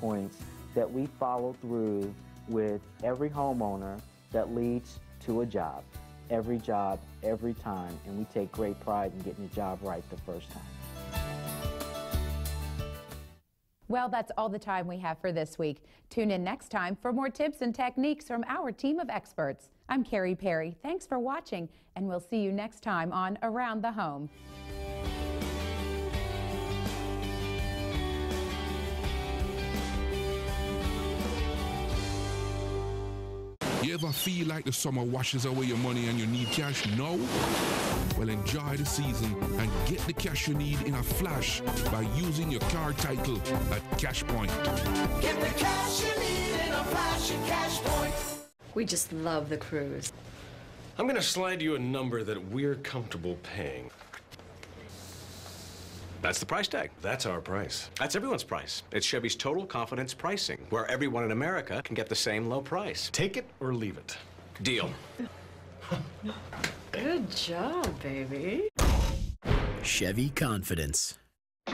points that we follow through with every homeowner that leads to a job. Every job, every time, and we take great pride in getting the job right the first time. Well, that's all the time we have for this week. Tune in next time for more tips and techniques from our team of experts. I'm Carrie Perry. Thanks for watching, and we'll see you next time on Around the Home. You ever feel like the summer washes away your money and you need cash now? Well, enjoy the season and get the cash you need in a flash by using your car title at CashPoint. Get the cash you need in a flash at CashPoint. We just love the cruise. I'm gonna slide you a number that we're comfortable paying. That's the price tag. That's our price. That's everyone's price. It's Chevy's Total Confidence pricing, where everyone in America can get the same low price. Take it or leave it. Deal. Good job, baby. Chevy Confidence.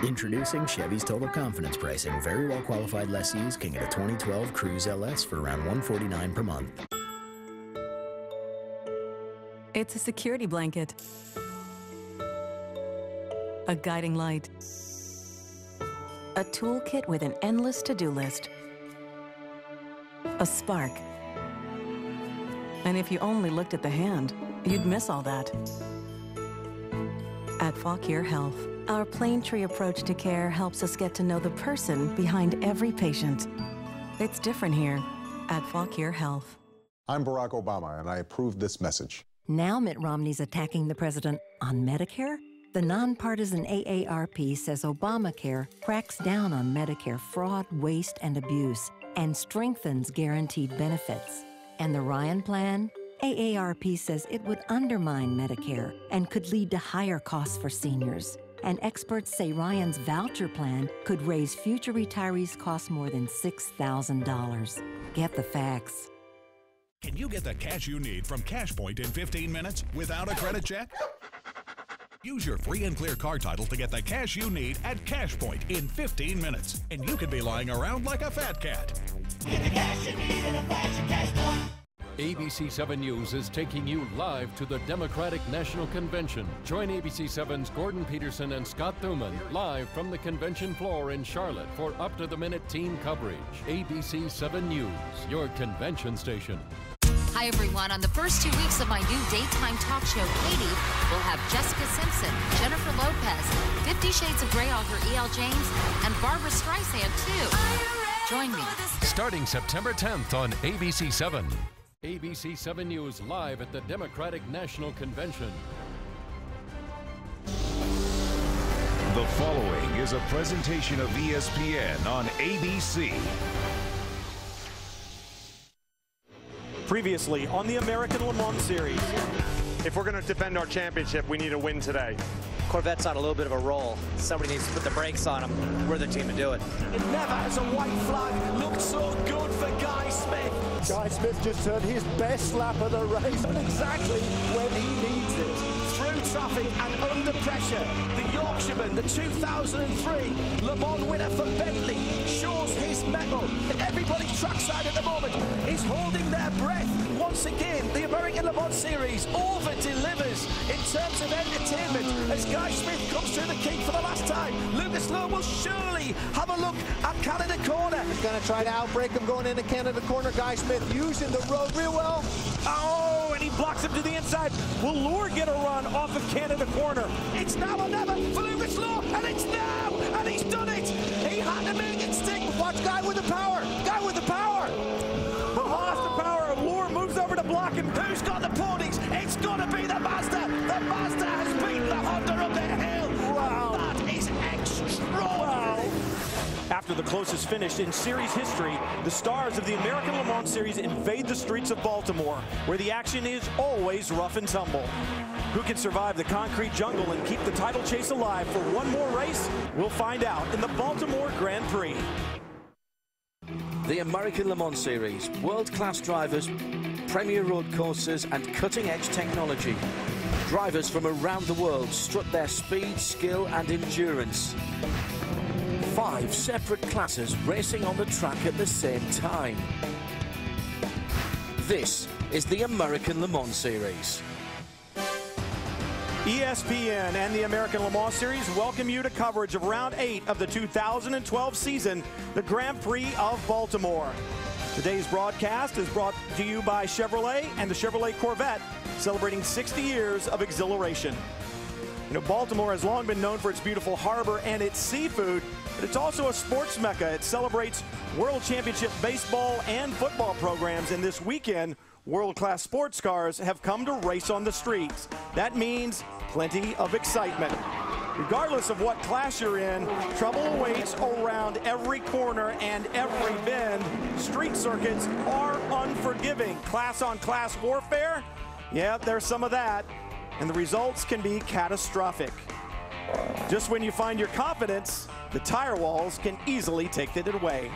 Introducing Chevy's Total Confidence pricing. Very well qualified lessees can get a 2012 Cruise LS for around $149 per month. It's a security blanket, a guiding light, a toolkit with an endless to-do list, a spark. And if you only looked at the hand, you'd miss all that. At Fauquier Health, our plane tree approach to care helps us get to know the person behind every patient. It's different here at Fauquier Health. I'm Barack Obama, and I approve this message. Now Mitt Romney's attacking the president on Medicare? The nonpartisan AARP says Obamacare cracks down on Medicare fraud, waste, and abuse and strengthens guaranteed benefits. And the Ryan plan? AARP says it would undermine Medicare and could lead to higher costs for seniors. And experts say Ryan's voucher plan could raise future retirees' costs more than $6,000. Get the facts. Can you get the cash you need from CashPoint in 15 minutes without a credit check? Use your free and clear car title to get the cash you need at CashPoint in 15 minutes, and you could be lying around like a fat cat. Get the cash you need in a flash at CashPoint. ABC 7 News is taking you live to the Democratic National Convention. Join ABC 7's Gordon Peterson and Scott Thuman live from the convention floor in Charlotte for up-to-the-minute team coverage. ABC 7 News, your convention station. Hi, everyone. On the first 2 weeks of my new daytime talk show, Katie, we'll have Jessica Simpson, Jennifer Lopez, 50 Shades of Grey author E.L. James, and Barbara Streisand, too. Join me. Starting September 10th on ABC 7. ABC 7 News live at the Democratic National Convention. The following is a presentation of ESPN on ABC. Previously on the American Le Mans Series. If we're going to defend our championship, we need a win today. Corvette's on a little bit of a roll. Somebody needs to put the brakes on him. We're the team to do it. It never has a white flag looked so good for Guy Smith. Guy Smith just turned his best lap of the race, and exactly when he needs it. Through traffic and under pressure, the Yorkshireman, the 2003 Le Mans winner for Bentley, shows his mettle. And everybody trackside at the moment is holding their breath. Once again, the American Le Mans Series over-delivers in terms of entertainment as Guy Smith comes through the key for the last time. Lucas Lowe will surely have a look at Canada Corner. He's going to try to outbreak him going into Canada Corner. Guy Smith using the road real well. Oh, and he blocks him to the inside. Will Lure get a run off of Canada Corner? It's now or never for Lucas Lowe, and it's now, and he's done it. He had to make it stick. Watch Guy with the power. Guy with the power. Lost the power. Lure moves over to block him. Who's got the ponies? It's got to be the Mazda. The Mazda has beaten the Honda up the hill. Wow. That is extraordinary. Wow. After the closest finish in series history, the stars of the American Le Mans Series invade the streets of Baltimore, where the action is always rough and tumble. Who can survive the concrete jungle and keep the title chase alive for one more race? We'll find out in the Baltimore Grand Prix. The American Le Mans Series, world-class drivers, premier road courses and cutting-edge technology. Drivers from around the world strut their speed, skill and endurance. 5 separate classes racing on the track at the same time. This is the American Le Mans Series. ESPN and the American Le Mans Series welcome you to coverage of Round 8 of the 2012 season, the Grand Prix of Baltimore. Today's broadcast is brought to you by Chevrolet and the Chevrolet Corvette, celebrating 60 years of exhilaration. You know, Baltimore has long been known for its beautiful harbor and its seafood, but it's also a sports mecca. It celebrates World Championship baseball and football programs, and this weekend, world-class sports cars have come to race on the streets. That means plenty of excitement. Regardless of what class you're in, trouble awaits around every corner and every bend. Street circuits are unforgiving. Class-on-class warfare? Yeah, there's some of that. And the results can be catastrophic. Just when you find your confidence, the tire walls can easily take it away.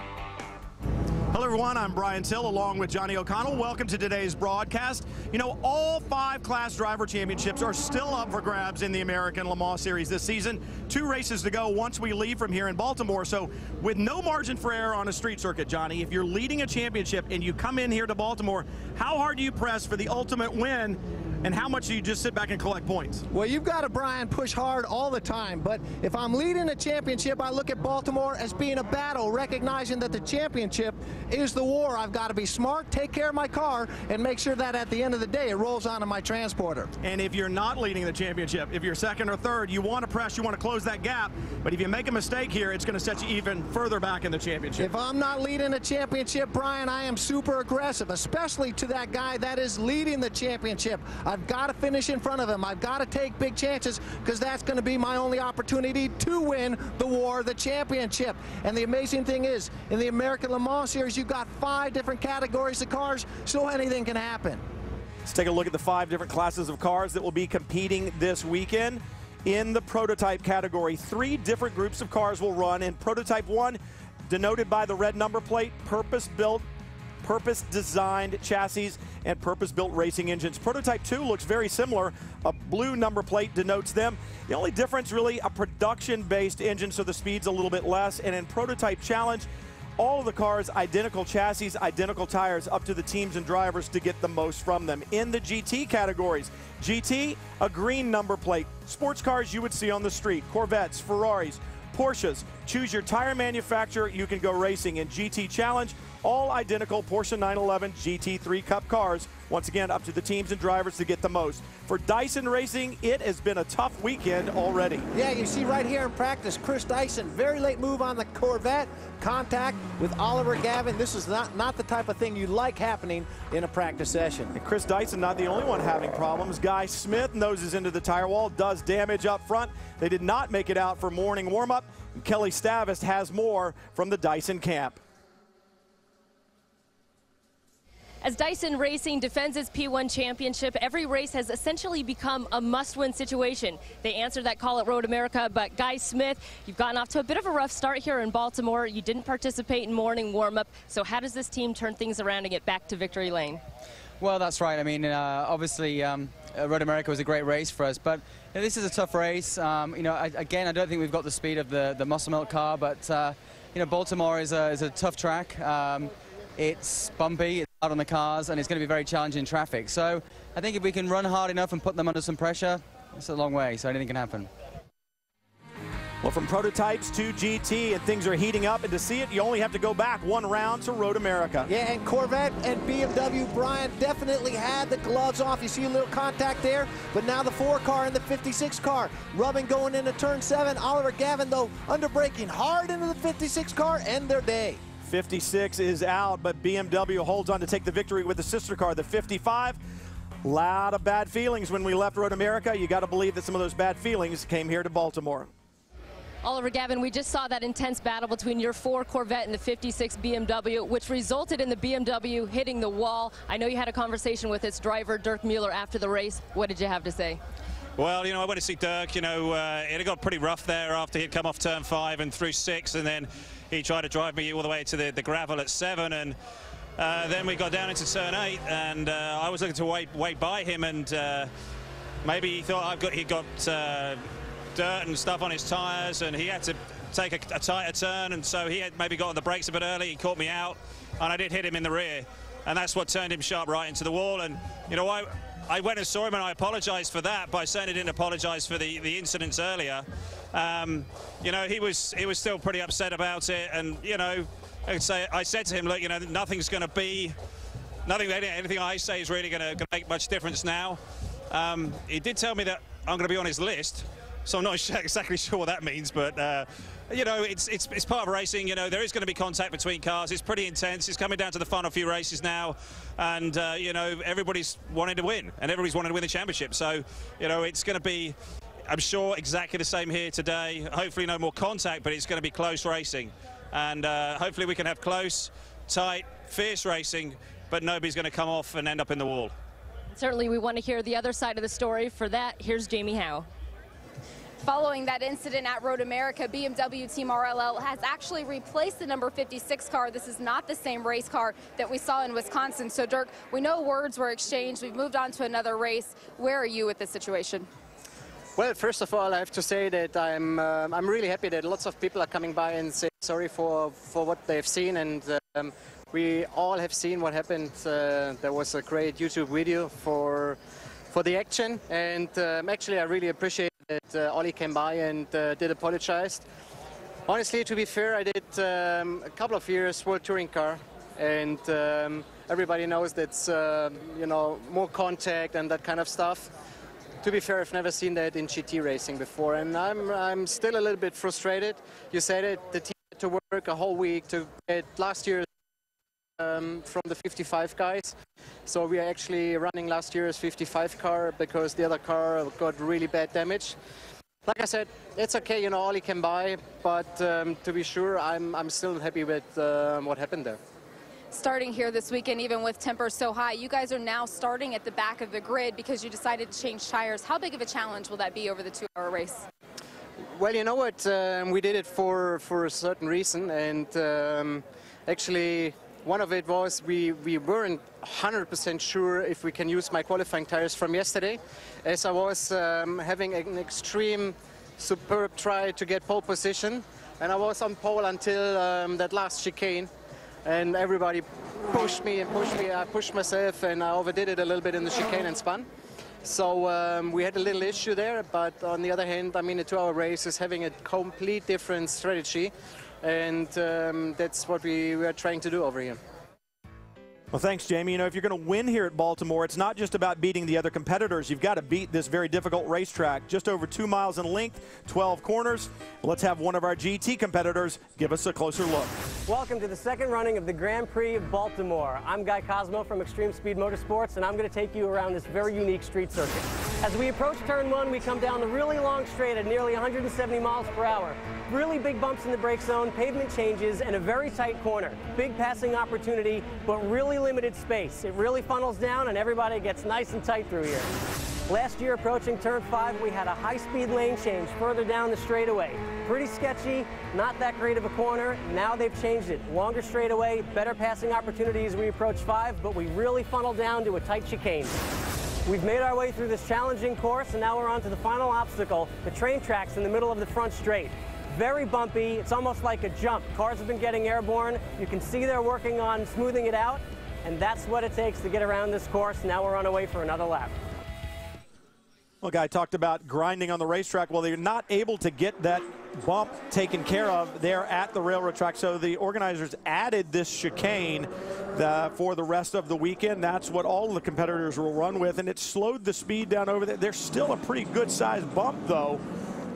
Hello everyone, I'm Brian Till along with Johnny O'Connell. Welcome to today's broadcast. You know, all 5 class driver championships are still up for grabs in the American Le Mans Series this season. 2 races to go once we leave from here in Baltimore. So with no margin for error on a street circuit, Johnny, if you're leading a championship and you come in here to Baltimore, how hard do you press for the ultimate win? And how much do you just sit back and collect points? Well, you've got to, Brian, push hard all the time. But if I'm leading a championship, I look at Baltimore as being a battle, recognizing that the championship is the war. I've got to be smart, take care of my car, and make sure that at the end of the day, it rolls onto my transporter. And if you're not leading the championship, if you're second or third, you want to press, you want to close that gap. But if you make a mistake here, it's going to set you even further back in the championship. If I'm not leading a championship, Brian, I am super aggressive, especially to that guy that is leading the championship. I've got to finish in front of him. I've got to take big chances because that's going to be my only opportunity to win the war, the championship. And the amazing thing is, in the American Le Mans Series, you've got 5 different categories of cars, so anything can happen. Let's take a look at the 5 different classes of cars that will be competing this weekend. In the prototype category, 3 different groups of cars will run. In prototype 1, denoted by the red number plate, purpose-built, purpose-designed chassis and purpose-built racing engines. Prototype 2 looks very similar. A blue number plate denotes them. The only difference, really, a production-based engine, so the speed's a little bit less. And in Prototype Challenge, all of the cars, identical chassis, identical tires, up to the teams and drivers to get the most from them. In the GT categories, GT, a green number plate. Sports cars you would see on the street, Corvettes, Ferraris, Porsches. Choose your tire manufacturer, you can go racing. In GT Challenge, all identical Porsche 911 GT3 Cup cars. Once again, up to the teams and drivers to get the most. For Dyson Racing, it has been a tough weekend already. Yeah, you see right here in practice, Chris Dyson, very late move on the Corvette, contact with Oliver Gavin. This is not the type of thing you like happening in a practice session. And Chris Dyson not the only one having problems. Guy Smith noses into the tire wall, does damage up front. They did not make it out for morning warm-up. Kelly Stavist has more from the Dyson camp. As Dyson Racing defends its P1 championship, every race has essentially become a must-win situation. They answered that call at Road America, but Guy Smith, you've gotten off to a bit of a rough start here in Baltimore. You didn't participate in morning warm-up, so how does this team turn things around and get back to victory lane? Well, that's right. I mean, obviously, Road America was a great race for us, but you know, this is a tough race. Again, I don't think we've got the speed of the Muscle Milk car, but Baltimore is a tough track. It's bumpy, it's hard on the cars, and it's going to be very challenging in traffic. So I think if we can run hard enough and put them under some pressure, it's a long way, so anything can happen. Well, from prototypes to GT, and things are heating up, and to see it, you only have to go back 1 round to Road America. Yeah, and Corvette and BMW, Brian, definitely had the gloves off. You see a little contact there, but now the 4 car and the 56 car rubbing going into turn 7. Oliver Gavin, though, under braking hard into the 56 car, end their day. 56 is out, but BMW holds on to take the victory with the sister car, the 55. A lot of bad feelings when we left Road America. You got to believe that some of those bad feelings came here to Baltimore. Oliver Gavin, we just saw that intense battle between your 4 Corvette and the 56 BMW, which resulted in the BMW hitting the wall. I know you had a conversation with its driver, Dirk Mueller, after the race. What did you have to say? Well, I went to see Dirk. It had got pretty rough there after he'd come off turn 5 and through 6, and then he tried to drive me all the way to the gravel at 7, and then we got down into turn 8, and I was looking to wait by him, and maybe he thought he got dirt and stuff on his tires, and he had to take a tighter turn, and so he had maybe got on the brakes a bit early. He caught me out, and I did hit him in the rear, and that's what turned him sharp right into the wall. And you know, I went and saw him, and I apologized for that by saying I didn't apologize for the incidents earlier. You know, he was still pretty upset about it, and you know, I said to him, look, you know, nothing's going to be, anything I say is really going to make much difference now. He did tell me that I'm going to be on his list, so I'm not exactly sure what that means, but you know, it's part of racing. You know, there is going to be contact between cars. It's pretty intense. It's coming down to the final few races now, and you know, everybody's wanting to win, and everybody's wanting to win the championship. So, you know, it's going to be, I'm sure, exactly the same here today. Hopefully no more contact, but it's going to be close racing, and hopefully we can have close, tight, fierce racing, but nobody's going to come off and end up in the wall. Certainly we want to hear the other side of the story. For that, here's Jamie Howe. Following that incident at Road America, BMW Team RLL has actually replaced the number 56 car. This is not the same race car that we saw in Wisconsin. So, Dirk, we know words were exchanged. We've moved on to another race. Where are you with this situation? Well, first of all, I have to say that I'm really happy that lots of people are coming by and say sorry for what they've seen, and we all have seen what happened. There was a great YouTube video for the action, and actually I really appreciate that Ollie came by and did apologize. Honestly, to be fair, I did a couple of years World Touring Car, and everybody knows that's you know, more contact and that kind of stuff. To be fair, I've never seen that in GT racing before, and I'm still a little bit frustrated. You said it, the team had to work a whole week to get last year's from the 55 guys. So we are actually running last year's 55 car because the other car got really bad damage. Like I said, it's okay, you know, Ollie can buy, but to be sure, I'm still happy with what happened there. Starting here this weekend, even with tempers so high, you guys are now starting at the back of the grid because you decided to change tires. How big of a challenge will that be over the 2-hour race? Well, you know what, we did it for a certain reason, and actually one of it was we weren't 100% sure if we can use my qualifying tires from yesterday, as I was having an extreme superb try to get pole position, and I was on pole until that last chicane, and everybody pushed me and pushed me. I pushed myself, and I overdid it a little bit in the chicane and spun. So we had a little issue there, but on the other hand, I mean, a 2-hour race is having a complete different strategy, and that's what we are trying to do over here. Well, thanks, Jamie. You know, if you're going to win here at Baltimore, it's not just about beating the other competitors. You've got to beat this very difficult racetrack. Just over 2 miles in length, 12 corners. Let's have one of our GT competitors give us a closer look. Welcome to the second running of the Grand Prix of Baltimore. I'm Guy Cosmo from Extreme Speed Motorsports, and I'm going to take you around this very unique street circuit. As we approach turn 1, we come down the really long straight at nearly 170 miles per hour. Really big bumps in the brake zone, pavement changes, and a very tight corner. Big passing opportunity, but really limited space. It really funnels down, and everybody gets nice and tight through here. Last year, approaching turn 5, we had a high-speed lane change further down the straightaway. Pretty sketchy, not that great of a corner. Now they've changed it. Longer straightaway, better passing opportunities as we approach 5, but we really funnel down to a tight chicane. We've made our way through this challenging course, and now we're on to the final obstacle, the train tracks in the middle of the front straight. Very bumpy, it's almost like a jump. Cars have been getting airborne. You can see they're working on smoothing it out, and that's what it takes to get around this course. Now we're on our way for another lap. Well, Guy talked about grinding on the racetrack. Well, they're not able to get that bump taken care of there at the railroad track, so the organizers added this chicane for the rest of the weekend. That's what all the competitors will run with, and it slowed the speed down over there. There's still a pretty good-sized bump, though,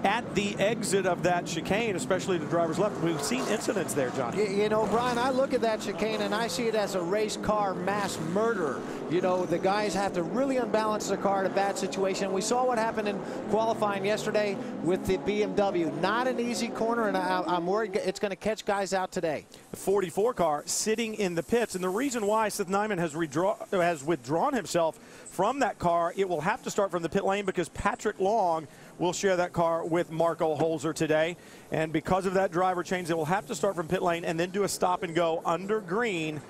at the exit of that chicane, especially to driver's left. We've seen incidents there, John. You know, Brian, I look at that chicane and I see it as a race car mass murder. You know, the guys have to really unbalance the car in a bad situation. We saw what happened in qualifying yesterday with the BMW. Not an easy corner, and I'm worried it's going to catch guys out today. The 44 car sitting in the pits, and the reason why Seth Nyman has withdrawn himself from that car, it will have to start from the pit lane because Patrick Long will share that car with Marco Holzer today. And because of that driver change, they will have to start from pit lane and then do a stop and go under green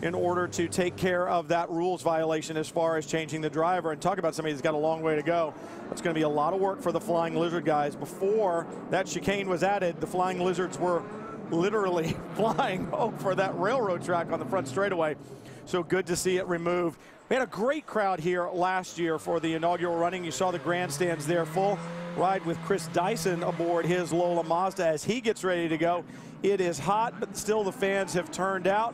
in order to take care of that rules violation as far as changing the driver. And talk about somebody that's got a long way to go. That's going to be a lot of work for the Flying Lizard guys. Before that chicane was added, the Flying Lizards were literally flying over that railroad track on the front straightaway. So good to see it removed. We had a great crowd here last year for the inaugural running. You saw the grandstands there full. Ride with Chris Dyson aboard his Lola Mazda as he gets ready to go. It is hot, but still the fans have turned out,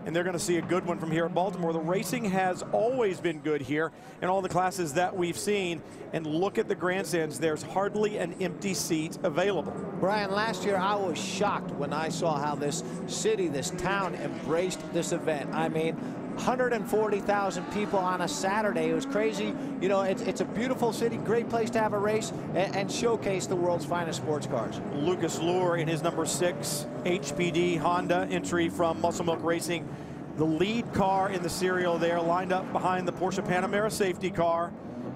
and they're going to see a good one from here at Baltimore. The racing has always been good here in all the classes that we've seen. And look at the grandstands. There's hardly an empty seat available. Brian, last year I was shocked when I saw how this city, this town embraced this event. I mean, 140,000 people on a Saturday. It was crazy. You know, it's a beautiful city, great place to have a race and showcase the world's finest sports cars. Lucas Luhr in his number 6 HPD Honda entry from Muscle Milk Racing. The lead car in the serial there, lined up behind the Porsche Panamera safety car.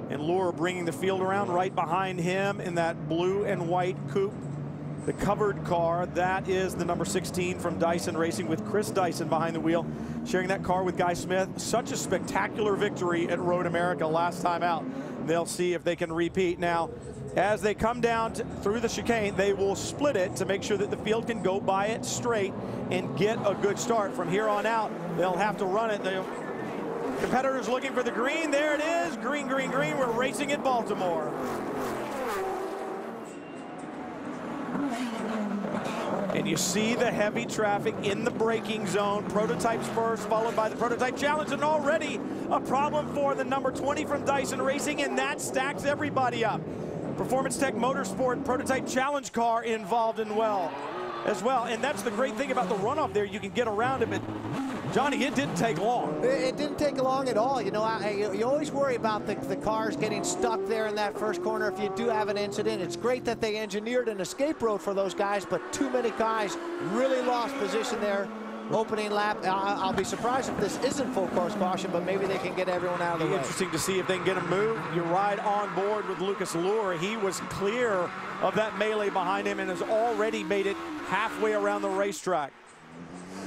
And Luhr bringing the field around right behind him in that blue and white coupe. The covered car, that is the number 16 from Dyson Racing with Chris Dyson behind the wheel, sharing that car with Guy Smith. Such a spectacular victory at Road America last time out. They'll see if they can repeat. Now, as they come down through the chicane, they will split it to make sure that the field can go by it straight and get a good start. From here on out, they'll have to run it. The competitors looking for the green. There it is. Green, green, green. We're racing at Baltimore. And you see the heavy traffic in the braking zone. Prototypes first, followed by the Prototype Challenge, and already a problem for the number 20 from Dyson Racing, and that stacks everybody up. Performance Tech Motorsport Prototype Challenge car involved as well. And that's the great thing about the runoff there. You can get around it, but Johnny, it didn't take long. It didn't take long at all. You know, you always worry about the cars getting stuck there in that first corner if you do have an incident. It's great that they engineered an escape road for those guys, but too many guys really lost position there. Opening lap. I'll be surprised if this isn't full course caution, but maybe they can get everyone out of the way. Interesting to see if they can get him moved. You ride on board with Lucas Luhr. He was clear of that melee behind him and has already made it halfway around the racetrack.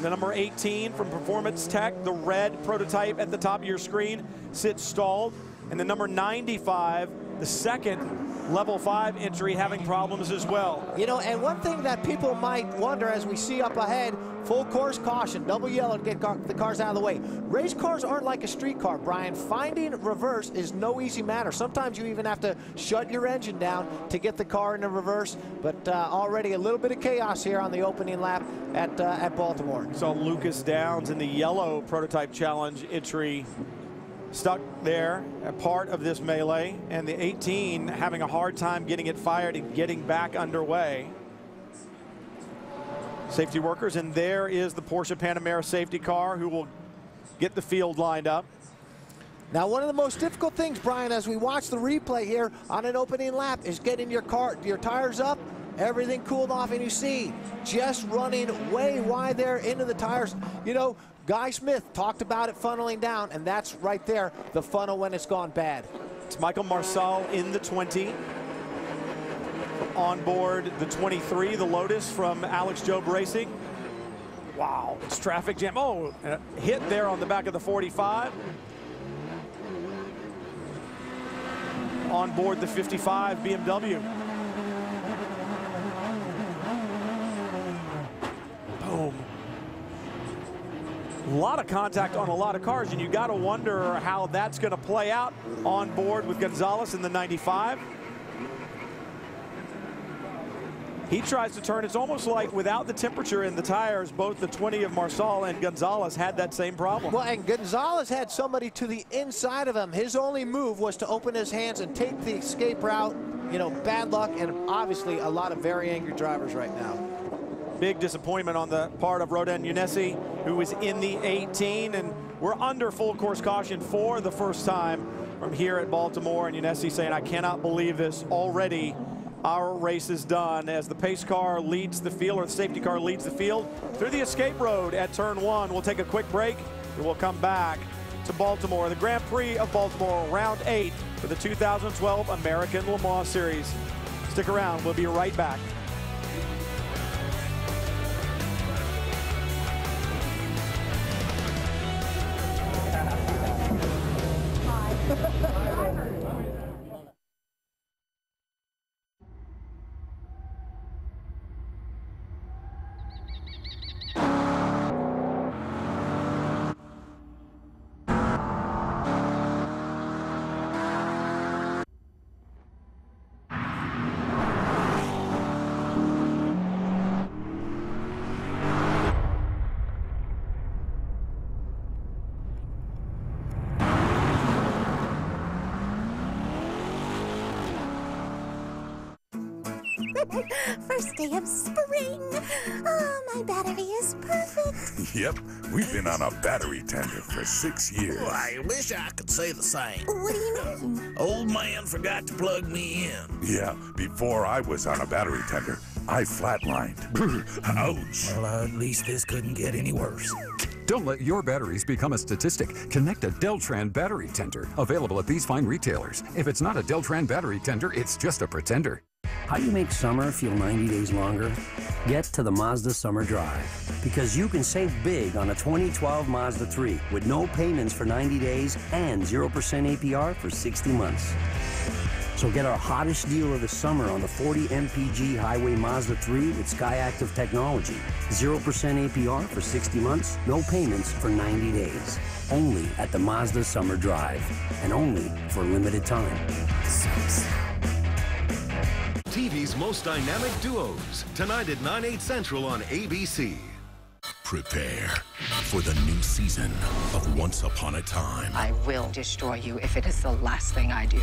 The number 18 from Performance Tech, the red prototype at the top of your screen, sits stalled. And the number 95, the second level 5 entry, having problems as well. You know, and one thing that people might wonder as we see up ahead, full course caution, double yellow to get the cars out of the way. Race cars aren't like a street car, Brian. Finding reverse is no easy matter. Sometimes you even have to shut your engine down to get the car into reverse. But already a little bit of chaos here on the opening lap at Baltimore. Saw Lucas Downs in the yellow Prototype Challenge entry stuck there, a part of this melee, and the 18 having a hard time getting it fired and getting back underway. Safety workers, and there is the Porsche Panamera safety car who will get the field lined up. Now, one of the most difficult things, Brian, as we watch the replay here on an opening lap is getting your tires up, everything cooled off, and you see just running way wide there into the tires. You know, Guy Smith talked about it funneling down, and that's right there, the funnel when it's gone bad. It's Michael Marsal in the 20. On board the 23, the Lotus from Alex Job Racing. Wow, it's traffic jam. Oh, hit there on the back of the 45. On board the 55 BMW. Boom. A lot of contact on a lot of cars, and you got to wonder how that's going to play out on board with Gonzalez in the 95. He tries to turn. It's almost like without the temperature in the tires, both the 20 of Marsal and Gonzalez had that same problem. Well, and Gonzalez had somebody to the inside of him. His only move was to open his hands and take the escape route. You know, bad luck, and obviously a lot of very angry drivers right now. Big disappointment on the part of Roden Unessi, who was in the 18, and we're under full course caution for the first time from here at Baltimore. And Unessi saying, I cannot believe this already. Our race is done as the pace car leads the field, or the safety car leads the field through the escape road at turn 1. We'll take a quick break and we'll come back to Baltimore, the Grand Prix of Baltimore, round 8 for the 2012 American Le Mans Series. Stick around, we'll be right back. First day of spring. Oh, my battery is perfect. Yep, we've been on a battery tender for 6 years. Well, I wish I could say the same. What do you mean? Old man forgot to plug me in. Yeah, before I was on a battery tender, I flatlined. Ouch. Well, at least this couldn't get any worse. Don't let your batteries become a statistic. Connect a Deltran battery tender. Available at these fine retailers. If it's not a Deltran battery tender, it's just a pretender. How do you make summer feel 90 days longer? Get to the Mazda Summer Drive, because you can save big on a 2012 Mazda 3 with no payments for 90 days and 0% APR for 60 months. So get our hottest deal of the summer on the 40 MPG Highway Mazda 3 with SkyActiv technology. 0% APR for 60 months, no payments for 90 days. Only at the Mazda Summer Drive, and only for a limited time. TV's most dynamic duos, tonight at 9/8 Central on ABC. Prepare for the new season of Once Upon a Time. I will destroy you if it is the last thing I do.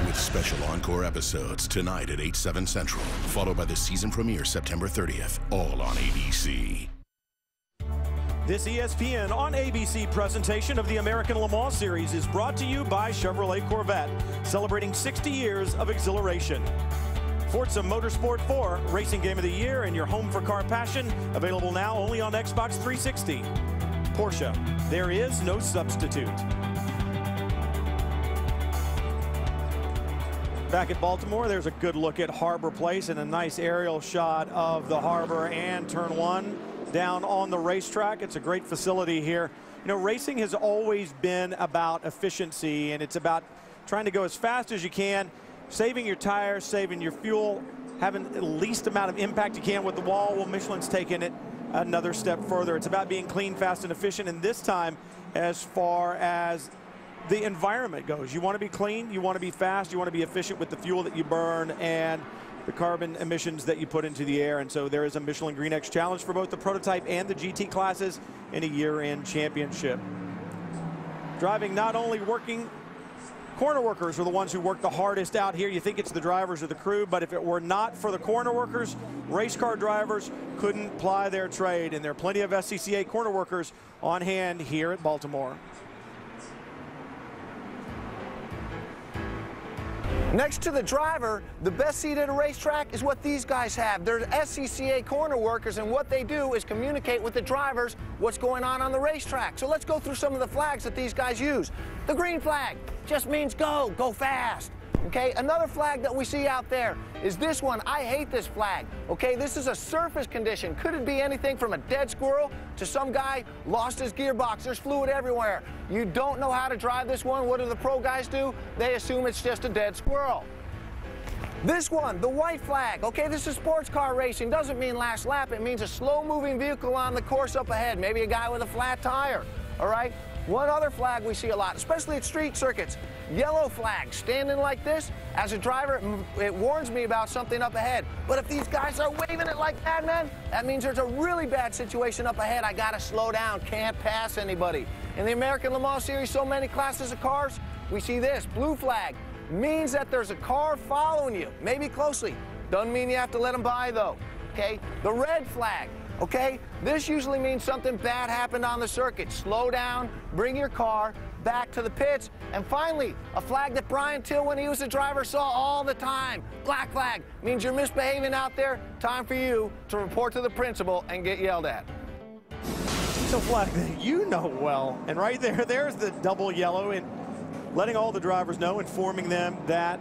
With special encore episodes tonight at 8/7 Central, followed by the season premiere September 30th, all on ABC. This ESPN on ABC presentation of the American Le Mans Series is brought to you by Chevrolet Corvette, celebrating 60 years of exhilaration. Forza Motorsport 4, Racing Game of the Year, and your home for car passion, available now only on Xbox 360. Porsche, there is no substitute. Back at Baltimore, there's a good look at Harbor Place and a nice aerial shot of the harbor and Turn 1 down on the racetrack. It's a great facility here. You know, racing has always been about efficiency, and it's about trying to go as fast as you can, saving your tires, saving your fuel, having the least amount of impact you can with the wall. Well, Michelin's taken it another step further. It's about being clean, fast, and efficient, and this time, as far as the environment goes, you want to be clean, you want to be fast, you want to be efficient with the fuel that you burn and the carbon emissions that you put into the air. And so there is a Michelin Green X Challenge for both the prototype and the GT classes in a year-end championship. Driving, not only working, corner workers are the ones who work the hardest out here. You think it's the drivers or the crew, but if it were not for the corner workers, race car drivers couldn't ply their trade, and there are plenty of SCCA corner workers on hand here at Baltimore. Next to the driver, the best seat at a racetrack is what these guys have. They're SCCA corner workers, and what they do is communicate with the drivers what's going on the racetrack. So let's go through some of the flags that these guys use. The green flag just means go fast. Okay, another flag that we see out there is this one. I hate this flag. Okay, this is a surface condition. Could it be anything from a dead squirrel to some guy lost his gearbox? There's fluid everywhere. You don't know how to drive this one. What do the pro guys do? They assume it's just a dead squirrel. This one, the white flag. Okay, this is sports car racing. Doesn't mean last lap. It means a slow-moving vehicle on the course up ahead. Maybe a guy with a flat tire. All right. One other flag we see a lot, especially at street circuits, yellow flag. Standing like this, as a driver, it warns me about something up ahead. But if these guys are waving it like that, man, that means there's a really bad situation up ahead. I gotta slow down, can't pass anybody. In the American Le Mans Series, so many classes of cars, we see this, blue flag. Means that there's a car following you, maybe closely. Doesn't mean you have to let them by, though, okay? The red flag. Okay, this usually means something bad happened on the circuit. Slow down, bring your car back to the pits. And finally, a flag that Brian Till, when he was a driver, saw all the time. Black flag means you're misbehaving out there. Time for you to report to the principal and get yelled at. That's a flag that you know well. And right there, there's the double yellow, and letting all the drivers know, informing them that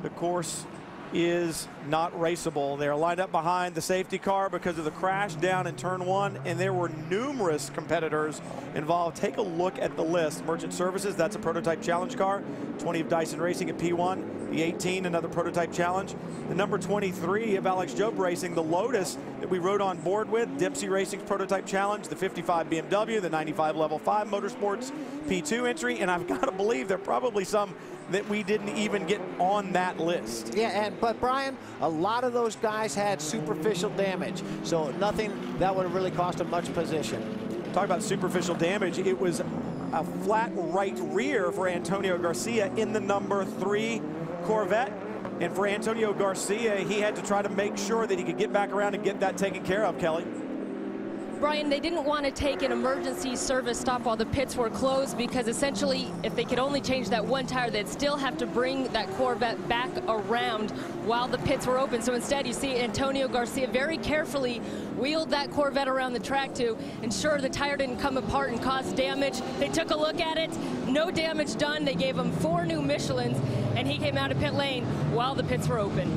the course is not raceable. They are lined up behind the safety car because of the crash down in turn 1, and there were numerous competitors involved. Take a look at the list. Merchant Services, that's a prototype challenge car. 20 of Dyson Racing at P1. The 18, another prototype challenge. The number 23 of Alex Job Racing, the Lotus that we rode on board with. Dempsey Racing's prototype challenge. The 55 BMW, the 95 Level 5 Motorsports P2 entry. And I've got to believe there are probably some that we didn't even get on that list. Yeah, but Brian, a lot of those guys had superficial damage, so nothing that would have really cost them much position. Talk about superficial damage. It was a flat right rear for Antonio Garcia in the number 3 Corvette. And for Antonio Garcia, he had to try to make sure that he could get back around and get that taken care of, Kelly. Brian, they didn't want to take an emergency service stop while the pits were closed, because essentially if they could only change that one tire, they'd still have to bring that Corvette back around while the pits were open. So instead you see Antonio Garcia very carefully wheeled that Corvette around the track to ensure the tire didn't come apart and cause damage. They took a look at it, no damage done. They gave him 4 new Michelins, and he came out of pit lane while the pits were open.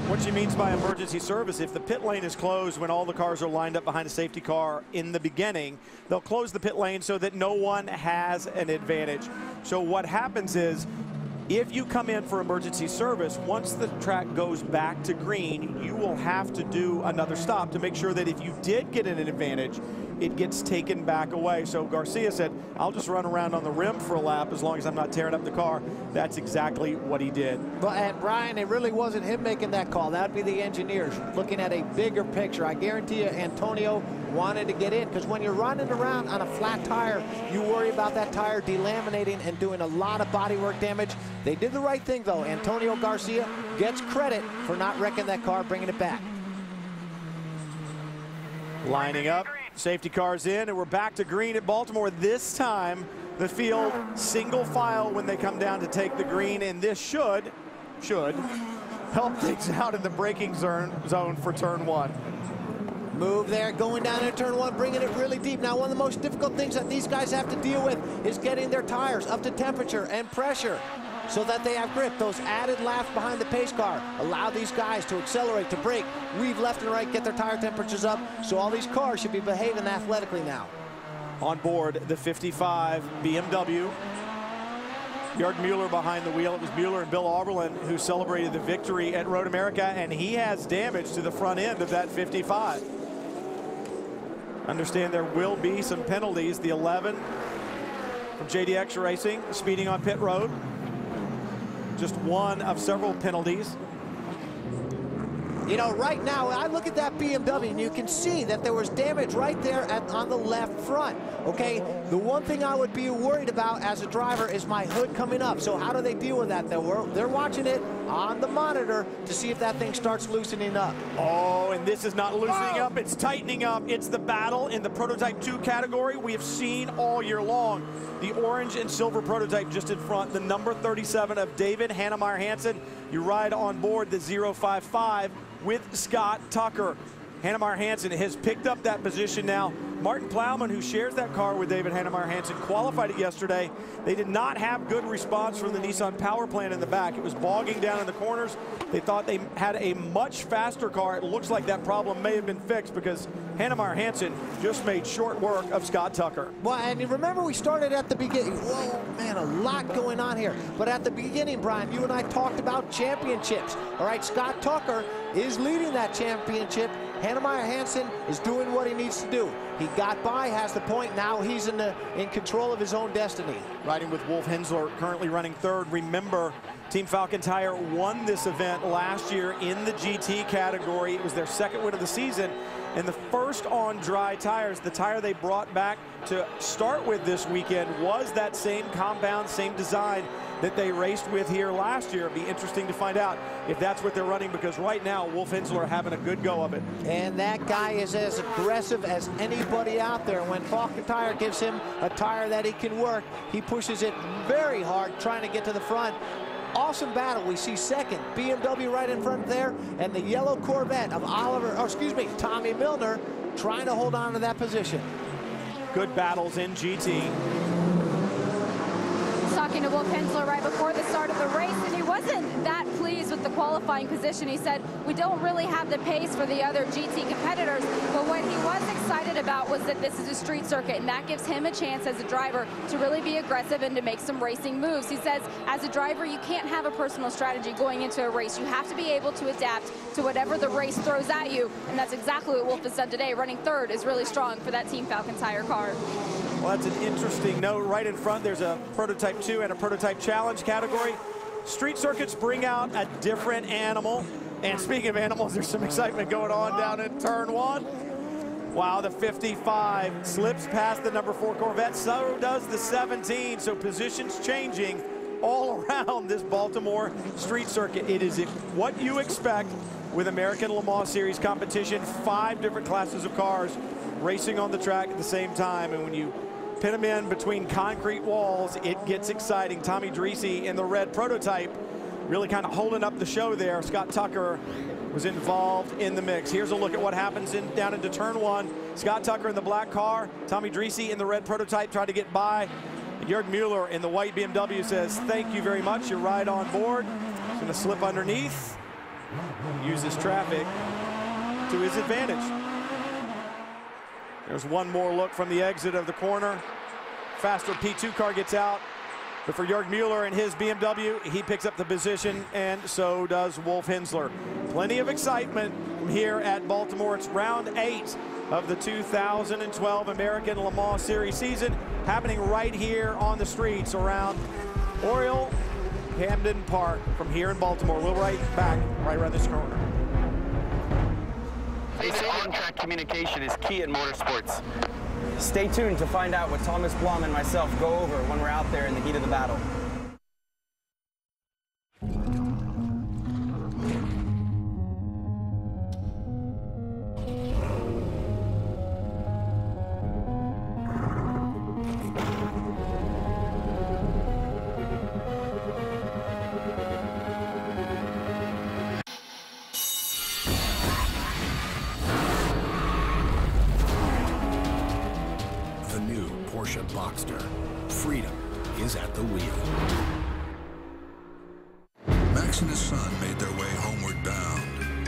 What she means by emergency service, if the pit lane is closed when all the cars are lined up behind a safety car in the beginning, they'll close the pit lane so that no one has an advantage. So what happens is, if you come in for emergency service, once the track goes back to green, you will have to do another stop to make sure that if you did get an advantage, it gets taken back away. So Garcia said, I'll just run around on the rim for a lap as long as I'm not tearing up the car. That's exactly what he did. But and Brian, it really wasn't him making that call. That'd be the engineers looking at a bigger picture. I guarantee you Antonio wanted to get in, because when you're running around on a flat tire, you worry about that tire delaminating and doing a lot of bodywork damage. They did the right thing, though. Antonio Garcia gets credit for not wrecking that car, bringing it back. Lining up, safety cars in, and we're back to green at Baltimore. This time, the field single file when they come down to take the green, and this should help things out in the braking zone for turn 1. Move there, going down in turn 1, bringing it really deep. Now, one of the most difficult things that these guys have to deal with is getting their tires up to temperature and pressure so that they have grip. Those added laps behind the pace car allow these guys to accelerate, to brake, weave left and right, get their tire temperatures up. So all these cars should be behaving athletically now. On board the 55 BMW. Jörg Mueller behind the wheel. It was Mueller and Bill Auberlen who celebrated the victory at Road America, and he has damage to the front end of that 55. Understand there will be some penalties. The 11 from JDX Racing, speeding on pit road. Just one of several penalties. You know, right now, I look at that BMW, and you can see that there was damage right there on the left front, okay? The one thing I would be worried about as a driver is my hood coming up. So how do they deal with that? They're watching it on the monitor to see if that thing starts loosening up. Oh, and this is not loosening up, it's tightening up. It's the battle in the Prototype 2 category we have seen all year long. The orange and silver prototype just in front, the number 37 of David Hannemeyer Hansen. You ride on board the 055 with Scott Tucker. Hannemeyer Hansen has picked up that position now. Martin Plowman, who shares that car with David Hannemeyer Hansen, qualified it yesterday. They did not have good response from the Nissan power plant in the back. It was bogging down in the corners. They thought they had a much faster car. It looks like that problem may have been fixed because Hannemeyer Hansen just made short work of Scott Tucker. Well, and remember we started at the beginning. Whoa, man, a lot going on here. But at the beginning, Brian, you and I talked about championships. All right, Scott Tucker is leading that championship. Hannemeyer Hansen is doing what he needs to do. He got by, has the point. Now he's in control of his own destiny. Riding with Wolf Hensler, currently running third. Remember, Team Falcon Tire won this event last year in the GT category. It was their second win of the season. And the first on dry tires, the tire they brought back to start with this weekend was that same compound, same design that they raced with here last year. It'd be interesting to find out if that's what they're running, because right now Wolf Hensler having a good go of it. And that guy is as aggressive as anybody out there. When Falcon Tire gives him a tire that he can work, he pushes it very hard trying to get to the front. Awesome battle. We see second, BMW right in front there, and the yellow Corvette of Tommy Milner trying to hold on to that position. good battles in GT. Talking to Wolf Hensler right before the start of the race, and he wasn't that pleased with the qualifying position. He said, we don't really have the pace for the other GT competitors, but what he was excited about was that this is a street circuit, and that gives him a chance as a driver to really be aggressive and to make some racing moves. He says, as a driver, you can't have a personal strategy going into a race. You have to be able to adapt to whatever the race throws at you, and that's exactly what Wolf has done today. Running third is really strong for that Team Falcon tire car. Well, that's an interesting note. Right in front, there's a Prototype 2 and a Prototype Challenge category. Street circuits bring out a different animal. And speaking of animals, there's some excitement going on down in turn 1. Wow, the 55 slips past the number 4 Corvette. So does the 17. So positions changing all around this Baltimore street circuit. It is what you expect with American Le Mans Series competition. 5 different classes of cars racing on the track at the same time. And when you pin them in between concrete walls, it gets exciting. Tommy Dreese in the red Prototype really kind of holding up the show there. Scott Tucker was involved in the mix. Here's a look at what happens down into turn 1. Scott Tucker in the black car, Tommy Dreese in the red Prototype trying to get by. Jörg Mueller in the white BMW says, thank you very much, you're right on board. He's gonna slip underneath, use this traffic to his advantage. There's one more look from the exit of the corner. Faster P2 car gets out. But for Jörg Mueller and his BMW, he picks up the position, and so does Wolf Hensler. Plenty of excitement here at Baltimore. It's round 8 of the 2012 American Le Mans Series season, happening right here on the streets around Oriole Camden Park from here in Baltimore. We'll be right back right around this corner. They say on-track communication is key in motorsports. Stay tuned to find out what Thomas Blum and myself go over when we're out there in the heat of the battle. Boxster. Freedom is at the wheel. Max and his son made their way homeward bound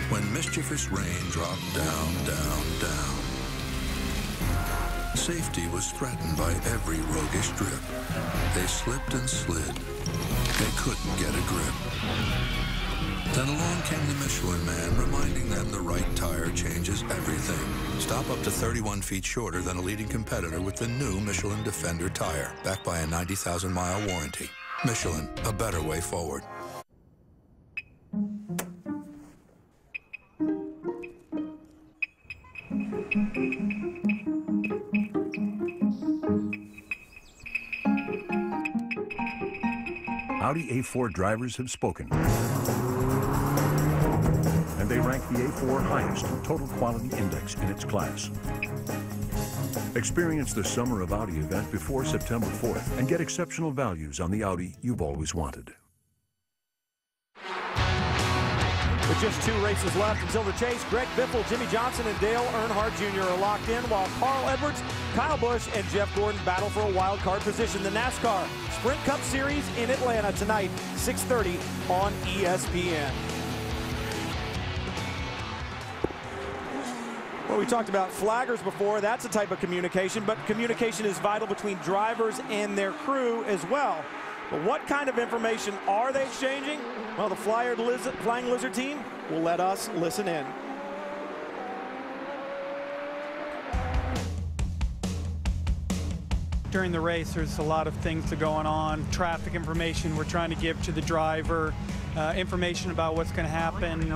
when mischievous rain dropped down, down, down. Safety was threatened by every roguish drip. They slipped and slid. They couldn't get a grip. Then along came the Michelin Man, reminding them the right tire changes everything. Stop up to 31 feet shorter than a leading competitor with the new Michelin Defender tire, backed by a 90,000-mile warranty. Michelin, a better way forward. Audi A4 drivers have spoken. And they rank the A4 highest total quality index in its class. Experience the Summer of Audi event before September 4th and get exceptional values on the Audi you've always wanted. With just 2 races left until the chase, Greg Biffle, Jimmy Johnson, and Dale Earnhardt Jr. are locked in, while Carl Edwards, Kyle Busch, and Jeff Gordon battle for a wild card position. The NASCAR Sprint Cup Series in Atlanta tonight, 6:30 on ESPN. Well, we talked about flaggers before. That's a type of communication, but communication is vital between drivers and their crew as well. But what kind of information are they exchanging? Well, the Flying Lizard team will let us listen in. During the race, there's a lot of things that are going on. Traffic information we're trying to give to the driver, information about what's going to happen,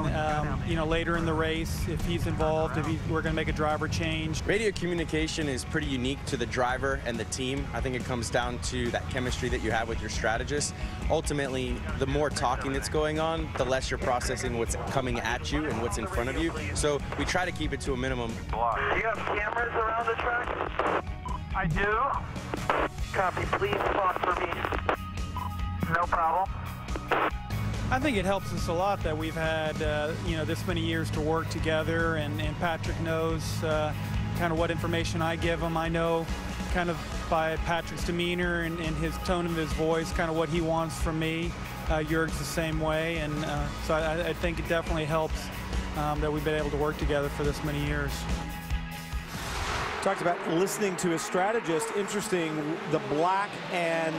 later in the race if he's involved, we're going to make a driver change. Radio communication is pretty unique to the driver and the team. I think it comes down to that chemistry that you have with your strategist. Ultimately, the more talking that's going on, the less you're processing what's coming at you and what's in front of you. So we try to keep it to a minimum. Do you have cameras around the track? I do. Copy, please talk for me. No problem. I think it helps us a lot that we've had, this many years to work together, and Patrick knows kind of what information I give him. I know kind of by Patrick's demeanor and his tone of his voice, kind of what he wants from me. Jurg's the same way, and so I think it definitely helps that we've been able to work together for this many years. Talked about listening to his strategist. Interesting, the black and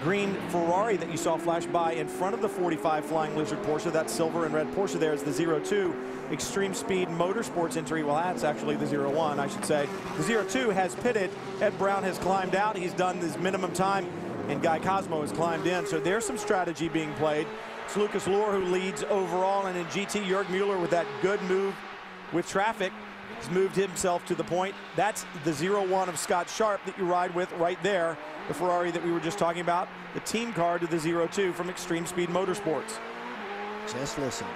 green Ferrari that you saw flash by in front of the 45 Flying Lizard Porsche. That silver and red Porsche there is the 02 Extreme Speed Motorsports entry. Well, that's actually the 01, I should say. The 02 has pitted. Ed Brown has climbed out. He's done his minimum time, and Guy Cosmo has climbed in. So there's some strategy being played. It's Lucas Luhr who leads overall, and in GT, Jörg Mueller with that good move with traffic has moved himself to the point. That's the 01 of Scott Sharp that you ride with right there, the Ferrari that we were just talking about, the team car to the 02 from Extreme Speed Motorsports. Just listen.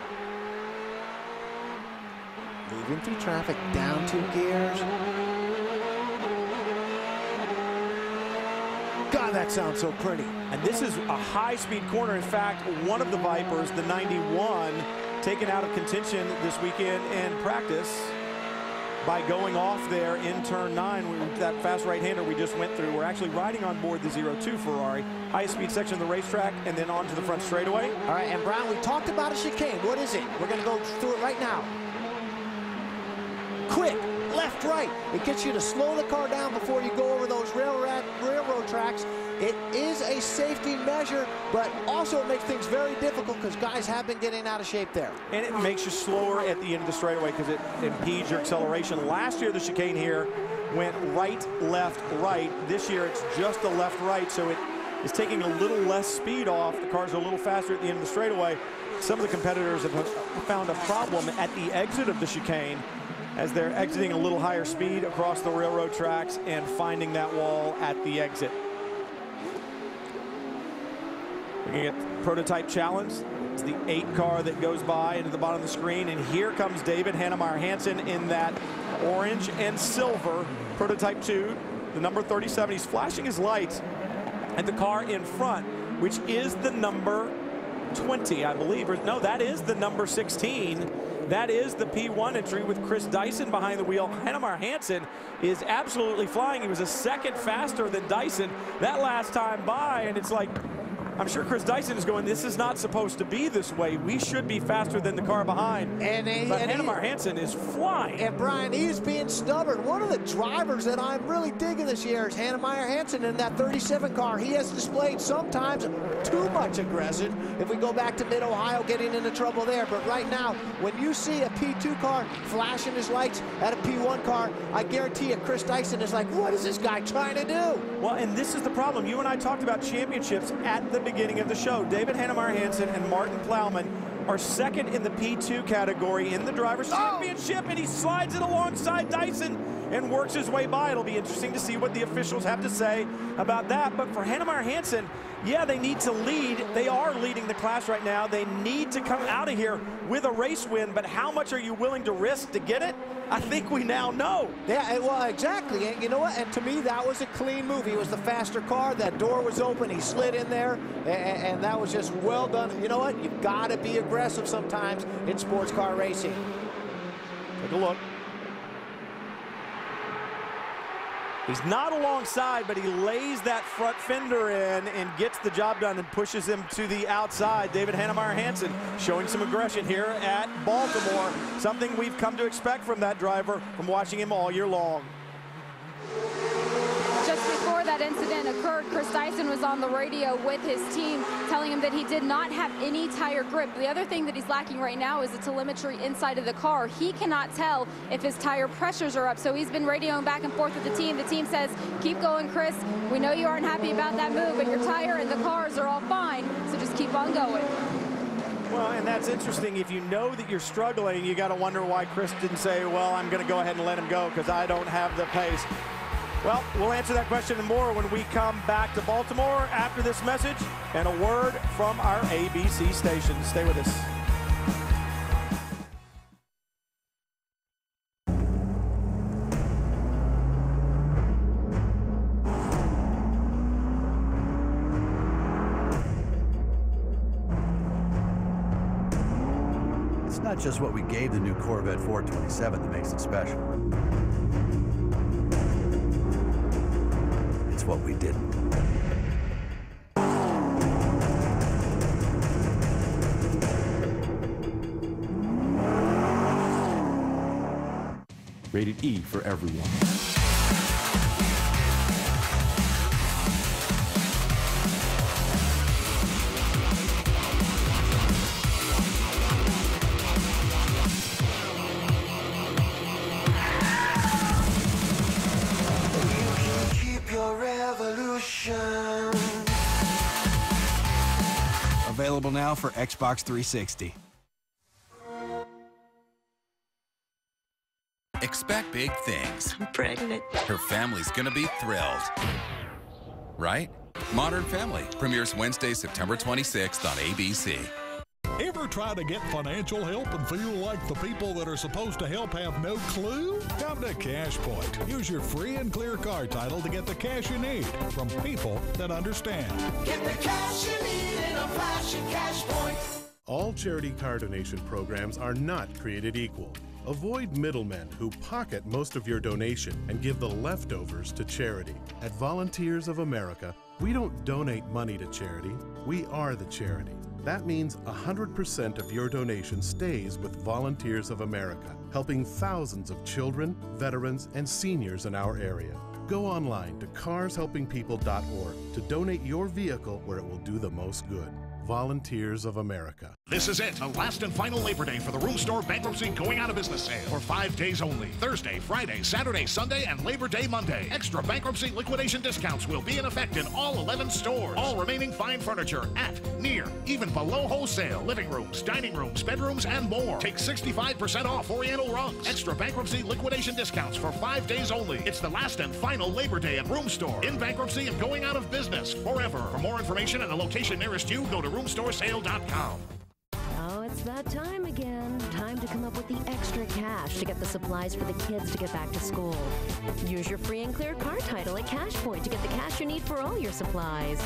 Moving through traffic, down 2 gears. God, that sounds so pretty. And this is a high-speed corner. In fact, one of the Vipers, the 91, taken out of contention this weekend in practice by going off there in turn 9. That fast right-hander we just went through. We're actually riding on board the 02 Ferrari, high-speed section of the racetrack, and then onto the front straightaway. All right, and Brown, we talked about a chicane. What is it? We're going to go through it right now. Quick, left, right. It gets you to slow the car down before you go over those railroad tracks. It is a safety measure, but also it makes things very difficult because guys have been getting out of shape there. And it makes you slower at the end of the straightaway because it impedes your acceleration. Last year, the chicane here went right, left, right. This year, it's just a left, right, so it is taking a little less speed off. The cars are a little faster at the end of the straightaway. Some of the competitors have found a problem at the exit of the chicane as they're exiting a little higher speed across the railroad tracks and finding that wall at the exit. We're gonna get prototype challenge. It's the 8 car that goes by into the bottom of the screen, and here comes David Hannemeyer Hansen in that orange and silver prototype 2, the number 37. He's flashing his lights at the car in front, which is the number 20, I believe. Or, no, that is the number 16. That is the P1 entry with Chris Dyson behind the wheel. Hannemeyer Hansen is absolutely flying. He was a second faster than Dyson that last time by, and it's like, I'm sure Chris Dyson is going, this is not supposed to be this way. We should be faster than the car behind. But Hannemeyer Hansen is flying. And Brian, he's being stubborn. One of the drivers that I'm really digging this year is Hannemeyer Hansen in that 37 car. He has displayed sometimes too much aggression. If we go back to Mid-Ohio, getting into trouble there. But right now, when you see a P2 car flashing his lights at a P1 car, I guarantee you Chris Dyson is like, what is this guy trying to do? Well, and this is the problem. You and I talked about championships at the beginning of the show. David Hannemeyer Hansen and Martin Plowman are second in the P2 category in the Drivers' Championship, and he slides it alongside Dyson and works his way by. It'll be interesting to see what the officials have to say about that. But for Hannemeyer Hansen, yeah, they need to lead. They are leading the class right now. They need to come out of here with a race win, but how much are you willing to risk to get it? I think we now know. Yeah, well, exactly. And you know what? And to me, that was a clean move. He was the faster car. That door was open. He slid in there, and that was just well done. You know what? You've got to be aggressive sometimes in sports car racing. Take a look. He's not alongside, but he lays that front fender in and gets the job done and pushes him to the outside. David Hannemeyer Hansen showing some aggression here at Baltimore, something we've come to expect from that driver from watching him all year long. Just before that incident occurred, Chris Dyson was on the radio with his team telling him that he did not have any tire grip. The other thing that he's lacking right now is the telemetry inside of the car. He cannot tell if his tire pressures are up, so he's been radioing back and forth with the team. The team says, keep going, Chris. We know you aren't happy about that move, but your tire and the cars are all fine, so just keep on going. Well, and that's interesting. If you know that you're struggling, you got to wonder why Chris didn't say, well, I'm going to go ahead and let him go because I don't have the pace. Well, we'll answer that question and more when we come back to Baltimore after this message and a word from our ABC station. Stay with us. It's not just what we gave the new Corvette 427 that makes it special. what we didn't. Rated E for everyone. Available now for Xbox 360. Expect big things. I'm pregnant. Her family's gonna be thrilled. Right? Modern Family premieres Wednesday, September 26th on ABC. Ever try to get financial help and feel like the people that are supposed to help have no clue? Come to CashPoint. Use your free and clear car title to get the cash you need from people that understand. Get the cash you need in a flash at CashPoint. All charity car donation programs are not created equal. Avoid middlemen who pocket most of your donation and give the leftovers to charity. At Volunteers of America, we don't donate money to charity, we are the charity. That means 100% of your donation stays with Volunteers of America, helping thousands of children, veterans, and seniors in our area. Go online to carshelpingpeople.org to donate your vehicle where it will do the most good. Volunteers of America. This is it, the last and final Labor Day for the Room Store Bankruptcy Going Out of Business sale for 5 days only. Thursday, Friday, Saturday, Sunday, and Labor Day Monday. Extra bankruptcy liquidation discounts will be in effect in all 11 stores. All remaining fine furniture at, near, even below wholesale. Living rooms, dining rooms, bedrooms, and more. Take 65% off Oriental rugs. Extra bankruptcy liquidation discounts for 5 days only. It's the last and final Labor Day at Room Store. In bankruptcy and going out of business forever. For more information and the location nearest you, go to roomstoresale.com. Oh, it's that time again. Time to come up with the extra cash to get the supplies for the kids to get back to school. Use your free and clear car title at CashPoint to get the cash you need for all your supplies.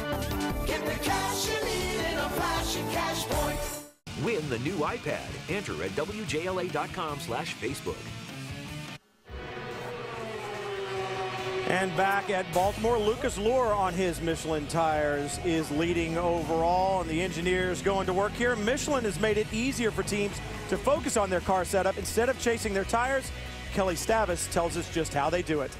Get the cash you need in a flash at CashPoint. Win the new iPad. Enter at WJLA.com/Facebook. And back at Baltimore, Lucas Luhr on his Michelin tires is leading overall, and the engineers going to work here. Michelin has made it easier for teams to focus on their car setup instead of chasing their tires. Kelly Stavis tells us just how they do it.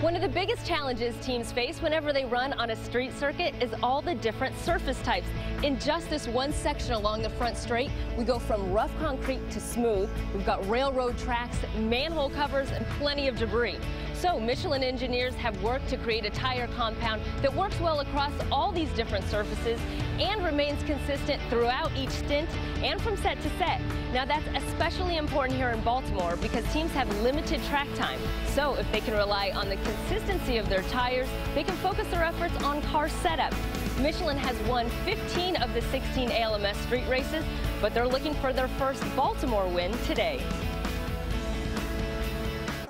One of the biggest challenges teams face whenever they run on a street circuit is all the different surface types. In just this one section along the front straight, we go from rough concrete to smooth. We've got railroad tracks, manhole covers, and plenty of debris. So Michelin engineers have worked to create a tire compound that works well across all these different surfaces and remains consistent throughout each stint and from set to set. Now that's especially important here in Baltimore because teams have limited track time. So if they can rely on the consistency of their tires, they can focus their efforts on car setup. Michelin has won 15 of the 16 ALMS street races, but they're looking for their first Baltimore win today.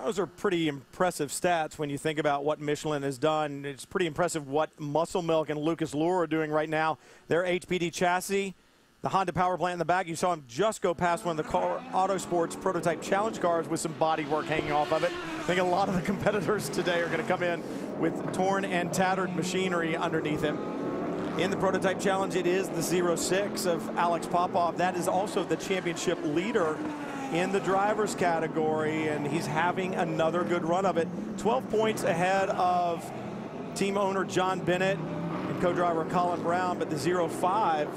Those are pretty impressive stats when you think about what Michelin has done. It's pretty impressive what Muscle Milk and Lucas Luhr are doing right now. Their HPD chassis, the Honda power plant in the back. You saw him just go past one of the Autosports prototype challenge cars with some body work hanging off of it. I think a lot of the competitors today are going to come in with torn and tattered machinery underneath him. In the prototype challenge, it is the 06 of Alex Popov. That is also the championship leader in the drivers category, and he's having another good run of it. 12 points ahead of team owner John Bennett and co-driver Colin Brown, but the 05,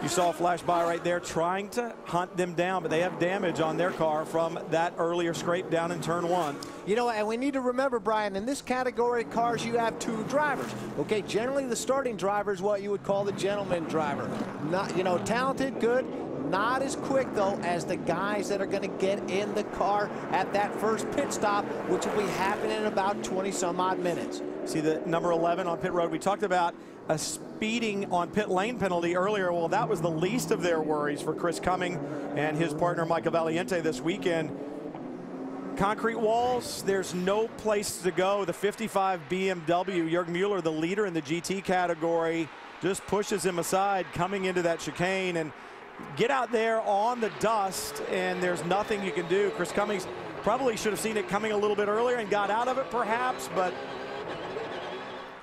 you saw a flash by right there trying to hunt them down, but they have damage on their car from that earlier scrape down in turn one. You know, and we need to remember, Brian, in this category of cars, you have two drivers. Okay, generally the starting driver is what you would call the gentleman driver. Not, you know, talented, good. Not as quick, though, as the guys that are going to get in the car at that first pit stop, which will be happening in about 20-some-odd minutes. See the number 11 on pit road. We talked about a speeding on pit lane penalty earlier. Well, that was the least of their worries for Chris Cumming and his partner Michael Valiente this weekend. Concrete walls, there's no place to go. The 55 BMW, Jürgen Mueller, the leader in the GT category, just pushes him aside coming into that chicane and get out there on the dust, and there's nothing you can do. Chris Cummings Probably should have seen it coming a little bit earlier and got out of it perhaps, but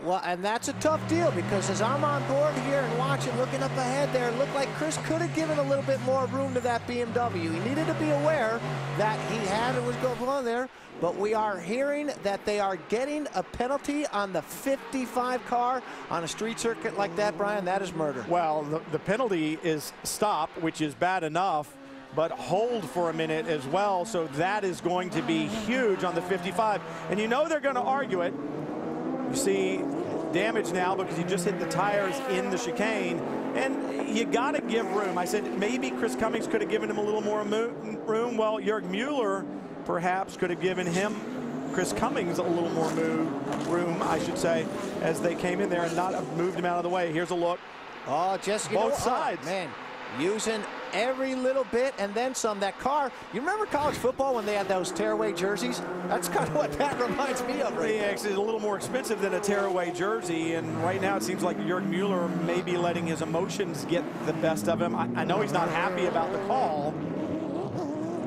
well, and that's a tough deal because as I'm on board here and watching, looking up ahead there, it looked like Chris could have given a little bit more room to that BMW. He needed to be aware that he had it was going on there, but we are hearing that they are getting a penalty on the 55 car on a street circuit like that, Brian. That is murder. Well, the penalty is stop, which is bad enough, but hold for a minute as well, so that is going to be huge on the 55. And you know they're going to argue it. You see damage now because he just hit the tires in the chicane, and you got to give room. I said maybe Chris Cummings could have given him a little more room. Well, Jörg Mueller perhaps could have given him, Chris Cummings, a little more room, I should say, as they came in there and not have moved him out of the way. Here's a look. Oh, just both sides. Oh, man, using every little bit and then some. That car, you remember college football when they had those tearaway jerseys? That's kind of what that reminds me of right now. It's a little more expensive than a tearaway jersey, and right now it seems like Jörg Mueller may be letting his emotions get the best of him. I know he's not happy about the call,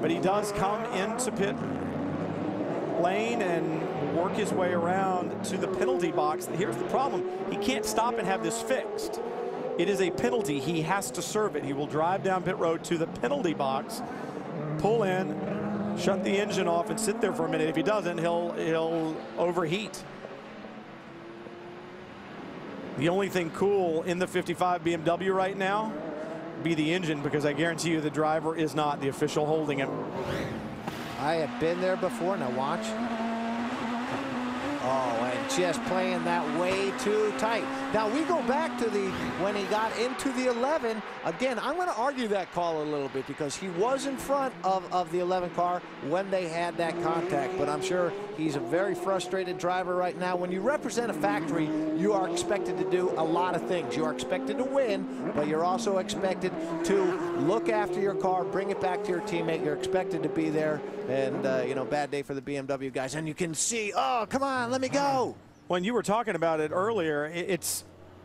but he does come into pit lane and work his way around to the penalty box. Here's the problem. He can't stop and have this fixed. It is a penalty. He has to serve it. He will drive down pit road to the penalty box, pull in, shut the engine off, and sit there for a minute. If he doesn't, he'll overheat. The only thing cool in the 55 BMW right now be the engine, because I guarantee you the driver is not the official holding him. I have been there before. Now watch. Oh, and just playing that way too tight. Now we go back to when he got into the 11. Again, I'm going to argue that call a little bit because he was in front of the 11 car when they had that contact. But I'm sure he's a very frustrated driver right now. When you represent a factory, you are expected to do a lot of things. You are expected to win, but you're also expected to look after your car, bring it back to your teammate. You're expected to be there. And, you know, bad day for the BMW guys. And you can see, oh, come on, let me go. When you were talking about it earlier, it's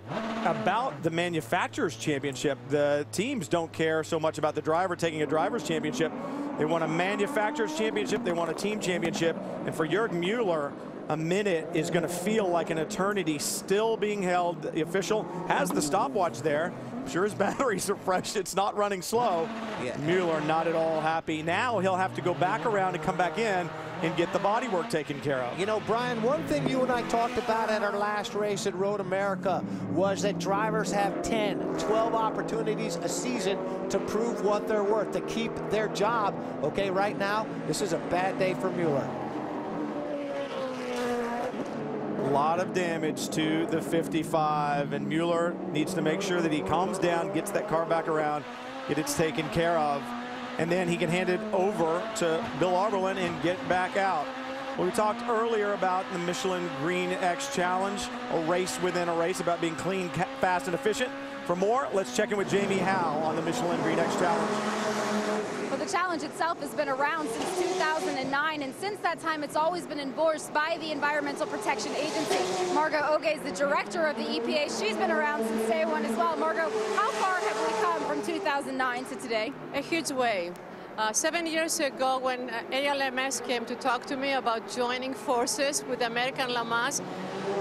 about the manufacturer's championship. The teams don't care so much about the driver taking a driver's championship. They want a manufacturer's championship. They want a team championship. And for Jörg Mueller, a minute is going to feel like an eternity still being held. The official has the stopwatch there. I'm sure his batteries are fresh. It's not running slow. Yeah. Mueller not at all happy. Now he'll have to go back around and come back in and get the bodywork taken care of. You know, Brian, one thing you and I talked about at our last race at Road America was that drivers have 10, 12 opportunities a season to prove what they're worth, to keep their job. Okay, right now, this is a bad day for Mueller. A lot of damage to the 55, and Mueller needs to make sure that he calms down, gets that car back around, get it taken care of, and then he can hand it over to Bill Arberlin and get back out. Well, we talked earlier about the Michelin Green X Challenge, a race within a race about being clean, fast, and efficient. For more, let's check in with Jamie Howe on the Michelin Green X Challenge. Well, the challenge itself has been around since 2009, and since that time, it's always been enforced by the Environmental Protection Agency. Margot Oge is the director of the EPA. She's been around since day one as well. Margot, how far have we come from 2009 to today? A huge way. 7 years ago, when ALMS came to talk to me about joining forces with American LeMans,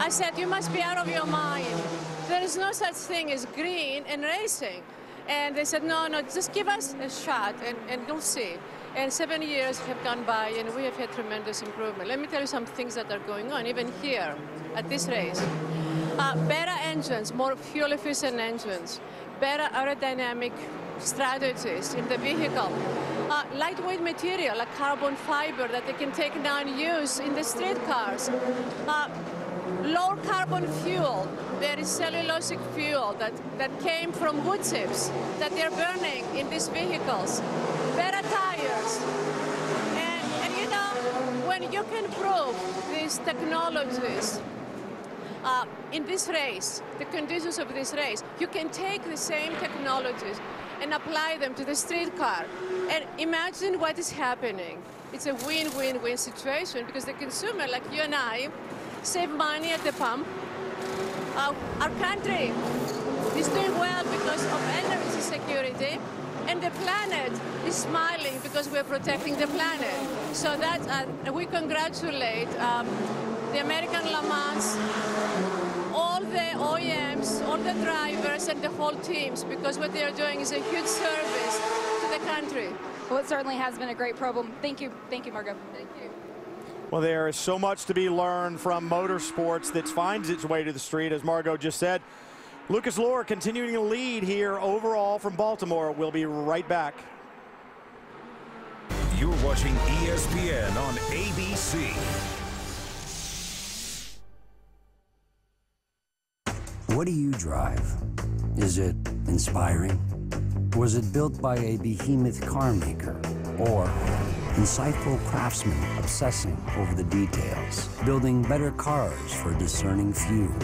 I said, you must be out of your mind. There is no such thing as green in racing. And they said, no, just give us a shot and you'll see. And 7 years have gone by and we have had tremendous improvement. Let me tell you some things that are going on, even here at this race. Better engines, more fuel-efficient engines, better aerodynamic strategies in the vehicle, lightweight material like carbon fiber that they can take now and use in the street cars, low carbon fuel, very cellulosic fuel that came from wood chips that they're burning in these vehicles, better tires. And you know, when you can prove these technologies in this race, the conditions of this race, you can take the same technologies and apply them to the street car. And imagine what is happening. It's a win-win-win situation because the consumer, like you and I, save money at the pump. Our country is doing well because of energy security, And the planet is smiling because we're protecting the planet. So that we congratulate the American LeMans, all the OEMs, all the drivers, and the whole teams, because what they are doing is a huge service to the country. Well, it certainly has been a great program. Thank you, Margot. Thank you. Well, there is so much to be learned from motorsports that finds its way to the street, as Margot just said. Lucas Luhr continuing to lead here overall from Baltimore. We'll be right back. You're watching ESPN on ABC. What do you drive? Is it inspiring? Was it built by a behemoth car maker? Or insightful craftsmen obsessing over the details, building better cars for a discerning few?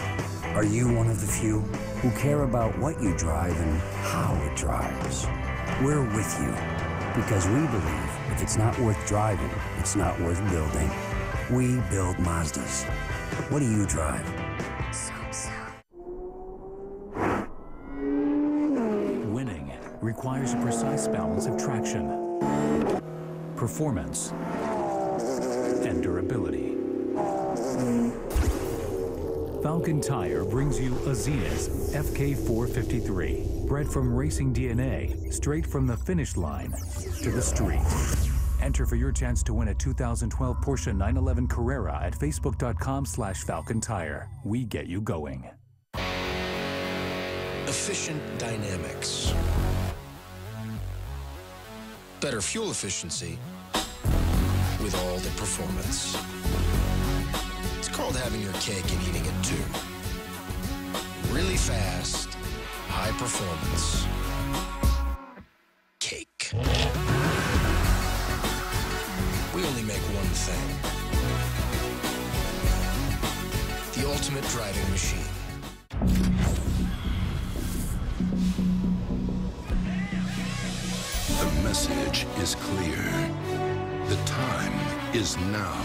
Are you one of the few who care about what you drive and how it drives? We're with you because we believe if it's not worth driving, it's not worth building. We build Mazdas. What do you drive? Winning requires a precise balance of traction, performance, and durability. Falcon Tire brings you Azena's FK453, bred from racing DNA, straight from the finish line to the street. Enter for your chance to win a 2012 Porsche 911 Carrera at facebook.com/Falcon Tire. We get you going. Efficient dynamics. Better fuel efficiency with all the performance. It's called having your cake and eating it too. Really fast, high performance. Cake. We only make one thing. The ultimate driving machine. The message is clear. The time is now.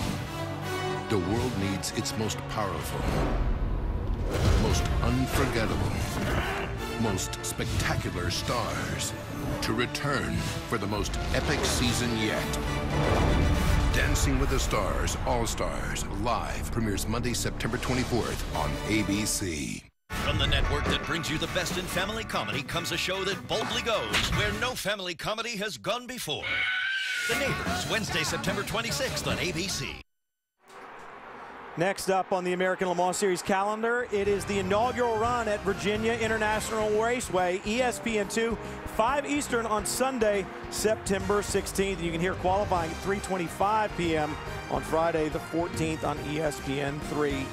The world needs its most powerful, most unforgettable, most spectacular stars to return for the most epic season yet. Dancing with the Stars All-Stars live premieres Monday, September 24th on ABC. From the network that brings you the best in family comedy comes a show that boldly goes where no family comedy has gone before. The Neighbors, Wednesday, September 26th on ABC. Next up on the American Le Mans Series calendar, it is the inaugural run at Virginia International Raceway, ESPN2, 5 Eastern on Sunday, September 16th. You can hear qualifying at 3:25 p.m. on Friday the 14th on ESPN3.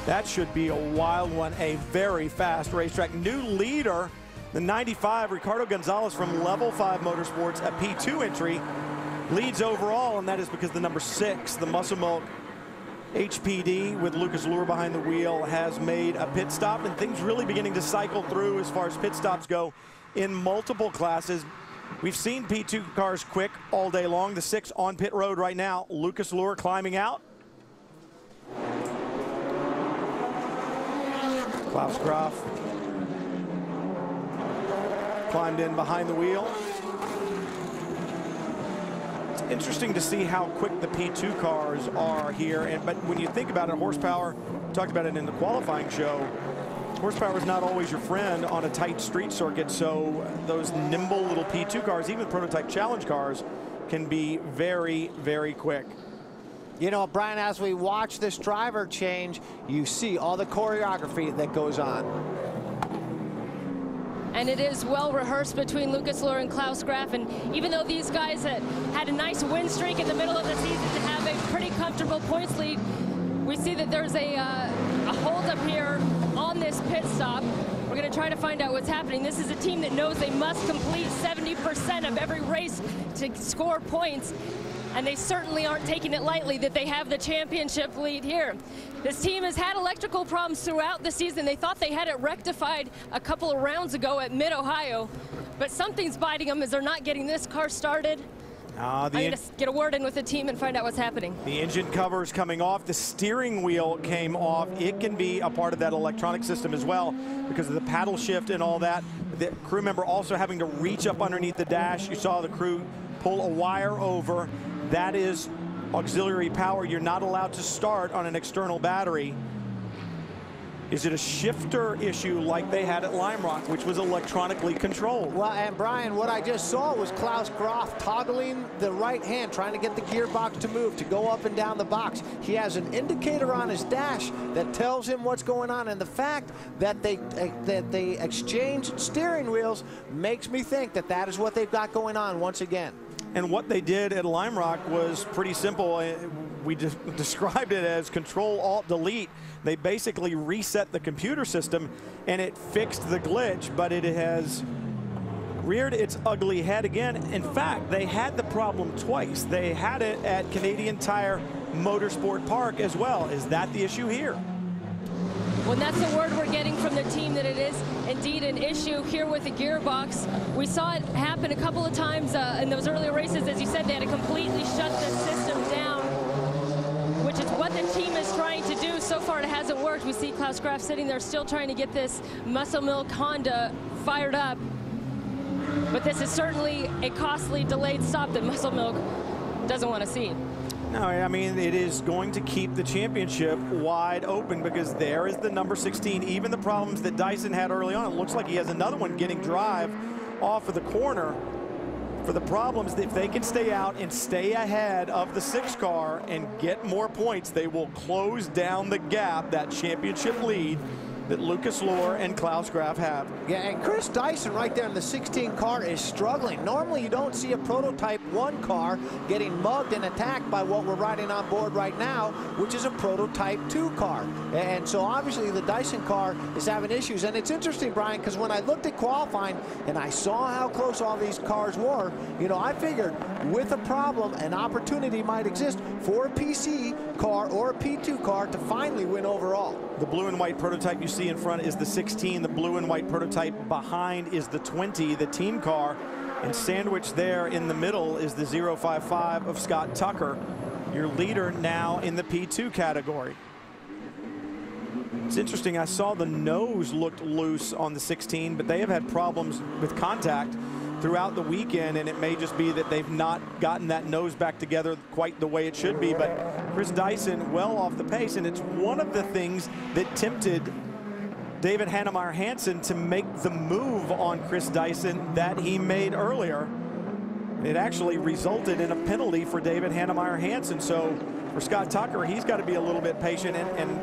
That should be a wild one, a very fast racetrack. New leader, the 95, Ricardo Gonzalez from Level 5 Motorsports, a P2 entry, leads overall, and that is because the number 6, the Muscle Milk HPD with Lucas Luhr behind the wheel, has made a pit stop, and things really beginning to cycle through as far as pit stops go in multiple classes. We've seen P2 cars quick all day long. The 6 on pit road right now. Lucas Luhr climbing out. Klaus Graf climbed in behind the wheel. It's interesting to see how quick the P2 cars are here. But when you think about it, horsepower, we talked about it in the qualifying show, horsepower is not always your friend on a tight street circuit. So those nimble little P2 cars, even prototype challenge cars, can be very, very quick. You know, Brian, as we watch this driver change, you see all the choreography that goes on. And it is well rehearsed between Lucas Luhr and Klaus Graf. And even though these guys had a nice win streak in the middle of the season to have a pretty comfortable points lead, we see that there's a holdup here on this pit stop. We're going to try to find out what's happening. This is a team that knows they must complete 70% of every race to score points. And they certainly aren't taking it lightly that they have the championship lead here. This team has had electrical problems throughout the season. They thought they had it rectified a couple of rounds ago at Mid-Ohio, but something's biting them as they're not getting this car started. I'm going to get a word in with the team and find out what's happening. The engine cover is coming off. The steering wheel came off. It can be a part of that electronic system as well because of the paddle shift and all that. The crew member also having to reach up underneath the dash. You saw the crew pull a wire over. That is auxiliary power. You're not allowed to start on an external battery. Is it a shifter issue like they had at Lime Rock, which was electronically controlled? Well, and Brian, what I just saw was Klaus Groff toggling the right hand, trying to get the gearbox to move, to go up and down the box. He has an indicator on his dash that tells him what's going on, and the fact that they exchanged steering wheels makes me think that that is what they've got going on once again. And what they did at Lime Rock was pretty simple. We just described it as Control-Alt-Delete. They basically reset the computer system and it fixed the glitch, but it has reared its ugly head again. In fact, they had the problem twice. They had it at Canadian Tire Motorsport Park as well. Is that the issue here? Well, that's the word we're getting from the team, that it is indeed an issue here with the gearbox. We saw it happen a couple of times in those earlier races. As you said, they had to completely shut the system down, which is what the team is trying to do. So far, it hasn't worked. We see Klaus Graf sitting there still trying to get this Muscle Milk Honda fired up. But this is certainly a costly delayed stop that Muscle Milk doesn't want to see. No, I mean, it is going to keep the championship wide open because there is the number 16. Even the problems that Dyson had early on, it looks like he has another one getting drive off of the corner. For the problems, if they can stay out and stay ahead of the 6 car and get more points, they will close down the gap, that championship lead that Lucas Lohr and Klaus Graf have. Yeah, and Chris Dyson right there in the 16 car is struggling. Normally you don't see a prototype 1 car getting mugged and attacked by what we're riding on board right now, which is a prototype 2 car. And so obviously the Dyson car is having issues. And it's interesting, Brian, because when I looked at qualifying and I saw how close all these cars were, you know, I figured with a problem, an opportunity might exist for a PC car or a P2 car to finally win overall. The blue and white prototype you see in front is the 16. The blue and white prototype behind is the 20, the team car. And sandwiched there in the middle is the 055 of Scott Tucker, your leader now in the P2 category. It's interesting, I saw the nose looked loose on the 16, but they have had problems with contact throughout the weekend, and it may just be that they've not gotten that nose back together quite the way it should be. But Chris Dyson well off the pace, and it's one of the things that tempted David Hannemeyer Hansen to make the move on Chris Dyson that he made earlier. It actually resulted in a penalty for David Hannemeyer Hansen. So for Scott Tucker, he's got to be a little bit patient, and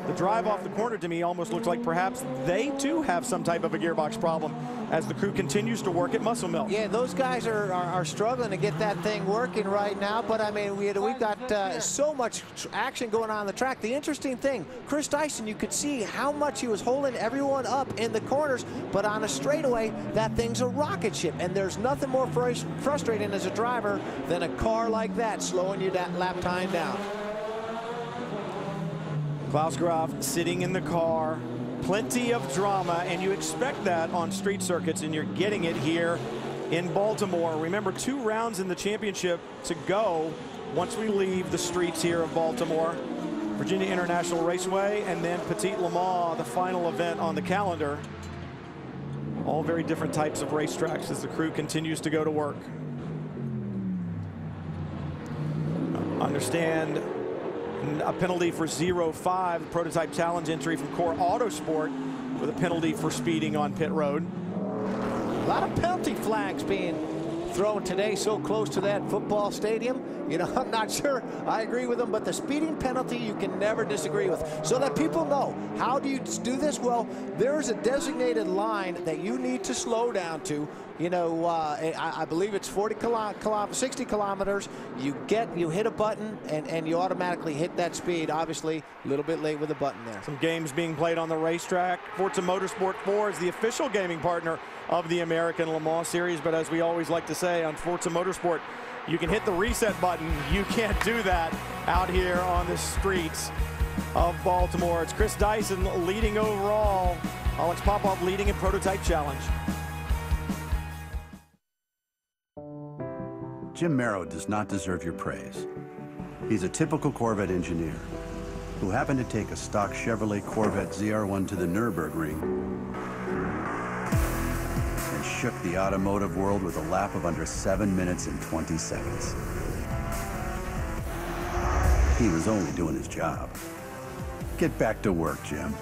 the drive off the corner to me almost looks like perhaps they too have some type of a gearbox problem as the crew continues to work at Muscle Milk. Yeah, those guys are struggling to get that thing working right now, but I mean, we've got so much action going on the track. The interesting thing, Chris Dyson, you could see how much he was holding everyone up in the corners, but on a straightaway, that thing's a rocket ship, and there's nothing more frustrating as a driver than a car like that slowing you that lap time down. Klaus Graf sitting in the car, plenty of drama, and you expect that on street circuits, and you're getting it here in Baltimore. Remember, 2 rounds in the championship to go once we leave the streets here of Baltimore. Virginia International Raceway and then Petit Le Mans, the final event on the calendar. All very different types of racetracks as the crew continues to go to work. Understand a penalty for 05, prototype challenge entry from Core Autosport, with a penalty for speeding on pit road. A lot of penalty flags being thrown today so close to that football stadium. You know, I'm not sure I agree with them, but the speeding penalty you can never disagree with. So that people know, how do you do this? Well, there is a designated line that you need to slow down to. You know, I believe it's 60 kilometers. You hit a button and you automatically hit that speed. Obviously, a little bit late with the button there. Some games being played on the racetrack. Forza Motorsport 4 is the official gaming partner of the American Le Mans Series. But as we always like to say on Forza Motorsport, you can hit the reset button. You can't do that out here on the streets of Baltimore. It's Chris Dyson leading overall. Alex Popov leading in prototype challenge. Jim Merrow does not deserve your praise. He's a typical Corvette engineer who happened to take a stock Chevrolet Corvette ZR1 to the Nürburgring and shook the automotive world with a lap of under 7 minutes and 20 seconds. He was only doing his job. Get back to work, Jim.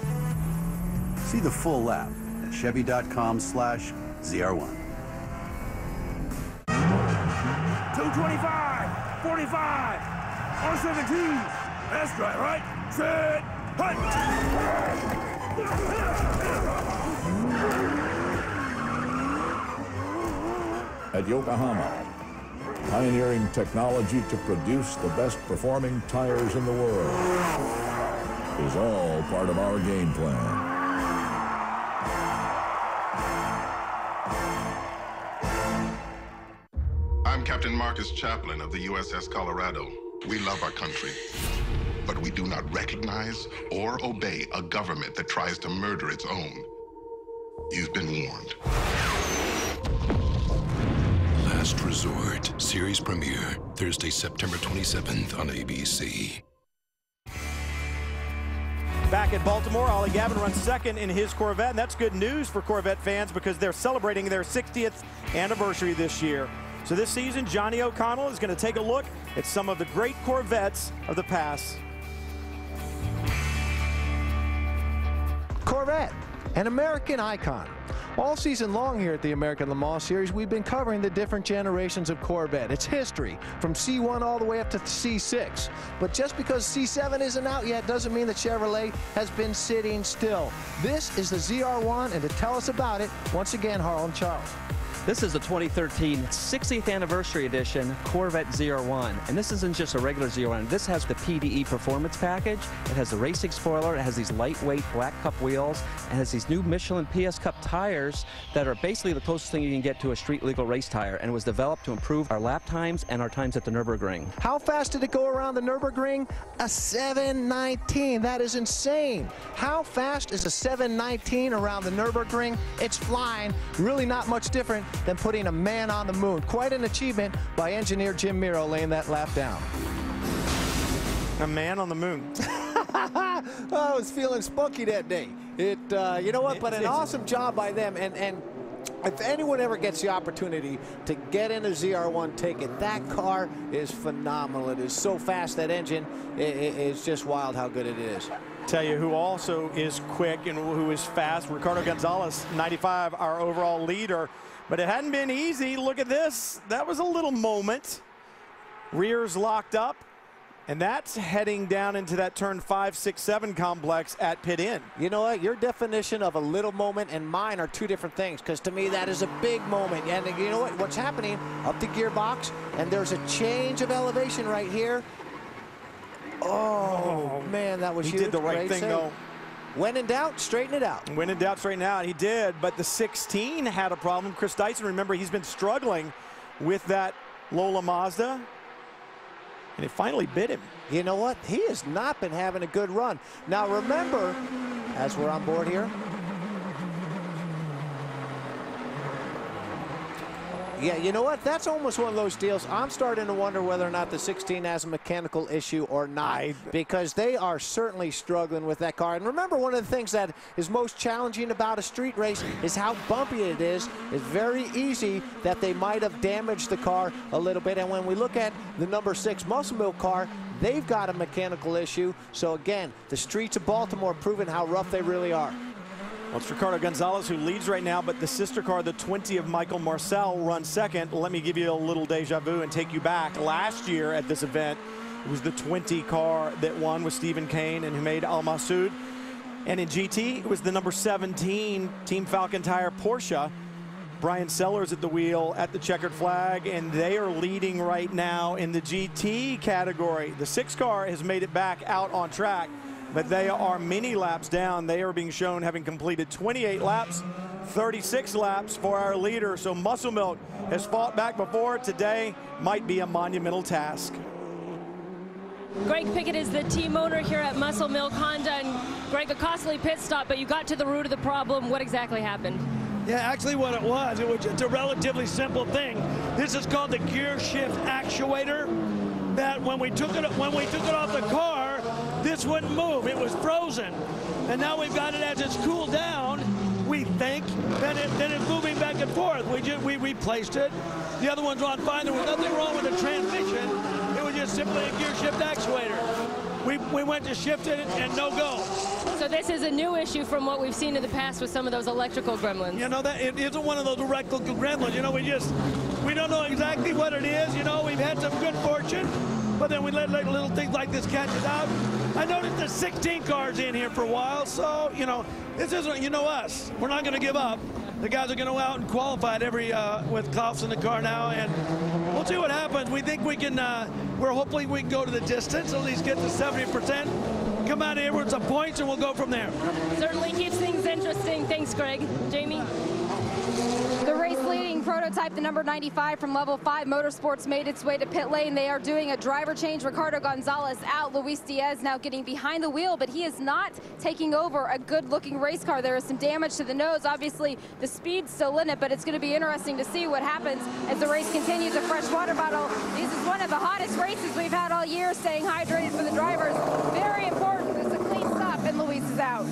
See the full lap at Chevy.com/ZR1. 225, 45, R17. That's right. Set, hut. At Yokohama, pioneering technology to produce the best performing tires in the world is all part of our game plan. I'm Captain Marcus Chaplin of the USS Colorado. We love our country, but we do not recognize or obey a government that tries to murder its own. You've been warned. Last Resort, series premiere, Thursday, September 27th on ABC. Back at Baltimore, Ollie Gavin runs second in his Corvette, and that's good news for Corvette fans because they're celebrating their 60th anniversary this year. So this season, Johnny O'Connell is going to take a look at some of the great Corvettes of the past. Corvette, an American icon. All season long here at the American Le Mans Series, we've been covering the different generations of Corvette. It's history, from C1 all the way up to C6. But just because C7 isn't out yet doesn't mean that Chevrolet has been sitting still. This is the ZR1, and to tell us about it, once again, Harlan Charles. This is the 2013 60th anniversary edition Corvette ZR1, and this isn't just a regular ZR1. This has the PDE performance package. It has the racing spoiler. It has these lightweight black cup wheels. It has these new Michelin PS Cup tires that are basically the closest thing you can get to a street legal race tire, and it was developed to improve our lap times and our times at the Nürburgring. How fast did it go around the Nürburgring? A 7:19. That is insane. How fast is a 7:19 around the Nürburgring? It's flying. Really not much different than putting a man on the moon. Quite an achievement by engineer Jim Merrow laying that lap down. A man on the moon. I was feeling spunky that day. You know what, but an awesome job by them. And if anyone ever gets the opportunity to get in a ZR1, take it. That car is phenomenal. It is so fast, that engine. It's just wild how good it is. Tell you who also is quick and who is fast, Ricardo Gonzalez, 95, our overall leader. But it hadn't been easy. Look at this. That was a little moment. Rears locked up, and that's heading down into that turn 5, 6, 7 complex at pit in. You know what? Your definition of a little moment and mine are two different things, because to me that is a big moment. And you know what? What's happening up the gearbox, and there's a change of elevation right here. Oh, man, that was huge. He did the right thing, though. When in doubt, straighten it out. When in doubt, straighten it out. He did, but the 16 had a problem. Chris Dyson, remember, he's been struggling with that Lola Mazda, and it finally bit him. You know what? He has not been having a good run. Now, remember, as we're on board here, yeah, you know what? That's almost one of those deals. I'm starting to wonder whether or not the 16 has a mechanical issue or not, because they are certainly struggling with that car. And remember, one of the things that is most challenging about a street race is how bumpy it is. It's very easy that they might have damaged the car a little bit. And when we look at the number 6 Muscle Milk car, they've got a mechanical issue. So again, the streets of Baltimore proving how rough they really are. Well, it's Ricardo Gonzalez who leads right now, but the sister car, the 20 of Michael Marcel, runs second. Let me give you a little deja vu and take you back. Last year at this event, it was the 20 car that won with Stephen Kane and who made Al Masoud. And in GT, it was the number 17 Team Falcon Tire Porsche. Brian Sellers at the wheel at the checkered flag, and they are leading right now in the GT category. The 6 car has made it back out on track, but they are many laps down. They are being shown having completed 28 laps, 36 laps for our leader. So Muscle Milk has fought back before. Today might be a monumental task. Greg Pickett is the team owner here at Muscle Milk Honda. And Greg, a costly pit stop, but you got to the root of the problem. What exactly happened? Yeah, actually what it was just a relatively simple thing. This is called the gear shift actuator, that when we took it off the car, this wouldn't move. It was frozen. And now we've got it as it's cooled down, we think, then it's moving back and forth. We replaced it. The other one's on fine. There was nothing wrong with the transmission. It was just simply a gear shift actuator. We went to shift it and no go. So this is a new issue from what we've seen in the past with some of those electrical gremlins. You know, that it isn't one of those electrical gremlins. You know, we don't know exactly what it is. You know, we've had some good fortune, but then we let little things like this catch it out. I noticed there's 16 cars in here for a while, so, you know, this isn't, you know us. We're not going to give up. The guys are going to go out and qualify at with Koffs in the car now, and we'll see what happens. We think we can, hopefully we can go to the distance, at least get to 70%, come out here with some points, and we'll go from there. Certainly keeps things interesting. Thanks, Greg. Jamie? The race-leading prototype, the number 95 from Level 5 Motorsports, made its way to pit lane. They are doing a driver change. Ricardo Gonzalez out. Luis Diaz now getting behind the wheel, but he is not taking over a good-looking race car. There is some damage to the nose. Obviously, the speed's still in it, but it's going to be interesting to see what happens as the race continues. A fresh water bottle. This is one of the hottest races we've had all year, staying hydrated for the drivers. Very important. It's a clean stop, and Luis is out.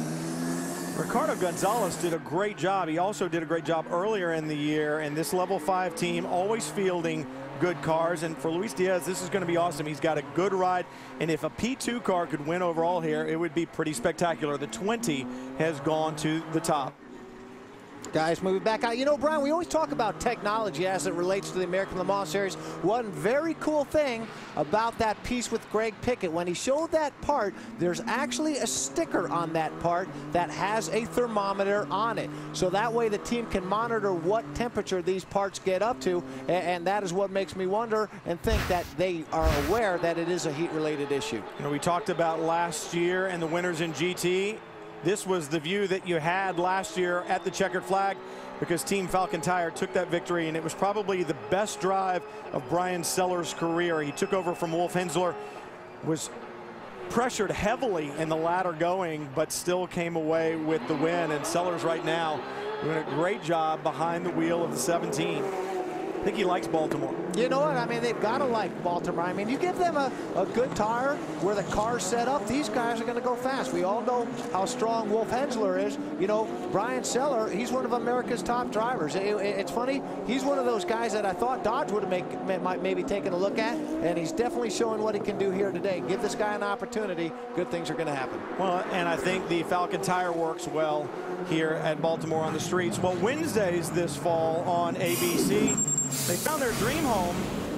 Ricardo Gonzalez did a great job. He also did a great job earlier in the year, and this Level 5 team always fielding good cars. And for Luis Diaz, this is going to be awesome. He's got a good ride, and if a P2 car could win overall here, it would be pretty spectacular. The 20 has gone to the top. Guys, moving back out. You know, Brian, we always talk about technology as it relates to the American Le Mans Series. One very cool thing about that piece with Greg Pickett, when he showed that part, there's actually a sticker on that part that has a thermometer on it. So that way the team can monitor what temperature these parts get up to, and that is what makes me wonder and think that they are aware that it is a heat-related issue. You know, we talked about last year and the winners in GT. This was the view that you had last year at the checkered flag, because Team Falcon Tire took that victory, and it was probably the best drive of Brian Sellers' career. He took over from Wolf Hensler, was pressured heavily in the ladder going, but still came away with the win. And Sellers right now doing a great job behind the wheel of the 17. I think he likes Baltimore. You know what? I mean, they've got to like Baltimore. I mean, you give them a good tire where the car's set up, these guys are going to go fast. We all know how strong Wolf Hensler is. You know, Brian Seller, he's one of America's top drivers. It's funny, he's one of those guys that I thought Dodge would have maybe taken a look at, and he's definitely showing what he can do here today. Give this guy an opportunity, good things are going to happen. Well, and I think the Falcon Tire works well here at Baltimore on the streets. Well, Wednesdays this fall on ABC, they found their dream home.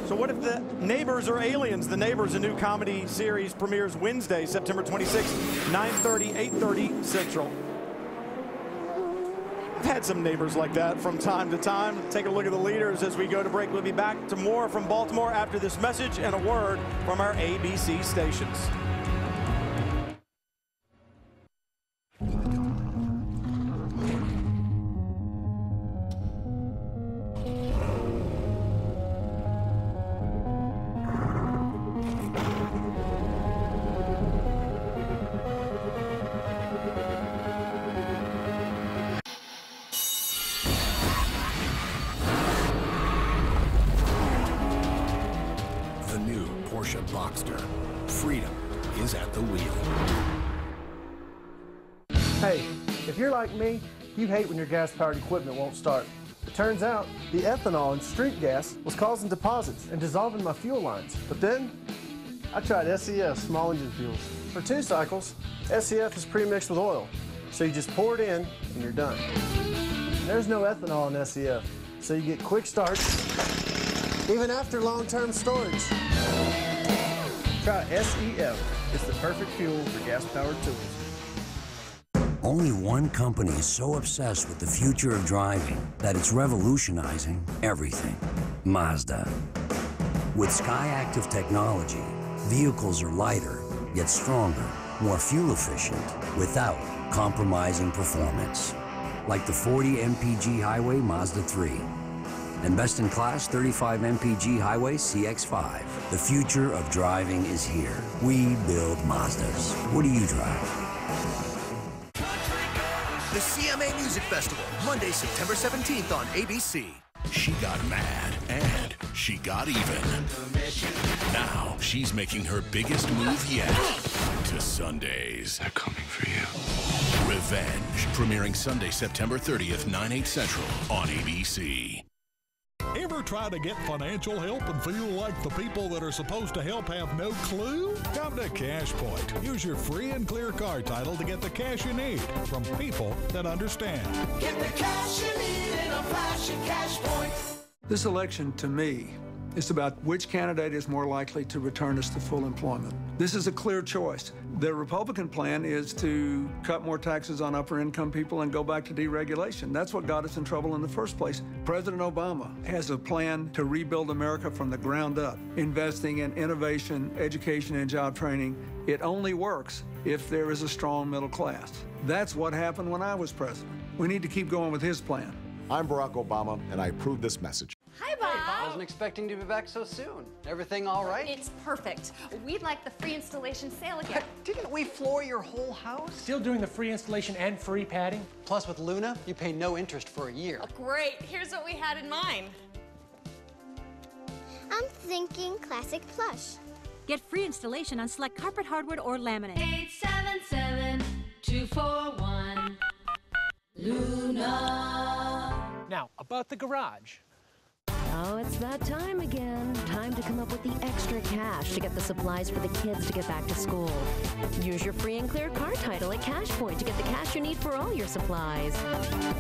So what if the Neighbors are aliens? The Neighbors, a new comedy series, premieres Wednesday, September 26th, 9:30, 8:30 Central. I've had some neighbors like that from time to time. Take a look at the leaders as we go to break. We'll be back to more from Baltimore after this message and a word from our ABC stations. Boxster. Freedom is at the wheel. Hey, if you're like me, you hate when your gas-powered equipment won't start. It turns out the ethanol in street gas was causing deposits and dissolving my fuel lines. But then I tried SCF small engine fuels. For 2 cycles, SCF is pre-mixed with oil, so you just pour it in and you're done. There's no ethanol in SCF, so you get quick starts even after long-term storage. Try SEF. It's the perfect fuel for gas-powered tools. Only one company is so obsessed with the future of driving that it's revolutionizing everything. Mazda. With SkyActiv technology, vehicles are lighter, yet stronger, more fuel efficient, without compromising performance. Like the 40 mpg Highway Mazda 3. And best-in-class 35 mpg Highway CX-5. The future of driving is here. We build Mazdas. What do you drive? The CMA Music Festival, Monday, September 17th on ABC. She got mad and she got even. Now she's making her biggest move yet to Sundays. They're coming for you. Revenge, premiering Sunday, September 30th, 9/8 Central on ABC. Ever try to get financial help and feel like the people that are supposed to help have no clue? Come to CashPoint. Use your free and clear car title to get the cash you need from people that understand. Get the cash you need in a flash at CashPoint. This election, to me, is about which candidate is more likely to return us to full employment. This is a clear choice. The Republican plan is to cut more taxes on upper-income people and go back to deregulation. That's what got us in trouble in the first place. President Obama has a plan to rebuild America from the ground up, investing in innovation, education, and job training. It only works if there is a strong middle class. That's what happened when I was president. We need to keep going with his plan. I'm Barack Obama, and I approve this message. Hi, Bob. I wasn't expecting to be back so soon. Everything all right? It's perfect. We'd like the free installation sale again. Didn't we floor your whole house? Still doing the free installation and free padding. Plus, with Luna, you pay no interest for a year. Oh, great. Here's what we had in mind. I'm thinking classic plush. Get free installation on select carpet, hardwood, or laminate. 877-241 Luna. Now, about the garage. Oh, it's that time again. Time to come up with the extra cash to get the supplies for the kids to get back to school. Use your free and clear car title at CashPoint to get the cash you need for all your supplies.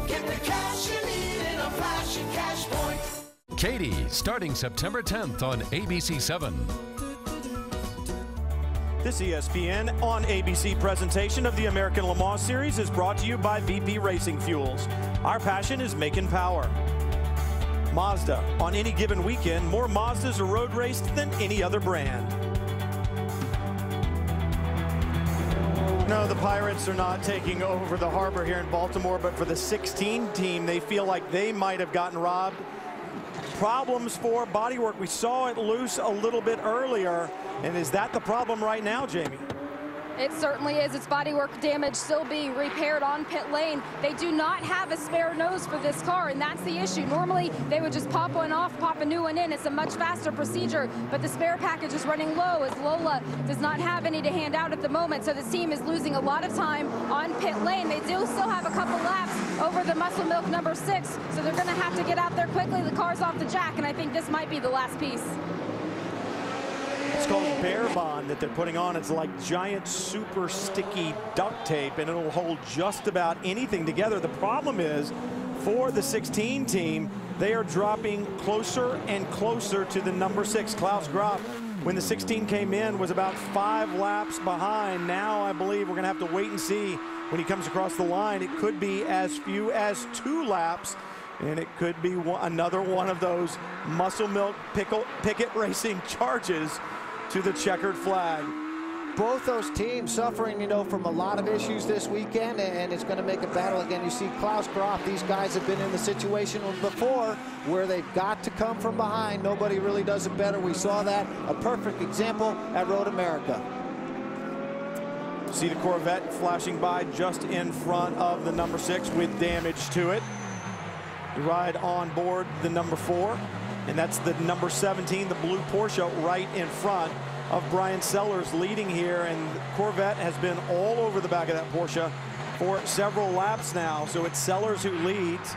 Get the cash you need in a flash at CashPoint. Katie, starting September 10th on ABC 7. This ESPN on ABC presentation of the American Le Mans Series is brought to you by VP Racing Fuels. Our passion is making power. Mazda. On any given weekend, more Mazdas are road raced than any other brand. No, the Pirates are not taking over the harbor here in Baltimore, but for the 16 team, they feel like they might have gotten robbed. Problems for bodywork. We saw it loose a little bit earlier. And is that the problem right now, Jamie? It certainly is. It's bodywork damage still being repaired on pit lane. They do not have a spare nose for this car, and that's the issue. Normally, they would just pop one off, pop a new one in. It's a much faster procedure, but the spare package is running low as Lola does not have any to hand out at the moment, so this team is losing a lot of time on pit lane. They do still have a couple laps over the Muscle Milk number 6, so they're going to have to get out there quickly. The car's off the jack, and I think this might be the last piece. It's called Bear Bond that they're putting on. It's like giant super sticky duct tape, and it'll hold just about anything together. The problem is for the 16 team, they are dropping closer and closer to the number 6, Klaus Graf. When the 16 came in, was about 5 laps behind. Now I believe we're going to have to wait and see when he comes across the line. It could be as few as 2 laps. And it could be another one of those Muscle Milk Picket Racing charges to the checkered flag. Both those teams suffering, from a lot of issues this weekend, and it's going to make a battle again. You see Klaus Graf, these guys have been in the situation before where they've got to come from behind. Nobody really does it better. We saw that, a perfect example at Road America. See the Corvette flashing by just in front of the number 6 with damage to it. You ride on board the number 4, and that's the number 17, the blue Porsche, right in front of Brian Sellers leading here, and Corvette has been all over the back of that Porsche for several laps now. So it's Sellers who leads,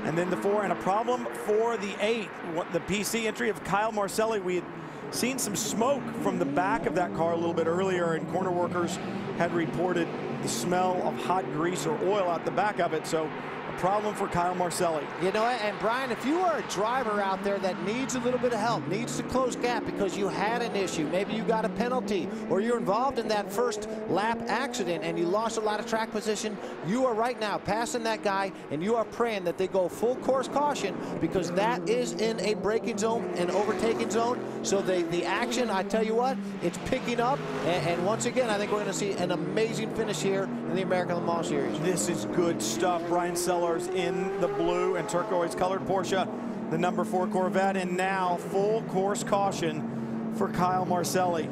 and then the 4, and a problem for the 8, the PC entry of Kyle Marcelli. We had seen some smoke from the back of that car a little bit earlier, and corner workers had reported the smell of hot grease or oil out the back of it. So problem for Kyle Marcelli. And Brian, if you are a driver out there that needs a little bit of help, needs to close gap because you had an issue, maybe you got a penalty, or you're involved in that first lap accident and you lost a lot of track position, you are right now passing that guy and you are praying that they go full course caution, because that is in a braking zone, an overtaking zone. So the action, I tell you what, it's picking up. And once again, I think we're going to see an amazing finish here in the American Le Mans Series. This is good stuff. Brian Sellers in the blue and turquoise colored Porsche, the number 4 Corvette, and now full course caution for Kyle Marcelli.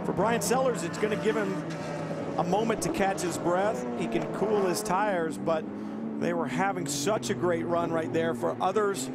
For Brian Sellers, it's going to give him a moment to catch his breath. He can cool his tires, but they were having such a great run right there. For others,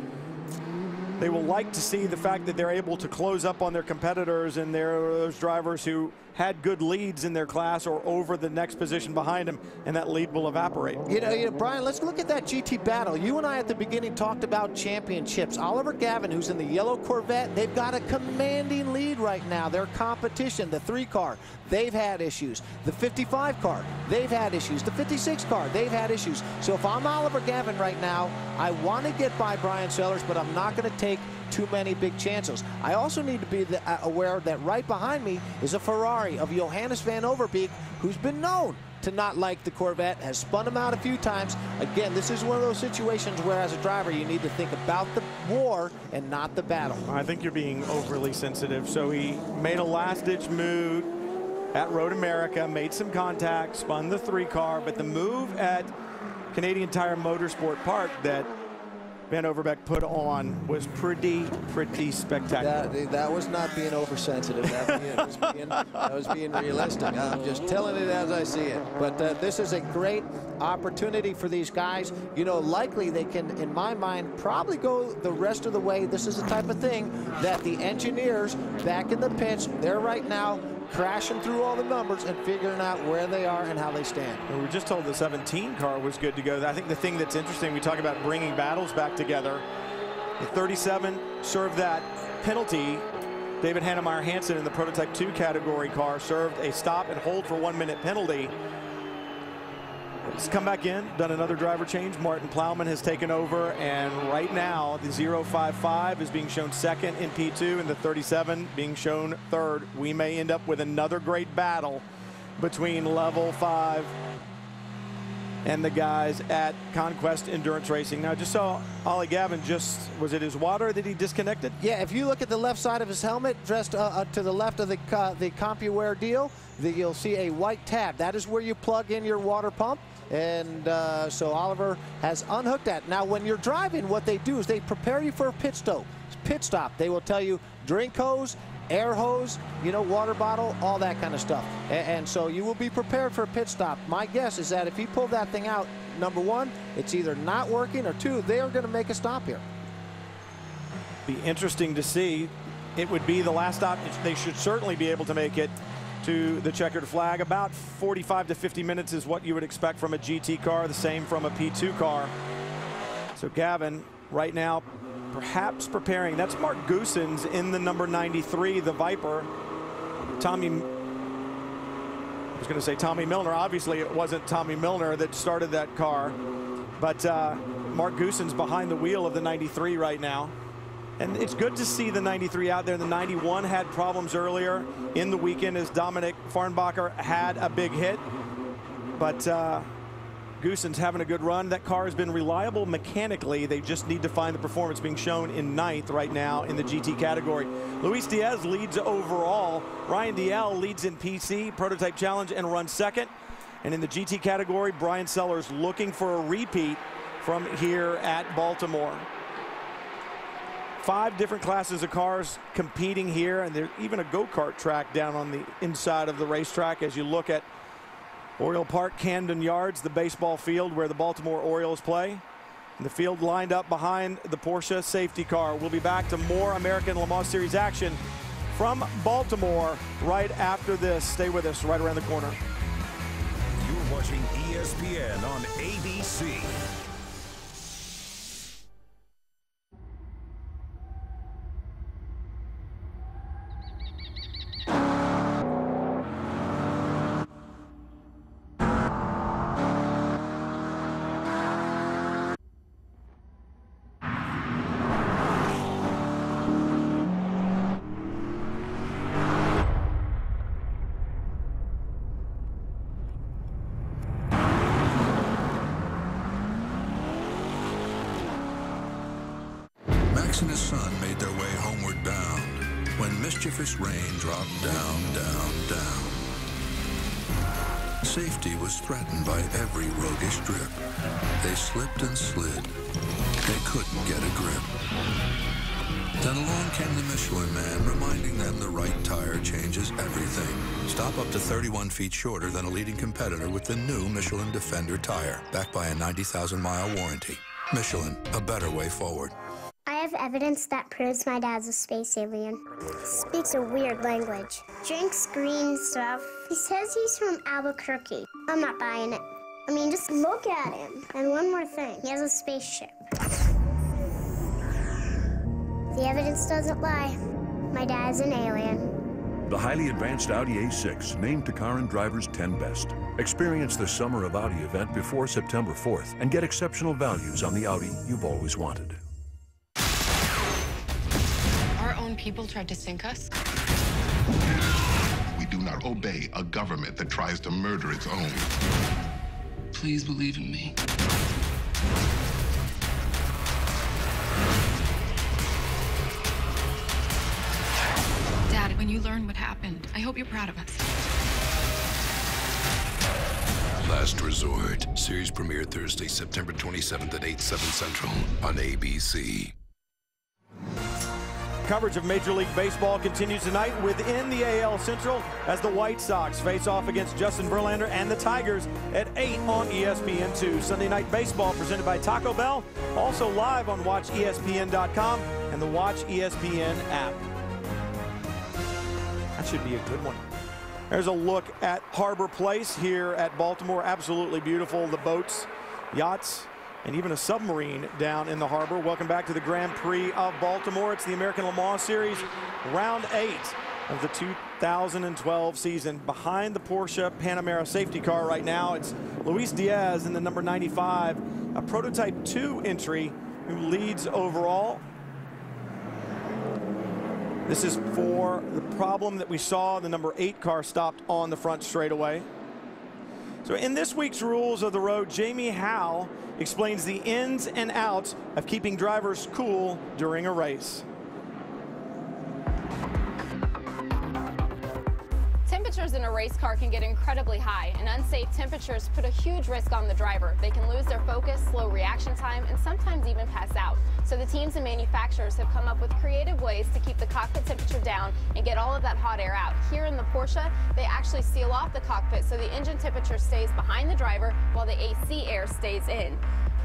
they will like to see the fact that they're able to close up on their competitors, and there are those drivers who had good leads in their class or over the next position behind them, and that lead will evaporate. You know, Brian, let's look at that GT battle. You and I at the beginning talked about championships. Oliver Gavin, who's in the yellow Corvette, they've got a commanding lead right now. Their competition, the 3 car, they've had issues. The 55 car, they've had issues. The 56 car, they've had issues. So if I'm Oliver Gavin right now, I want to get by Brian Sellers, but I'm not going to take too many big chances. I also need to be aware that right behind me is a Ferrari of Johannes van Overbeek, who's been known to not like the Corvette, has spun him out a few times. Again, this is one of those situations where as a driver you need to think about the war and not the battle. I think you're being overly sensitive. So he made a last-ditch move at Road America, made some contact, spun the 3 car, but the move at Canadian Tire Motorsport Park that Van Overbeek put on was pretty spectacular. That was not being oversensitive. That was being realistic. I'm just telling it as I see it. But this is a great opportunity for these guys. You know, likely they can, in my mind, probably go the rest of the way. This is the type of thing that the engineers back in the pits, they're right now crashing through all the numbers and figuring out where they are and how they stand. We were just told the 17 car was good to go. I think the thing that's interesting, we talk about bringing battles back together. The 37 served that penalty. David Hannemeyer Hansen in the Prototype 2 category car served a stop and hold for 1 minute penalty. He's come back in, done another driver change. Martin Plowman has taken over, and right now the 055 is being shown second in P2 and the 37 being shown third. We may end up with another great battle between level 5 and the guys at Conquest Endurance Racing. Now, just saw Ollie Gavin, was it his water that he disconnected? Yeah, if you look at the left side of his helmet, dressed to the left of the CompuWare deal, you'll see a white tab. That is where you plug in your water pump. And so Oliver has unhooked that. Now, when you're driving, what they do is they prepare you for a pit stop. They will tell you drink hose, air hose, you know, water bottle, all that kind of stuff. And so you will be prepared for a pit stop. My guess is that if he pulled that thing out, number 1, it's either not working, or 2, they are going to make a stop here. Be interesting to see. It would be the last stop. They should certainly be able to make it to the checkered flag. About 45 to 50 minutes is what you would expect from a GT car, the same from a P2 car. So Gavin right now perhaps preparing. That's Mark Goosens in the number 93, the Viper. Tommy Milner. Obviously it wasn't Tommy Milner that started that car, but Mark Goosens behind the wheel of the 93 right now. And it's good to see the 93 out there. The 91 had problems earlier in the weekend as Dominic Farnbacher had a big hit. But Goosens having a good run. That car has been reliable mechanically. They just need to find the performance, being shown in 9th right now in the GT category. Luis Diaz leads overall. Ryan Diel leads in PC, Prototype Challenge, and runs 2nd. And in the GT category, Brian Sellers looking for a repeat from here at Baltimore. 5 different classes of cars competing here, and there's even a go-kart track down on the inside of the racetrack as you look at Oriole Park, Camden Yards, the baseball field where the Baltimore Orioles play. And the field lined up behind the Porsche safety car. We'll be back to more American Le Mans Series action from Baltimore right after this. Stay with us, right around the corner. You're watching ESPN on ABC. And his son made their way homeward bound when mischievous rain dropped down, down, down. Safety was threatened by every roguish drip. They slipped and slid. They couldn't get a grip. Then along came the Michelin Man, reminding them the right tire changes everything. Stop up to 31 feet shorter than a leading competitor with the new Michelin Defender tire, backed by a 90,000-mile warranty. Michelin, a better way forward. I have evidence that proves my dad's a space alien. Speaks a weird language. Drinks green stuff. He says he's from Albuquerque. I'm not buying it. I mean, just look at him. And one more thing, he has a spaceship. The evidence doesn't lie. My dad's an alien. The highly advanced Audi A6, named to car and drivers 10 Best. Experience the Summer of Audi event before September 4th and get exceptional values on the Audi you've always wanted. Our own people tried to sink us. We do not obey a government that tries to murder its own. Please believe in me. Dad, when you learn what happened, I hope you're proud of us. Last Resort. Series premiere Thursday, September 27th at 8/7 Central on ABC. Coverage of Major League Baseball continues tonight within the AL Central as the White Sox face off against Justin Verlander and the Tigers at 8 on ESPN2. Sunday Night Baseball presented by Taco Bell, also live on WatchESPN.com and the Watch ESPN app. That should be a good one. There's a look at Harbor Place here at Baltimore. Absolutely beautiful. The boats, yachts, and even a submarine down in the harbor. Welcome back to the Grand Prix of Baltimore. It's the American Le Mans Series, round 8 of the 2012 season. Behind the Porsche Panamera safety car right now, it's Luis Diaz in the number 95, a prototype 2 entry who leads overall. This is for the problem that we saw. The number 8 car stopped on the front straightaway. So in this week's Rules of the Road, Jamie Howe explains the ins and outs of keeping drivers cool during a race. Temperatures in a race car can get incredibly high, and unsafe temperatures put a huge risk on the driver. They can lose their focus, slow reaction time, and sometimes even pass out. So the teams and manufacturers have come up with creative ways to keep the cockpit temperature down and get all of that hot air out. Here in the Porsche, they actually seal off the cockpit so the engine temperature stays behind the driver while the AC air stays in.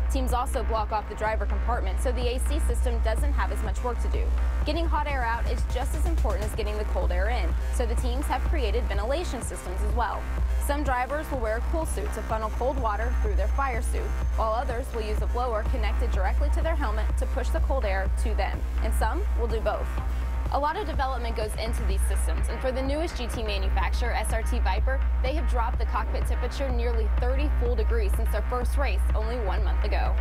Teams also block off the driver compartment so the AC system doesn't have as much work to do. Getting hot air out is just as important as getting the cold air in, so the teams have created ventilation systems as well. Some drivers will wear a cool suit to funnel cold water through their fire suit, while others will use a blower connected directly to their helmet to push the cold air to them, and some will do both. A lot of development goes into these systems, and for the newest GT manufacturer, SRT Viper, they have dropped the cockpit temperature nearly 30 full degrees since their first race only 1 month ago.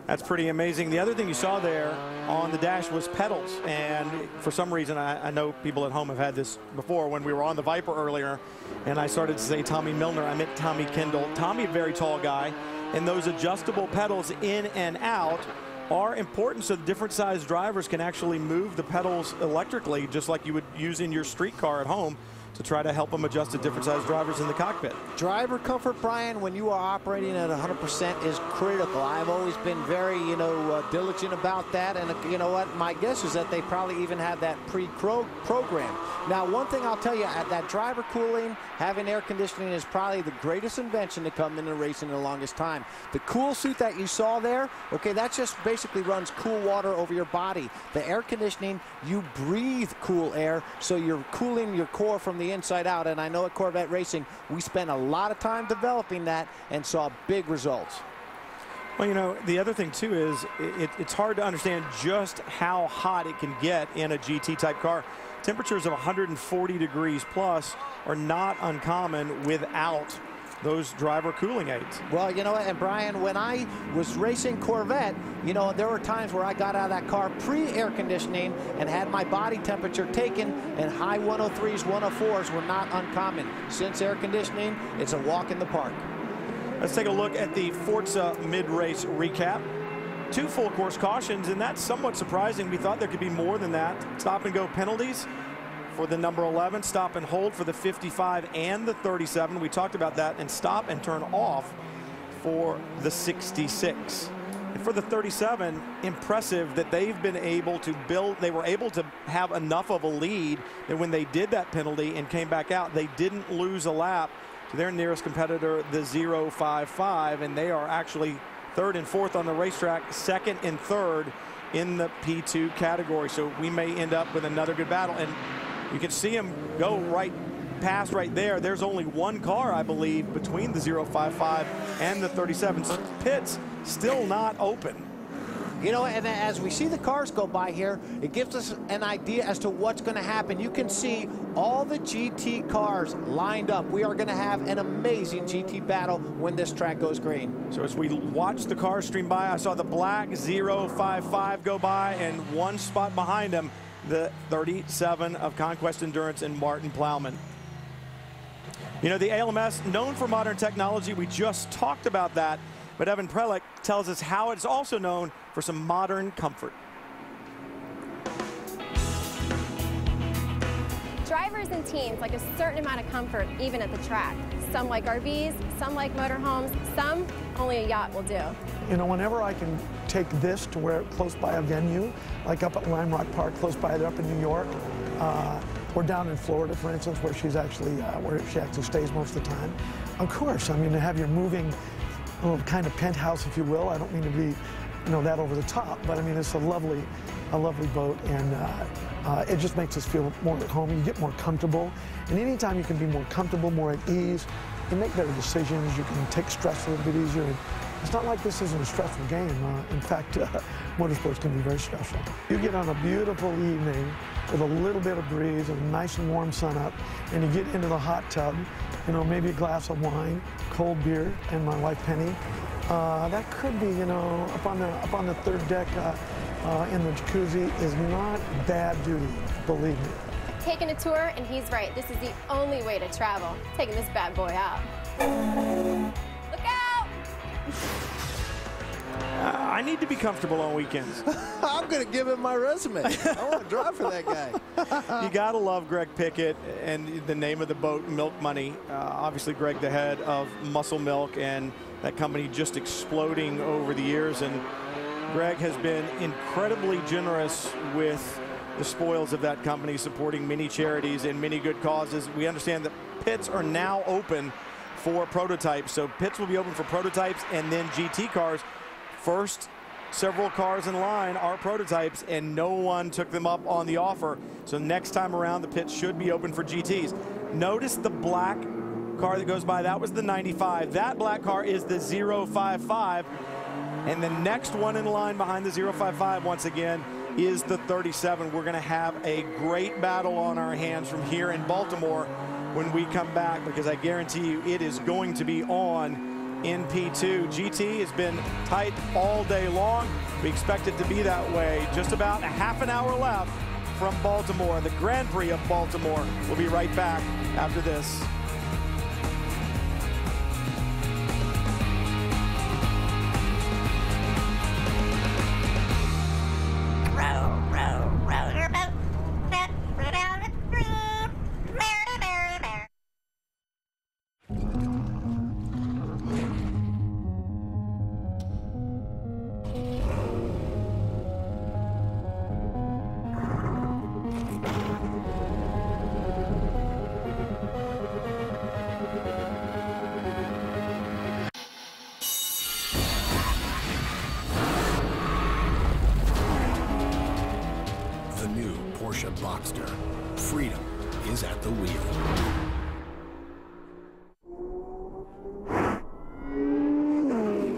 That's pretty amazing. The other thing you saw there on the dash was pedals, and for some reason, I know people at home have had this before. When we were on the Viper earlier, and I started to say Tommy Milner, I meant Tommy Kendall. Tommy, a very tall guy, and those adjustable pedals in and out are important so the different size drivers can actually move the pedals electrically, just like you would use in your street car at home, to try to help them adjust to different size drivers in the cockpit. Driver comfort, Brian, when you are operating at 100% is critical. I've always been very, diligent about that. And you know what? My guess is that they probably even had that pre-programmed. Now, one thing I'll tell you, at that driver cooling, having air conditioning is probably the greatest invention to come into racing in the longest time. The cool suit that you saw there, okay, that just basically runs cool water over your body. The air conditioning, you breathe cool air, so you're cooling your core from the inside out. And I know at Corvette Racing, we spent a lot of time developing that and saw big results. Well, the other thing, too, is it's hard to understand just how hot it can get in a GT-type car. Temperatures of 140 degrees plus are not uncommon without those driver cooling aids. Well, you know what, and Brian, when I was racing Corvette, there were times where I got out of that car pre-air conditioning and had my body temperature taken, and high 103s, 104s were not uncommon. Since air conditioning, it's a walk in the park. Let's take a look at the Forza mid-race recap. 2 full course cautions, and that's somewhat surprising. We thought there could be more than that. Stop and go penalties for the number 11, stop and hold for the 55 and the 37. We talked about that, and stop and turn off for the 66. for the 37, impressive that they've been able to build. They were able to have enough of a lead that when they did that penalty and came back out, they didn't lose a lap to their nearest competitor, the 0.55, and they are actually 3rd and 4th on the racetrack, 2nd and 3rd in the P2 category. So we may end up with another good battle. And you can see them go right past right there. There's only one car, I believe, between the 0.55 and the 37. So pits still not open. You know, and as we see the cars go by here, it gives us an idea as to what's going to happen. You can see all the GT cars lined up. We are going to have an amazing GT battle when this track goes green. So as we watch the cars stream by, I saw the black 0.55 go by, and one spot behind him, the 37 of Conquest Endurance and Martin Plowman. You know, the ALMS, known for modern technology, we just talked about that, but Evan Prelick tells us how it's also known for some modern comfort. Drivers and teams like a certain amount of comfort even at the track. Some like RVs, some like motorhomes, some only a yacht will do. You know, whenever I can take this to where close by a venue, like up at Lime Rock Park, close by there up in New York, or down in Florida, for instance, where she actually stays most of the time. Of course, I mean, to have your moving little kind of penthouse, if you will. I don't mean to be, you know, that over the top, but I mean, it's a lovely boat, and it just makes us feel more at home. You get more comfortable, and anytime you can be more comfortable, more at ease, you make better decisions. You can take stress a little bit easier. And it's not like this isn't a stressful game. In fact, motorsports can be very stressful. You get on a beautiful evening with a little bit of breeze and a nice and warm sun up, and you get into the hot tub, you know, maybe a glass of wine, cold beer, and my wife Penny. That could be, you know, up on the 3rd deck in the jacuzzi is not bad duty, believe me. Taking a tour, and he's right. This is the only way to travel. Taking this bad boy out. Look out! I need to be comfortable on weekends. I'm going to give him my resume. I want to drive for that guy. You got to love Greg Pickett and the name of the boat, Milk Money. Obviously, Greg, the head of Muscle Milk, and that company just exploding over the years. And Greg has been incredibly generous with the spoils of that company, supporting many charities and many good causes. We understand that pits are now open for prototypes. So pits will be open for prototypes and then GT cars. First several cars in line are prototypes, and no one took them up on the offer. So next time around, the pits should be open for GTs. Notice the black car that goes by. That was the 95. That black car is the 0.55. And the next one in line behind the 0.55, once again, is the 37. We're going to have a great battle on our hands from here in Baltimore when we come back, because I guarantee you it is going to be on in P2. GT has been tight all day long. We expect it to be that way. Just about a half an hour left from Baltimore, the Grand Prix of Baltimore. We'll be right back after this. Boxster. Freedom is at the wheel.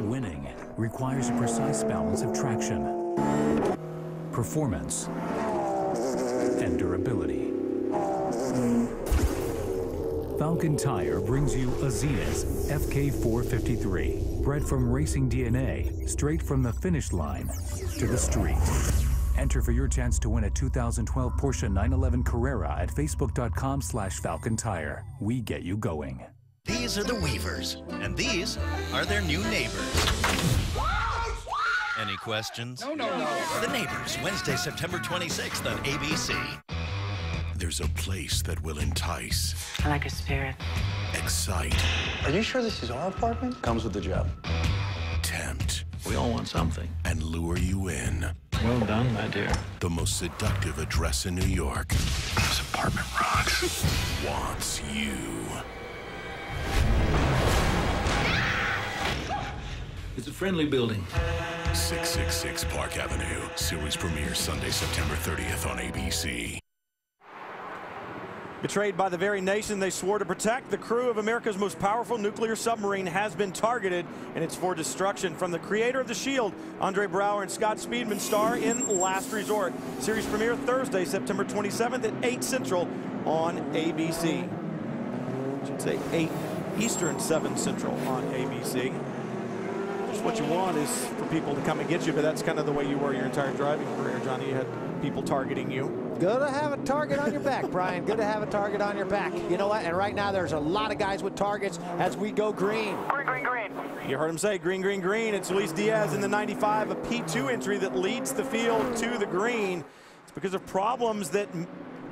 Winning requires a precise balance of traction, performance, and durability. Falcon Tire brings you Azena's FK453, bred from racing DNA, straight from the finish line to the street. Enter for your chance to win a 2012 Porsche 911 Carrera at facebook.com/Falcon Tire. We get you going. These are the Weavers, and these are their new neighbors. Any questions? No. The Neighbors, Wednesday, September 26th on ABC. There's a place that will entice. I like a spirit. Excite. Are you sure this is our apartment? Comes with the job. Tempt. We We all want something. And lure you in. Well done, my dear. The most seductive address in New York. This apartment rocks. Wants you. It's a friendly building. 666 Park Avenue. Series premiere Sunday, September 30th on ABC. Betrayed by the very nation they swore to protect, the crew of America's most powerful nuclear submarine has been targeted, and it's for destruction. From the creator of The Shield, Andre Braugher and Scott Speedman star in Last Resort. Series premiere Thursday, September 27th at 8 Central on ABC. I should say 8 Eastern, 7 Central on ABC. Just what you want is for people to come and get you, but that's kind of the way you were your entire driving career, Johnny. You had people targeting you. Good to have a target on your back, Brian. Good to have a target on your back. You know what? And right now there's a lot of guys with targets as we go green. Green, green, green. You heard him say green, green, green. It's Luis Diaz in the 95, a P2 entry that leads the field to the green. It's because of problems that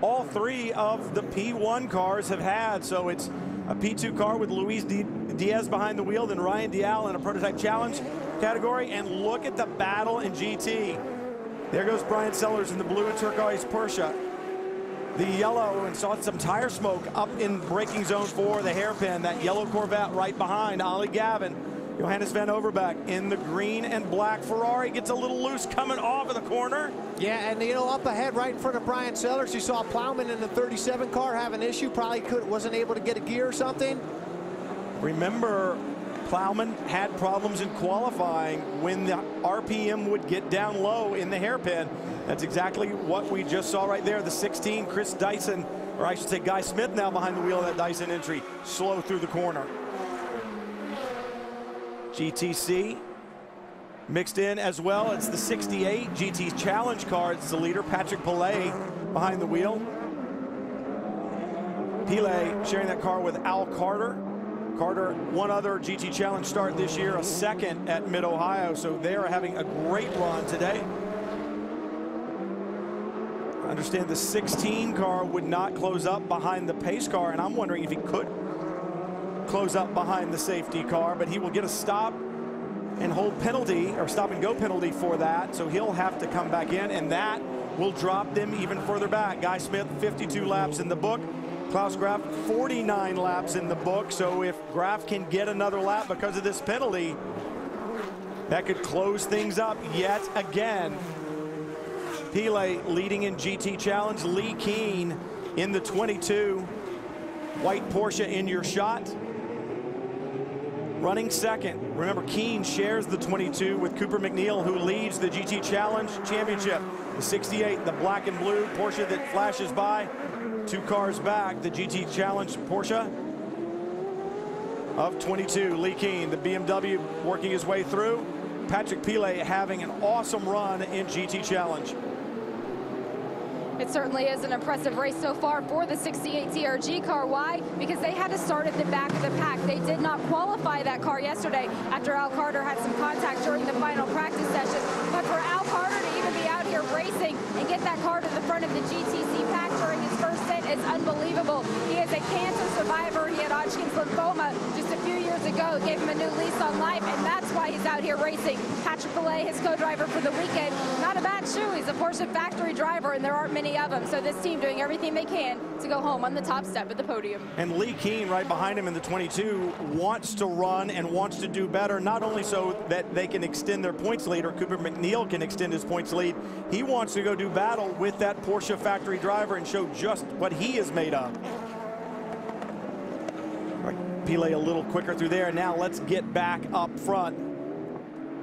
all three of the P1 cars have had. So it's a P2 car with Luis Diaz behind the wheel, then Ryan Dial in a prototype challenge category. And look at the battle in GT. There goes Brian Sellers in the blue and turquoise Porsche. The yellow, and saw some tire smoke up in braking zone 4, the hairpin. That yellow Corvette right behind Ollie Gavin. Johannes Van Overbeck in the green and black Ferrari gets a little loose coming off of the corner. Yeah, and you know, up ahead right in front of Brian Sellers, you saw Plowman in the 37 car have an issue. Probably wasn't able to get a gear or something. Remember, Plowman had problems in qualifying when the RPM would get down low in the hairpin. That's exactly what we just saw right there. The 16, Chris Dyson, or I should say Guy Smith now behind the wheel of that Dyson entry, slow through the corner. GTC mixed in as well. It's the 68 GT Challenge car. It's the leader, Patrick Pillay, behind the wheel. Pillay sharing that car with Al Carter. Carter, one other GT Challenge start this year, a second at Mid-Ohio, so they are having a great run today. I understand the 16 car would not close up behind the pace car, and I'm wondering if he could close up behind the safety car, but he will get a stop and hold penalty, or stop and go penalty for that, so he'll have to come back in, and that will drop them even further back. Guy Smith, 52 laps in the book. Klaus Graf, 49 laps in the book. So if Graf can get another lap because of this penalty, that could close things up yet again. Pillay leading in GT Challenge. Lee Keane in the 22. White Porsche in your shot. Running second. Remember, Keane shares the 22 with Cooper McNeil, who leads the GT Challenge Championship. The 68, the black and blue Porsche that flashes by. 2 cars back, the GT Challenge Porsche of 22. Lee Keane, the BMW, working his way through. Patrick Pillay having an awesome run in GT Challenge. It certainly is an impressive race so far for the 68 TRG car. Why? Because they had to start at the back of the pack. They did not qualify that car yesterday after Al Carter had some contact during the final practice session. But for Al Carter to even be out here racing and get that car to the front of the GTC pack during his first stint is unbelievable. He is a cancer survivor. He had Hodgkin's lymphoma just a few years ago. It gave him a new lease on life, and that's why he's out here racing. Patrick Pillay, his co-driver for the weekend, not a bad shoe. He's a Porsche factory driver, and there aren't many of them. So this team doing everything they can to go home on the top step of the podium. And Lee Keane right behind him in the 22 wants to run and wants to do better, not only so that they can extend their points lead, or Cooper McNeil can extend his points lead. He wants to go do battle with that Porsche factory driver and show just what he is made of. Right, Pillay a little quicker through there. Now let's get back up front.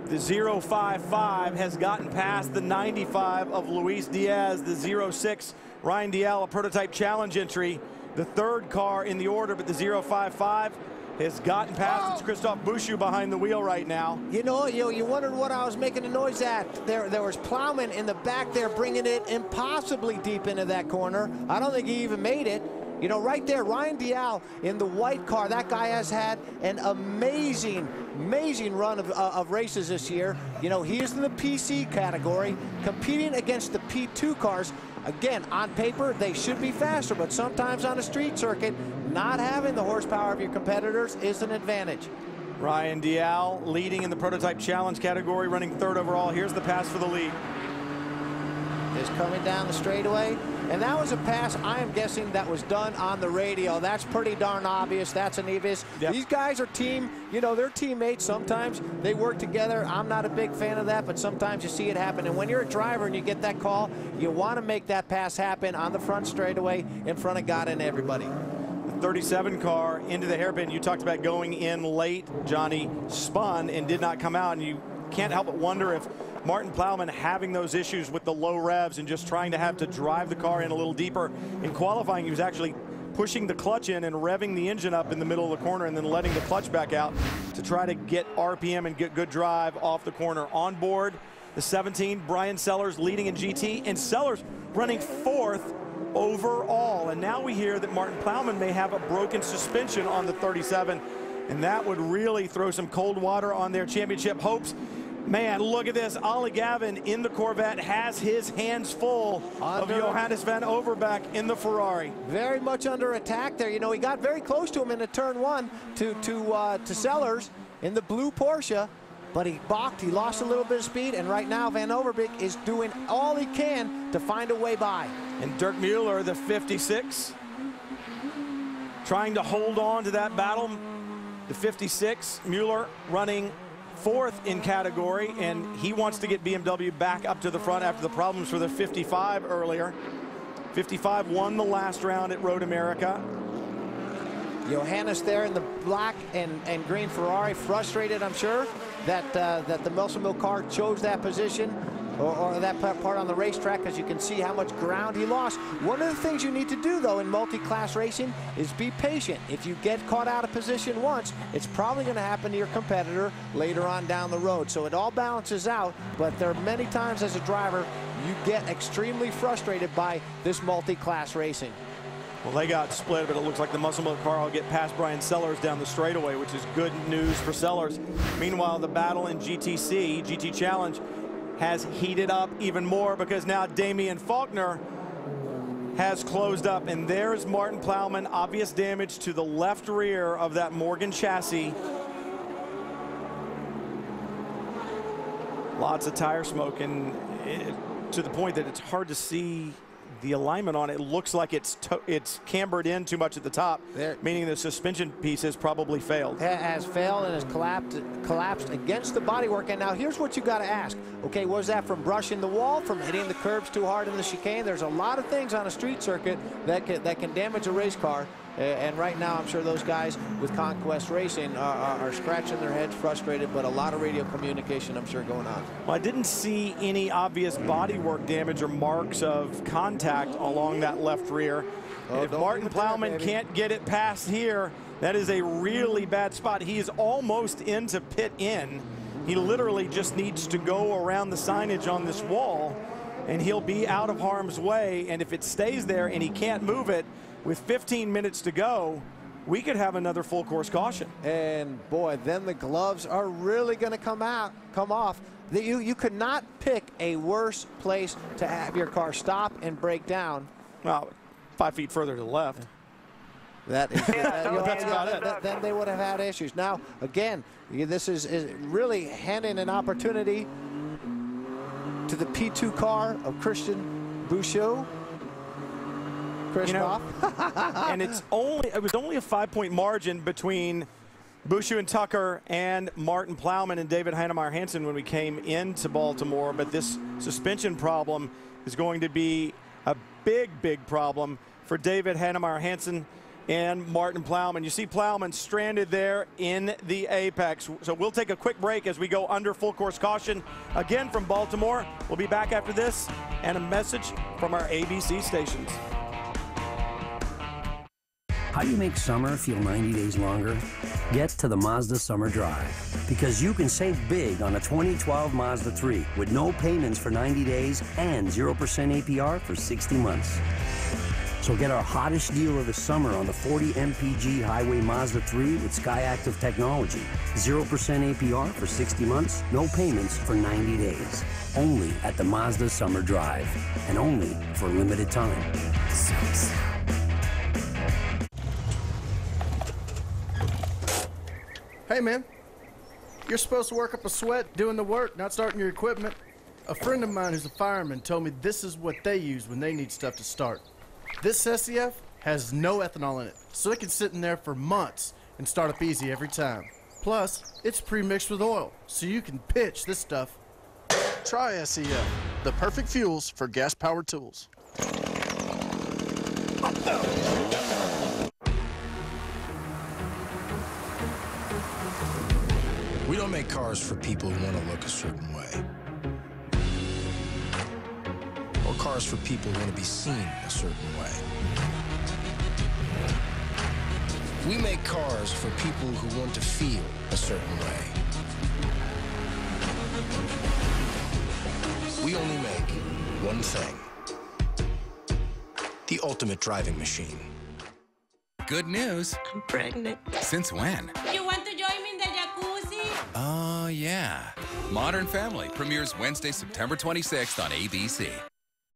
The 055 has gotten past the 95 of Luis Diaz. The 06 Ryan Dial, a prototype challenge entry, the third car in the order, but the 055 has gotten past. It's Christophe Bouchou behind the wheel right now. You know, you wondered what I was making a noise at. There was Plowman in the back there bringing it impossibly deep into that corner. I don't think he even made it. You know, right there, Ryan Dial in the white car. That guy has had an amazing run of races this year. You know, he is in the PC category, competing against the P2 cars. Again, on paper, they should be faster, but sometimes on a street circuit, not having the horsepower of your competitors is an advantage. Ryan Dial leading in the prototype challenge category, running 3rd overall. Here's the pass for the lead. Is coming down the straightaway. And that was a pass, I am guessing, that was done on the radio. That's pretty darn obvious. That's an obvious. Yep. These guys are team, you know, they're teammates. Sometimes they work together. I'm not a big fan of that, but sometimes you see it happen. And when you're a driver and you get that call, you want to make that pass happen on the front straightaway in front of God and everybody. The 37 car into the hairpin. You talked about going in late. Johnny spun and did not come out, and you can't help but wonder if Martin Plowman having those issues with the low revs and just trying to have to drive the car in a little deeper. In qualifying, he was actually pushing the clutch in and revving the engine up in the middle of the corner and then letting the clutch back out to try to get RPM and get good drive off the corner. On board, the 17, Brian Sellers leading in GT, and Sellers running 4th overall. And now we hear that Martin Plowman may have a broken suspension on the 37, and that would really throw some cold water on their championship hopes. Man, look at this. Ollie Gavin in the Corvette has his hands full of Johannes van Overbeek in the Ferrari. Very much under attack there. You know, he got very close to him in the turn 1 to Sellers in the blue Porsche, but he balked. He lost a little bit of speed, and right now Van Overbeek is doing all he can to find a way by. And Dirk Mueller, the 56, trying to hold on to that battle. The 56, Mueller running 4th in category, and he wants to get BMW back up to the front after the problems for the 55 earlier. 55 won the last round at Road America. Johannes there in the black and green Ferrari, frustrated, I'm sure, that the Melsonville car chose that position or that part on the racetrack, because you can see how much ground he lost. One of the things you need to do, though, in multi-class racing is be patient. If you get caught out of position once, it's probably going to happen to your competitor later on down the road. So it all balances out, but there are many times as a driver you get extremely frustrated by this multi-class racing. Well, they got split, but it looks like the Melsonville car will get past Brian Sellers down the straightaway, which is good news for Sellers. Meanwhile, the battle in GT Challenge, has heated up even more, because now Damian Faulkner has closed up, and there's Martin Plowman. Obvious damage to the left rear of that Morgan chassis. Lots of tire smoke, and to the point that it's hard to see the alignment on it. It looks like it's cambered in too much at the top, meaning the suspension piece has probably failed. Has failed and has collapsed against the bodywork. And now here's what you got to ask. Okay, was that from brushing the wall, from hitting the curbs too hard in the chicane? There's a lot of things on a street circuit that can damage a race car. And right now, I'm sure those guys with Conquest Racing are scratching their heads, frustrated, but a lot of radio communication, I'm sure, going on. Well, I didn't see any obvious bodywork damage or marks of contact along that left rear. If Martin Plowman can't get it past here, that is a really bad spot. He is almost into pit in. He literally just needs to go around the signage on this wall, and he'll be out of harm's way. And if it stays there and he can't move it, with 15 minutes to go, we could have another full course caution. And boy, then the gloves are really going to come off. You could not pick a worse place to have your car stop and break down. Well, 5 feet further to the left. That is, that's about it. Then they would have had issues. Now, again, this is really handing an opportunity to the P2 car of Christian Bouchot. You know, and it was only a 5-point margin between Bouchot and Tucker and Martin Plowman and David Heinemeier Hansen when we came into Baltimore, but this suspension problem is going to be a big problem for David Heinemeier Hansen and Martin Plowman. You see Plowman stranded there in the apex. So we'll take a quick break as we go under full course caution again from Baltimore. We'll be back after this and a message from our ABC stations. How do you make summer feel 90 days longer? Get to the Mazda Summer Drive, because you can save big on a 2012 Mazda 3 with no payments for 90 days and 0% APR for 60 months. So get our hottest deal of the summer on the 40 MPG Highway Mazda 3 with Skyactiv technology. 0% APR for 60 months, no payments for 90 days. Only at the Mazda Summer Drive, and only for a limited time. Hey man, You're supposed to work up a sweat doing the work, not starting your equipment. A friend of mine who's a fireman told me this is what they use when they need stuff to start. This SCF has no ethanol in it, so it can sit in there for months and start up easy every time. Plus, it's pre-mixed with oil, so you can pitch this stuff. Try SCF, the perfect fuels for gas-powered tools. We don't make cars for people who want to look a certain way. Or cars for people who want to be seen a certain way. We make cars for people who want to feel a certain way. We only make one thing. The ultimate driving machine. Good news. I'm pregnant. Since when? You want to join me in the jacuzzi? Oh, yeah. Modern Family premieres Wednesday, September 26th on ABC.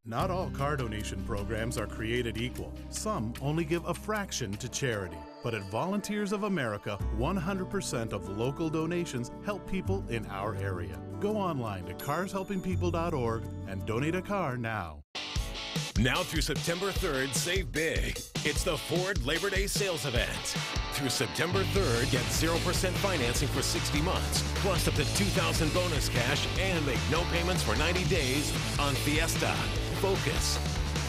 Not all car donation programs are created equal. Some only give a fraction to charity. But at Volunteers of America, 100% of local donations help people in our area. Go online to carshelpingpeople.org and donate a car now. Now through September 3rd, save big. It's the Ford Labor Day sales event. Through September 3rd, get 0% financing for 60 months, plus up to $2,000 bonus cash, and make no payments for 90 days on Fiesta, Focus,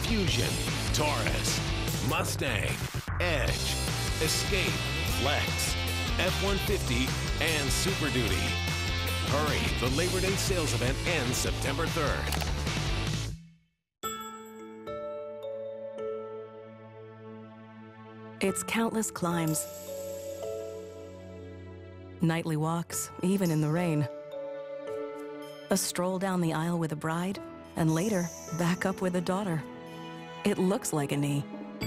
Fusion, Taurus, Mustang, Edge, Escape, Flex, F-150, and Super Duty. Hurry, the Labor Day sales event ends September 3rd. It's countless climbs, nightly walks, even in the rain, a stroll down the aisle with a bride, and later, back up with a daughter. It looks like a knee,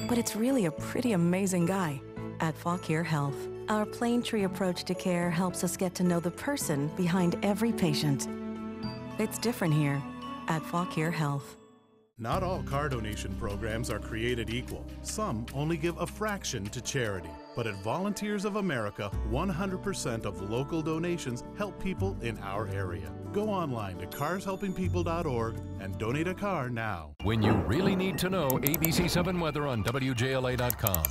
but it's really a pretty amazing guy. At Fauquier Health, our plane tree approach to care helps us get to know the person behind every patient. It's different here at Fauquier Health. Not all car donation programs are created equal. Some only give a fraction to charity. But at Volunteers of America, 100% of local donations help people in our area. Go online to carshelpingpeople.org and donate a car now. When you really need to know, ABC 7 weather on WJLA.com.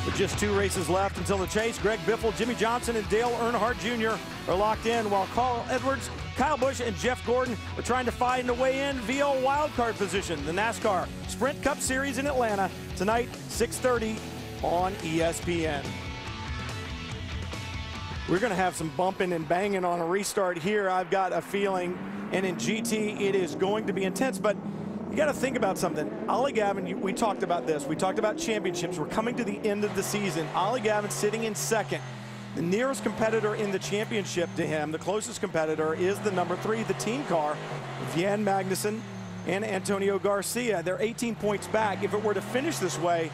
With just 2 races left until the chase, Greg Biffle, Jimmy Johnson, and Dale Earnhardt Jr. are locked in, while Carl Edwards, Kyle Busch, and Jeff Gordon are trying to find a way in via a wildcard position. The NASCAR Sprint Cup Series in Atlanta tonight, 6:30 on ESPN. We're going to have some bumping and banging on a restart here, I've got a feeling. And in GT, it is going to be intense. But you got to think about something. Ollie Gavin, we talked about this. We talked about championships. We're coming to the end of the season. Ollie Gavin sitting in second. The nearest competitor in the championship to him, the closest competitor, is the number 3, the team car, Jan Magnussen and Antonio Garcia. They're 18 points back. If it were to finish this way,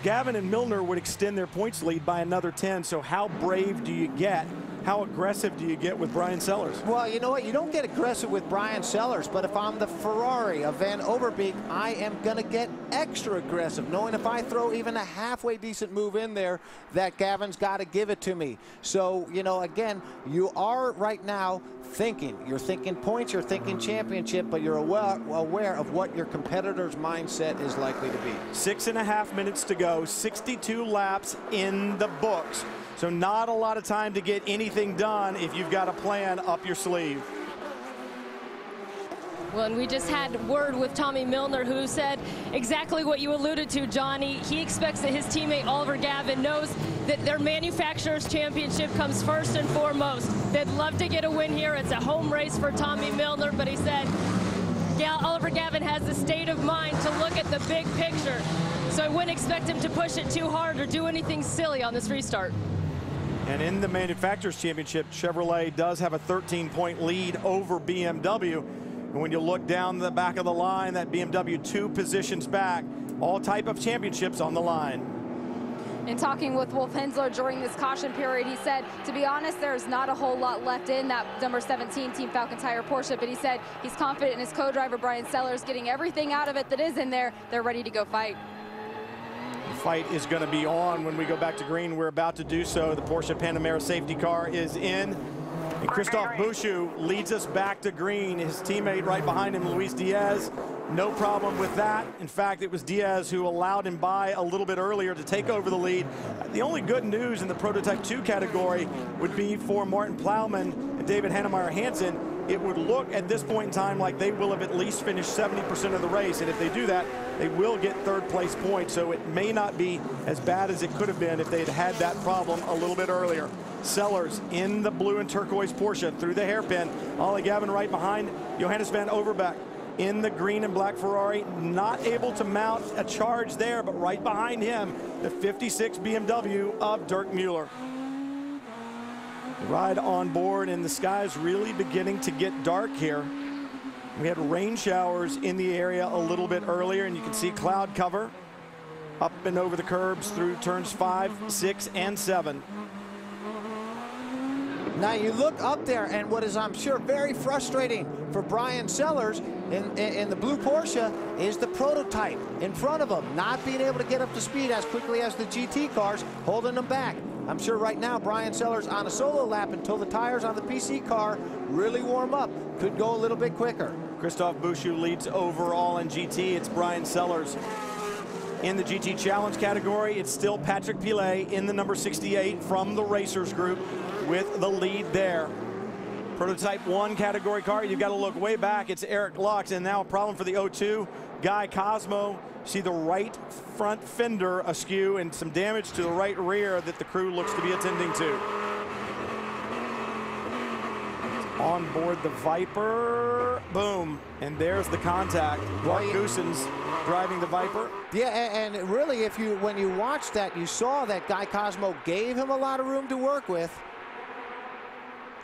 Gavin and Milner would extend their points lead by another 10. So how brave do you get? How aggressive do you get with Brian Sellers? Well, you know what? You don't get aggressive with Brian Sellers, but if I'm the Ferrari of Van Overbeek, I am going to get extra aggressive, knowing if I throw even a halfway decent move in there, that Gavin's got to give it to me. So, you know, again, you are right now thinking. You're thinking points, you're thinking championship, but you're aware of what your competitor's mindset is likely to be. 6.5 minutes to go, 62 laps in the books. So not a lot of time to get anything done if you've got a plan up your sleeve. Well, and we just had word with Tommy Milner, who said exactly what you alluded to, Johnny. He expects that his teammate Oliver Gavin knows that their manufacturer's championship comes first and foremost. They'd love to get a win here. It's a home race for Tommy Milner, but he said Oliver Gavin has the state of mind to look at the big picture. So I wouldn't expect him to push it too hard or do anything silly on this restart. And in the Manufacturers Championship, Chevrolet does have a 13-point lead over BMW. And when you look down the back of the line, that BMW 2 positions back. All type of championships on the line. In talking with Wolf Hensler during this caution period, he said, to be honest, there's not a whole lot left in that number 17 Team Falcon Tire Porsche, but he said he's confident in his co-driver Brian Sellers getting everything out of it that is in there. They're ready to go fight. fight is going to be on when we go back to green. We're about to do so. The Porsche Panamera safety car is in. And Christophe Bouchou leads us back to green. His teammate right behind him, Luis Diaz, no problem with that. In fact, it was Diaz who allowed him by a little bit earlier to take over the lead. The only good news in the Prototype 2 category would be for Martin Plowman and David Hannemeyer Hansen. It would look at this point in time like they will have at least finished 70% of the race. And if they do that, they will get third place points. So it may not be as bad as it could have been if they'd had that problem a little bit earlier. Sellers in the blue and turquoise Porsche through the hairpin. Ollie Gavin right behind Johannes van Overbeek in the green and black Ferrari. Not able to mount a charge there, but right behind him, the 56 BMW of Dirk Mueller. Ride on board, and the sky's really beginning to get dark here. We had rain showers in the area a little bit earlier, and you can see cloud cover up and over the curbs through turns 5, 6, and 7. Now you look up there, and what is, I'm sure, very frustrating for Brian Sellers in the blue Porsche is the prototype in front of him, not being able to get up to speed as quickly as the GT cars, holding them back. I'm sure right now Brian Sellers on a solo lap until the tires on the PC car really warm up could go a little bit quicker. Christophe Bouchou leads overall in GT. It's Brian Sellers. In the GT Challenge category, it's still Patrick Pilet in the number 68 from the Racers Group with the lead there. Prototype 1 category car, you've got to look way back. It's Eric Lux, and now a problem for the 02. Guy Cosmo. See the right front fender askew and some damage to the right rear that the crew looks to be attending to. On board the Viper, boom, and there's the contact. Mark Goossens driving the Viper. Yeah, and really, when you watched that, you saw that Guy Cosmo gave him a lot of room to work with.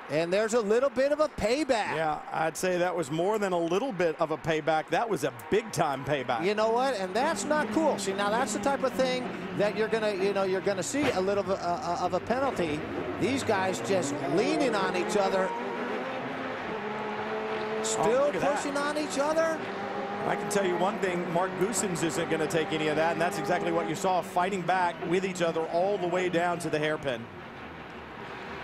And there's a little bit of a payback. Yeah, I'd say that was more than a little bit of a payback. That was a big-time payback. You know what? And that's not cool. See, now that's the type of thing that you're gonna see a little bit of a penalty. These guys just leaning on each other, still pushing on each other. I can tell you one thing, Mark Goossens isn't going to take any of that, and that's exactly what you saw, fighting back with each other all the way down to the hairpin.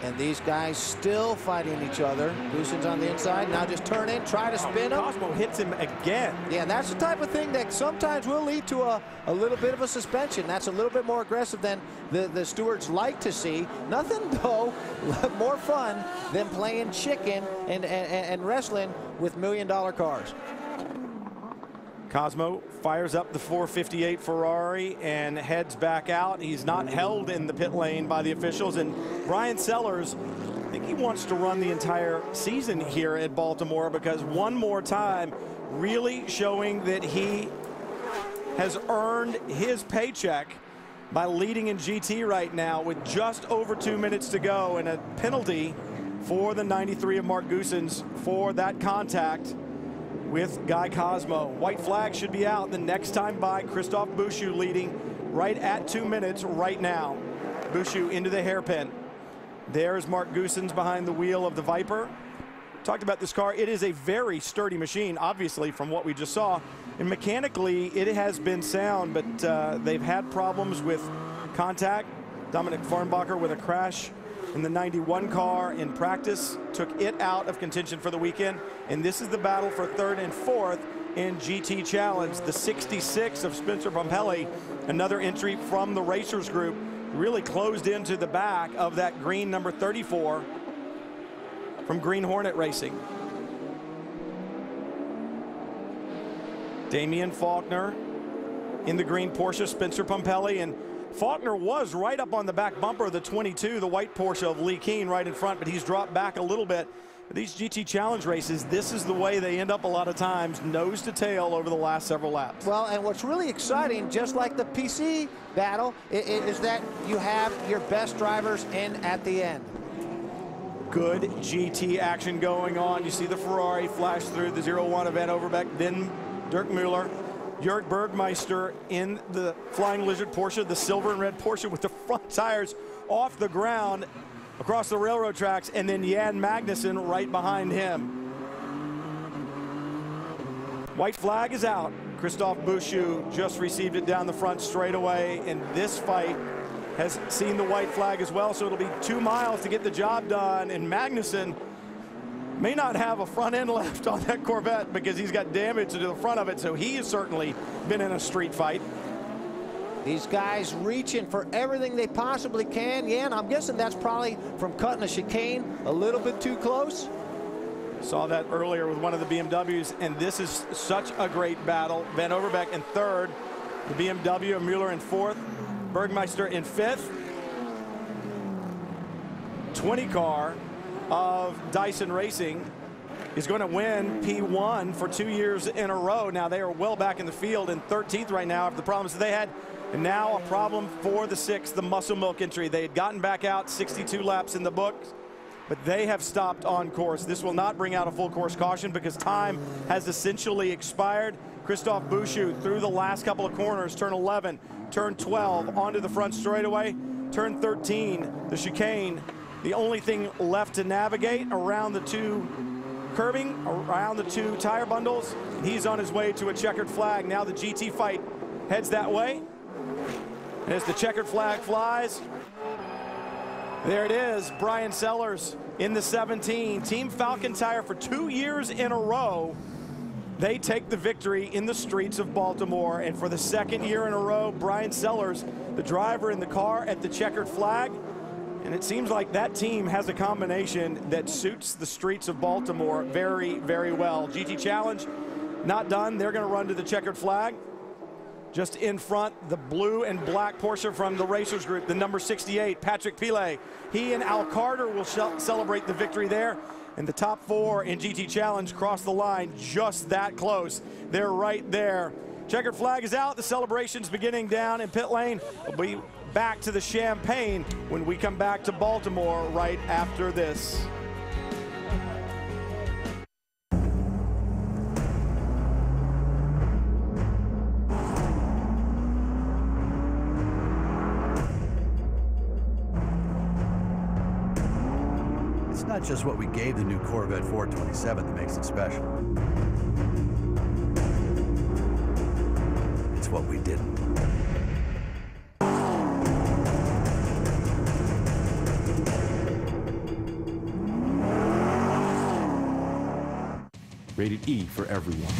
And these guys still fighting each other. Goossens on the inside, now just turn in, try to spin him. Cosmo hits him again. Yeah, and that's the type of thing that sometimes will lead to a little bit of a suspension. That's a little bit more aggressive than the stewards like to see. Nothing, though, more fun than playing chicken and wrestling with $1 million cars. Cosmo fires up the 458 Ferrari and heads back out. He's not held in the pit lane by the officials. And Brian Sellers, I think he wants to run the entire season here at Baltimore, because one more time, really showing that he has earned his paycheck by leading in GT right now with just over 2 minutes to go, and a penalty for the 93 of Mark Goossens for that contact with Guy Cosmo. White flag should be out the next time by. Christophe Bouchou leading right at 2 minutes right now. Bouchou into the hairpin. There's Mark Goossens behind the wheel of the Viper. Talked about this car. It is a very sturdy machine, obviously, from what we just saw. And mechanically, it has been sound, but they've had problems with contact. Dominic Farnbacher with a crash in the 91 car in practice, took it out of contention for the weekend. And this is the battle for 3rd and 4th in GT Challenge. The 66 of Spencer Pompelli, another entry from the Racers Group, really closed into the back of that green number 34 from Green Hornet Racing. Damian Faulkner in the green Porsche, Spencer Pompelli, and Faulkner was right up on the back bumper of the 22, the white Porsche of Lee Keen right in front, but he's dropped back a little bit. But these GT Challenge races, this is the way they end up a lot of times, nose to tail over the last several laps. Well, and what's really exciting, just like the PC battle, is that you have your best drivers in at the end. Good GT action going on. You see the Ferrari flash through the 01 of Van Overbeek, then Dirk Mueller. Jörg Bergmeister in the Flying Lizard Porsche, the silver and red Porsche with the front tires off the ground across the railroad tracks, and then Jan Magnussen right behind him. White flag is out. Christophe Bouchou just received it down the front straightaway, and this fight has seen the white flag as well, so it'll be 2 miles to get the job done, and Magnuson may not have a front end left on that Corvette because he's got damage to the front of it, so he has certainly been in a street fight. These guys reaching for everything they possibly can. Yeah, and I'm guessing that's probably from cutting a chicane a little bit too close. Saw that earlier with one of the BMWs, and this is such a great battle. Van Overbeek in third, the BMW, Mueller in fourth, Bergmeister in fifth. 20 car of Dyson Racing is going to win P1 for 2 years in a row. Now they are well back in the field in 13th right now after the problems that they had. And now a problem for the 6th, the Muscle Milk entry. They had gotten back out 62 laps in the books, but they have stopped on course. This will not bring out a full course caution because time has essentially expired. Christophe Bouchou through the last couple of corners, turn 11, turn 12, onto the front straightaway, turn 13, the chicane. The only thing left to navigate around the 2 curbing, around the 2 tire bundles. He's on his way to a checkered flag. Now the GT fight heads that way. And as the checkered flag flies, there it is, Brian Sellers in the 17. Team Falcon Tire for 2 years in a row. They take the victory in the streets of Baltimore. And for the 2nd year in a row, Brian Sellers, the driver in the car at the checkered flag. And it seems like that team has a combination that suits the streets of Baltimore very, very well. GT Challenge, not done. They're going to run to the checkered flag. Just in front, the blue and black Porsche from the Racers Group, the number 68, Patrick Pilet. He and Al Carter will celebrate the victory there. And the top 4 in GT Challenge cross the line just that close. They're right there. Checkered flag is out. The celebration's beginning down in pit lane. We'll be back to the champagne when we come back to Baltimore right after this. It's not just what we gave the new Corvette 427 that makes it special. It's what we didn't. Rated E for everyone.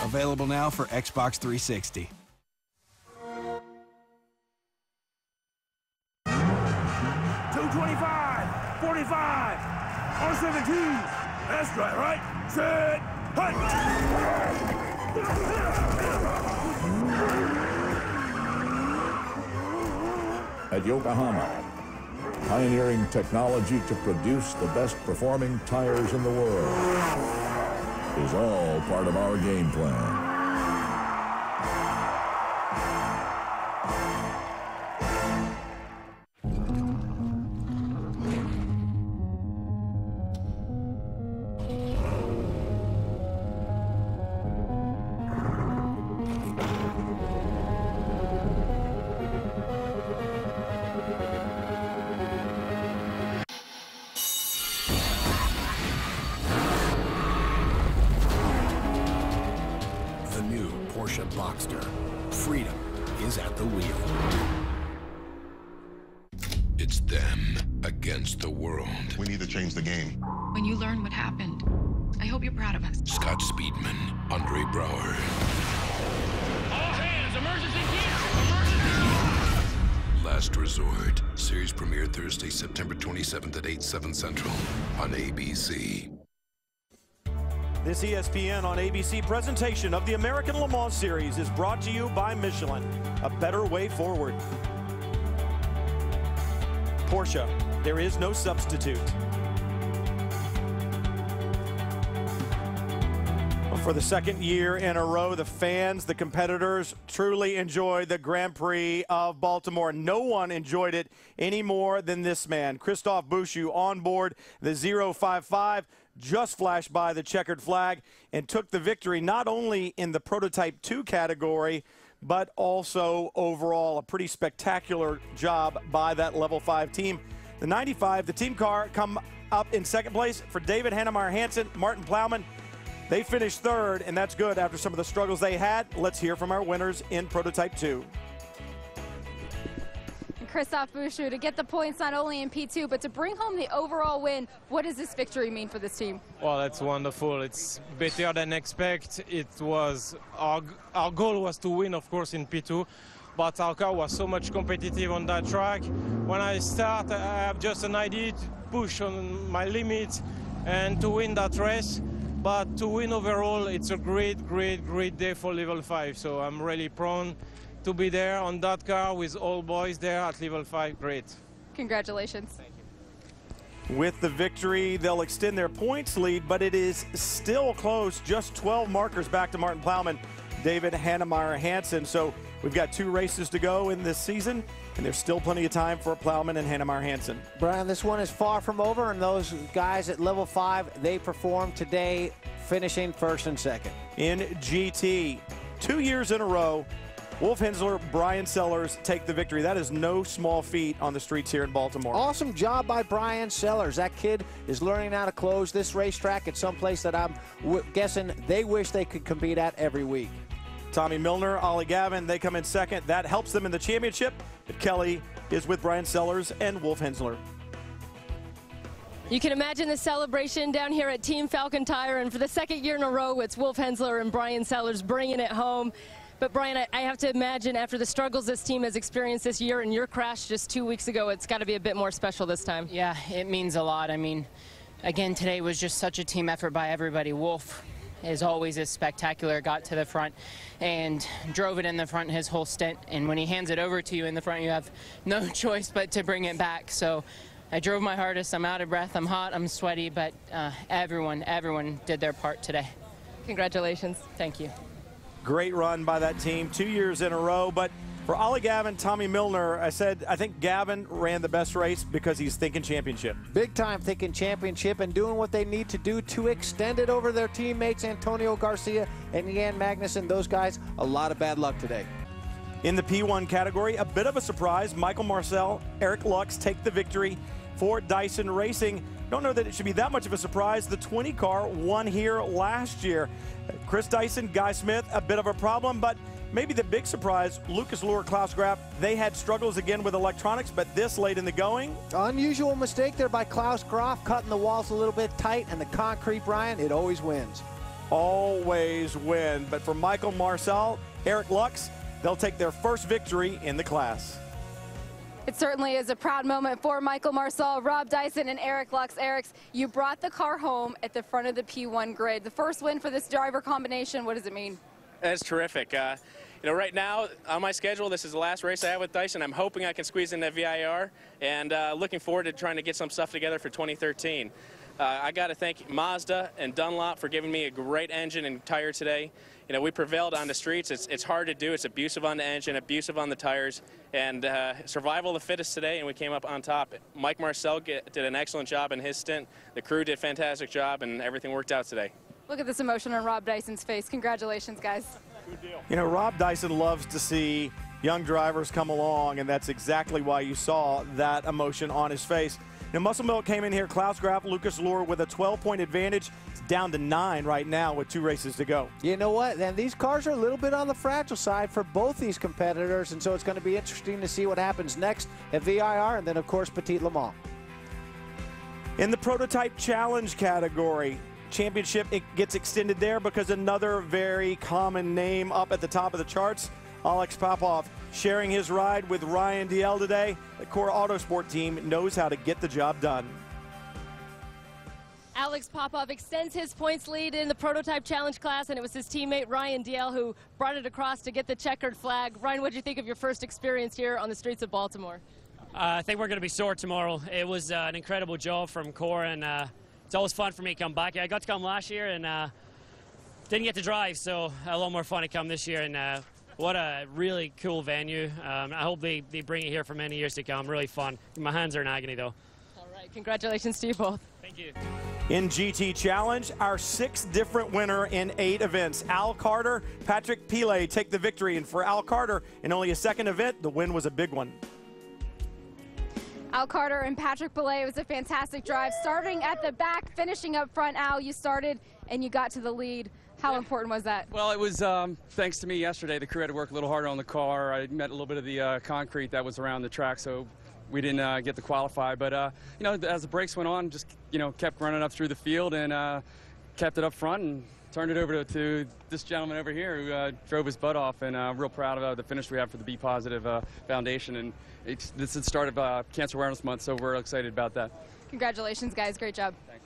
Available now for Xbox 360. 225, 45, R17. That's right? Set, hunt! At Yokohama, pioneering technology to produce the best performing tires in the world is all part of our game plan. Porsche Boxster. Freedom is at the wheel. It's them against the world. We need to change the game. When you learn what happened, I hope you're proud of us. Scott Speedman, Andre Brower. All hands, emergency gear! Emergency! Last Resort. Series premiere Thursday, September 27th at 8/7 Central on ABC. This ESPN on ABC presentation of the American Le Mans Series is brought to you by Michelin, a better way forward. Porsche, there is no substitute. For the second year in a row, the fans, the competitors truly enjoyed the Grand Prix of Baltimore. No one enjoyed it any more than this man. Christophe Bouchou on board the 055, just flashed by the checkered flag and took the victory not only in the Prototype 2 category, but also overall. A pretty spectacular job by that Level 5 team. The 95, the team car, come up in second place for David Hannemeyer Hansen, Martin Plowman. They finished third, and that's good after some of the struggles they had. Let's hear from our winners in Prototype 2. Christophe Bouchou, to get the points not only in P2, but to bring home the overall win, what does this victory mean for this team? Well, that's wonderful. It's better than expected. It was our goal was to win, of course, in P2, but our car was so much competitive on that track. When I start, I have just an idea to push on my limit and to win that race. But to win overall, it's a great day for Level 5. So I'm really proud to be there on that car with all boys there at Level 5. Great. Congratulations. Thank you. With the victory, they'll extend their points lead, but it is still close. Just 12 markers back to Martin Plowman, David Hannemeyer Hansen. So we've got 2 races to go in this season, and there's still plenty of time for Plowman and Hannemeyer Hansen. Brian, this one is far from over, and those guys at Level 5, they performed today, finishing first and second. In GT, 2 years in a row, Wolf Hensler, Brian Sellers take the victory. That is no small feat on the streets here in Baltimore. Awesome job by Brian Sellers. That kid is learning how to close this racetrack at some place that I'm guessing they wish they could compete at every week. Tommy Milner, Ollie Gavin, they come in second. That helps them in the championship. But Kelly is with Brian Sellers and Wolf Hensler. You can imagine the celebration down here at Team Falcon Tire, and for the second year in a row, it's Wolf Hensler and Brian Sellers bringing it home. But Brian, I have to imagine after the struggles this team has experienced this year and your crash just 2 weeks ago, it's got to be a bit more special this time. Yeah, it means a lot. I mean, again, today was just such a team effort by everybody. Wolf is always as spectacular, got to the front and drove it in the front his whole stint. And when he hands it over to you in the front, you have no choice but to bring it back. So I drove my hardest. I'm out of breath. I'm hot. I'm sweaty. But everyone did their part today. Congratulations. Thank you. Great run by that team, 2 years in a row. But for Ollie Gavin, Tommy Milner, I think Gavin ran the best race because he's thinking championship. Big time thinking championship and doing what they need to do to extend it over their teammates, Antonio Garcia and Jan Magnussen. Those guys, a lot of bad luck today. In the P1 category, a bit of a surprise. Michael Marcel, Eric Lux take the victory for Dyson Racing. Don't know that it should be that much of a surprise. The 20 car won here last year. Chris Dyson, Guy Smith, a bit of a problem, but maybe the big surprise, Lucas Luhr, Klaus Graf, they had struggles again with electronics, but this late in the going. Unusual mistake there by Klaus Graf, cutting the walls a little bit tight, and the concrete, Brian, it always wins. Always win. But for Michael Marcel, Eric Lux, they'll take their first victory in the class. It certainly is a proud moment for Michael Marcel, Rob Dyson, and Eric Lux. Eric, you brought the car home at the front of the P1 grid. The first win for this driver combination, what does it mean? That's terrific. You know, right now on my schedule, this is the last race I have with Dyson. I'm hoping I can squeeze in that VIR, and looking forward to trying to get some stuff together for 2013. I got to thank Mazda and Dunlop for giving me a great engine and tire today. You know, we prevailed on the streets. It's hard to do. It's abusive on the engine, abusive on the tires, and survival of the fittest today, and we came up on top. Mike Marcel did an excellent job in his stint. The crew did a fantastic job, and everything worked out today. Look at this emotion on Rob Dyson's face. Congratulations, guys. Good deal. You know, Rob Dyson loves to see young drivers come along, and that's exactly why you saw that emotion on his face. Now, Muscle Milk came in here, Klaus Graf, Lucas Luhr with a 12-point advantage. It's down to 9 right now with 2 races to go. You know what? And these cars are a little bit on the fragile side for both these competitors, and so it's going to be interesting to see what happens next at VIR and then, of course, Petit Le Mans. In the Prototype Challenge category, championship it gets extended there because another very common name up at the top of the charts, Alex Popov, sharing his ride with Ryan DL today. The Core Autosport team knows how to get the job done. Alex Popov extends his points lead in the Prototype Challenge class, and it was his teammate Ryan DL who brought it across to get the checkered flag. Ryan, what did you think of your first experience here on the streets of Baltimore? I think we're going to be sore tomorrow. It was an incredible job from Core, and it's always fun for me to come back. I got to come last year, and didn't get to drive, so a lot more fun to come this year. And what a really cool venue. I hope they bring it here for many years to come. Really fun. My hands are in agony, though. All right, congratulations to you both. Thank you. In GT Challenge, our 6th different winner in 8 events. Al Carter, Patrick Pile take the victory. And for Al Carter, in only a 2nd event, the win was a big one. Al Carter and Patrick Pile, it was a fantastic drive. Starting at the back, finishing up front. Al, you started and you got to the lead. How important was that? Well, it was thanks to me yesterday. The crew had to work a little harder on the car. I met a little bit of the concrete that was around the track, so we didn't get to qualify. But, you know, as the brakes went on, just, you know, kept running up through the field and kept it up front and turned it over to this gentleman over here who drove his butt off. And real proud of the finish we have for the Be Positive Foundation. And this is the start of Cancer Awareness Month, so we're excited about that. Congratulations, guys. Great job. Thanks.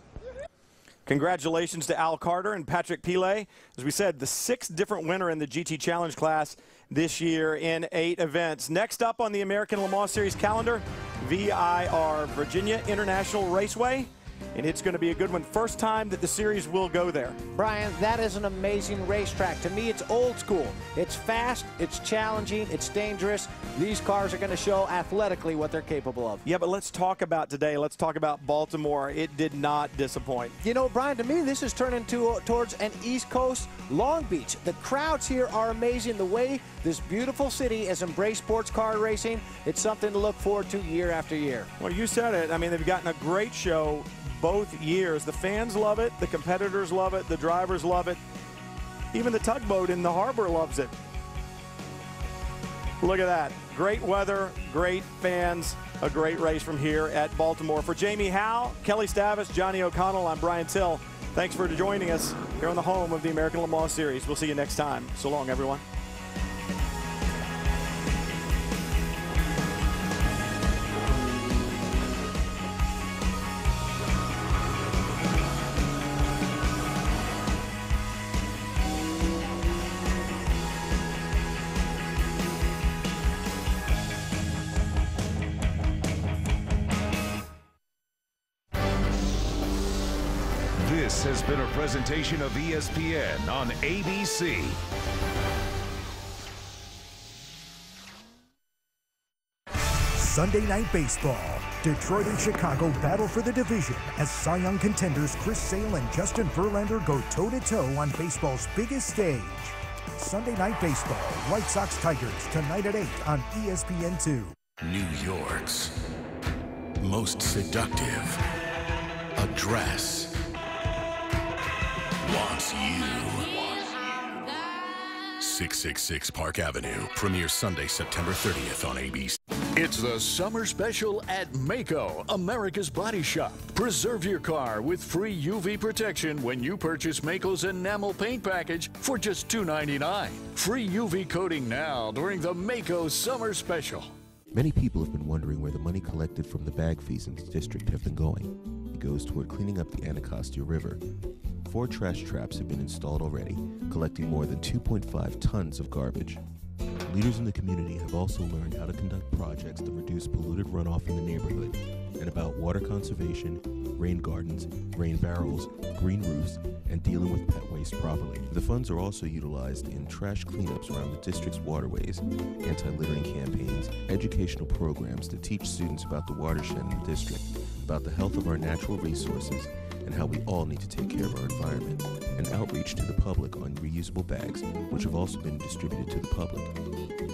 Congratulations to Al Carter and Patrick Pile. As we said, the 6th different winner in the GT Challenge class this year in 8 events. Next up on the American Le Mans Series calendar, VIR, Virginia International Raceway. And it's going to be a good one. First time that the series will go there. Brian, that is an amazing racetrack. To me, it's old school. It's fast, it's challenging, it's dangerous. These cars are going to show athletically what they're capable of. Yeah, but let's talk about today. Let's talk about Baltimore. It did not disappoint. You know, Brian, to me, this is turning towards an East Coast Long Beach. The crowds here are amazing. The way this beautiful city has embraced sports car racing, it's something to look forward to year after year. Well, you said it. I mean, they've gotten a great show both years. The fans love it, the competitors love it, the drivers love it. Even the tugboat in the harbor loves it. Look at that. Great weather, great fans, a great race from here at Baltimore. For Jamie Howe, Kelly Stavis, Johnny O'Connell, I'm Brian Till. Thanks for joining us here on the home of the American Le Mans Series. We'll see you next time. So long, everyone. This has been a presentation of ESPN on ABC. Sunday Night Baseball. Detroit and Chicago battle for the division as Cy Young contenders Chris Sale and Justin Verlander go toe-to-toe on baseball's biggest stage. Sunday Night Baseball. White Sox Tigers tonight at 8 on ESPN2. New York's most seductive address wants you. 666 Park Avenue premieres Sunday, September 30th on ABC. It's the summer special at Maaco, America's Body Shop. Preserve your car with free UV protection when you purchase Maaco's enamel paint package for just $2.99. Free UV coating now during the Maaco Summer Special. Many people have been wondering where the money collected from the bag fees in the district have been going. It goes toward cleaning up the Anacostia River. 4 trash traps have been installed already, collecting more than 2.5 tons of garbage. Leaders in the community have also learned how to conduct projects to reduce polluted runoff in the neighborhood, and about water conservation, rain gardens, rain barrels, green roofs, and dealing with pet waste properly. The funds are also utilized in trash cleanups around the district's waterways, anti-littering campaigns, educational programs to teach students about the watershed in the district, about the health of our natural resources, and how we all need to take care of our environment, and outreach to the public on reusable bags, which have also been distributed to the public.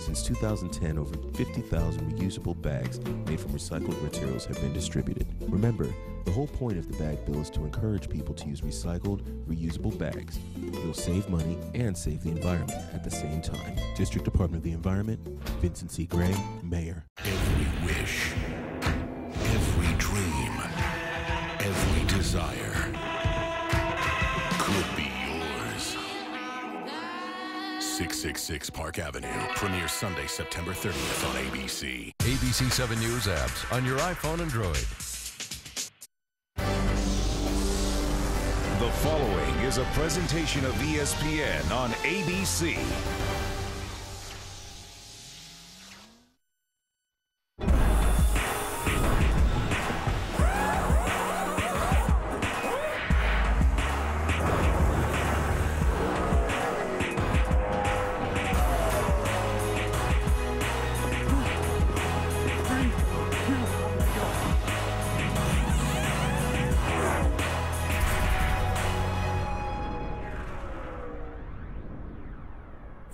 Since 2010, over 50,000 reusable bags made from recycled materials have been distributed. Remember, the whole point of the bag bill is to encourage people to use recycled, reusable bags. You'll save money and save the environment at the same time. District Department of the Environment, Vincent C. Gray, Mayor. Every wish, every dream, every desire could be yours. 666 Park Avenue premieres Sunday, September 30th on ABC. ABC 7 News apps on your iPhone and Android. The following is a presentation of ESPN on ABC.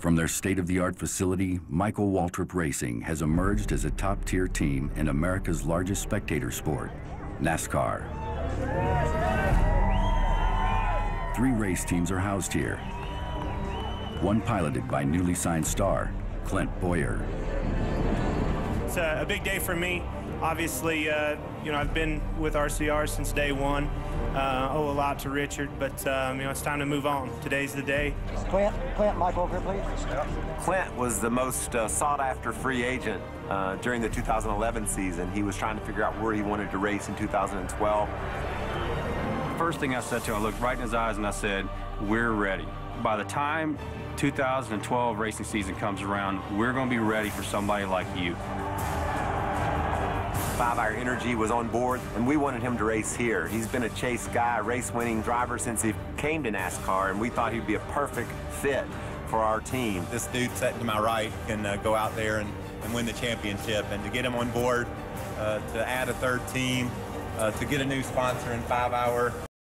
From their state-of-the-art facility, Michael Waltrip Racing has emerged as a top-tier team in America's largest spectator sport, NASCAR. 3 race teams are housed here. One piloted by newly signed star, Clint Boyer. It's a big day for me. Obviously, you know, I've been with RCR since day one. Owe a lot to Richard, but you know, it's time to move on. Today's the day. Clint, Mike over here, please. Clint was the most sought-after free agent during the 2011 season. He was trying to figure out where he wanted to race in 2012. First thing I said to him, I looked right in his eyes and I said, we're ready. By the time 2012 racing season comes around, we're going to be ready for somebody like you. 5 Hour Energy was on board, and we wanted him to race here. He's been a chase guy, a race-winning driver since he came to NASCAR, and we thought he'd be a perfect fit for our team. This dude sitting to my right can go out there and win the championship, and to get him on board, to add a third team, to get a new sponsor in 5 Hour.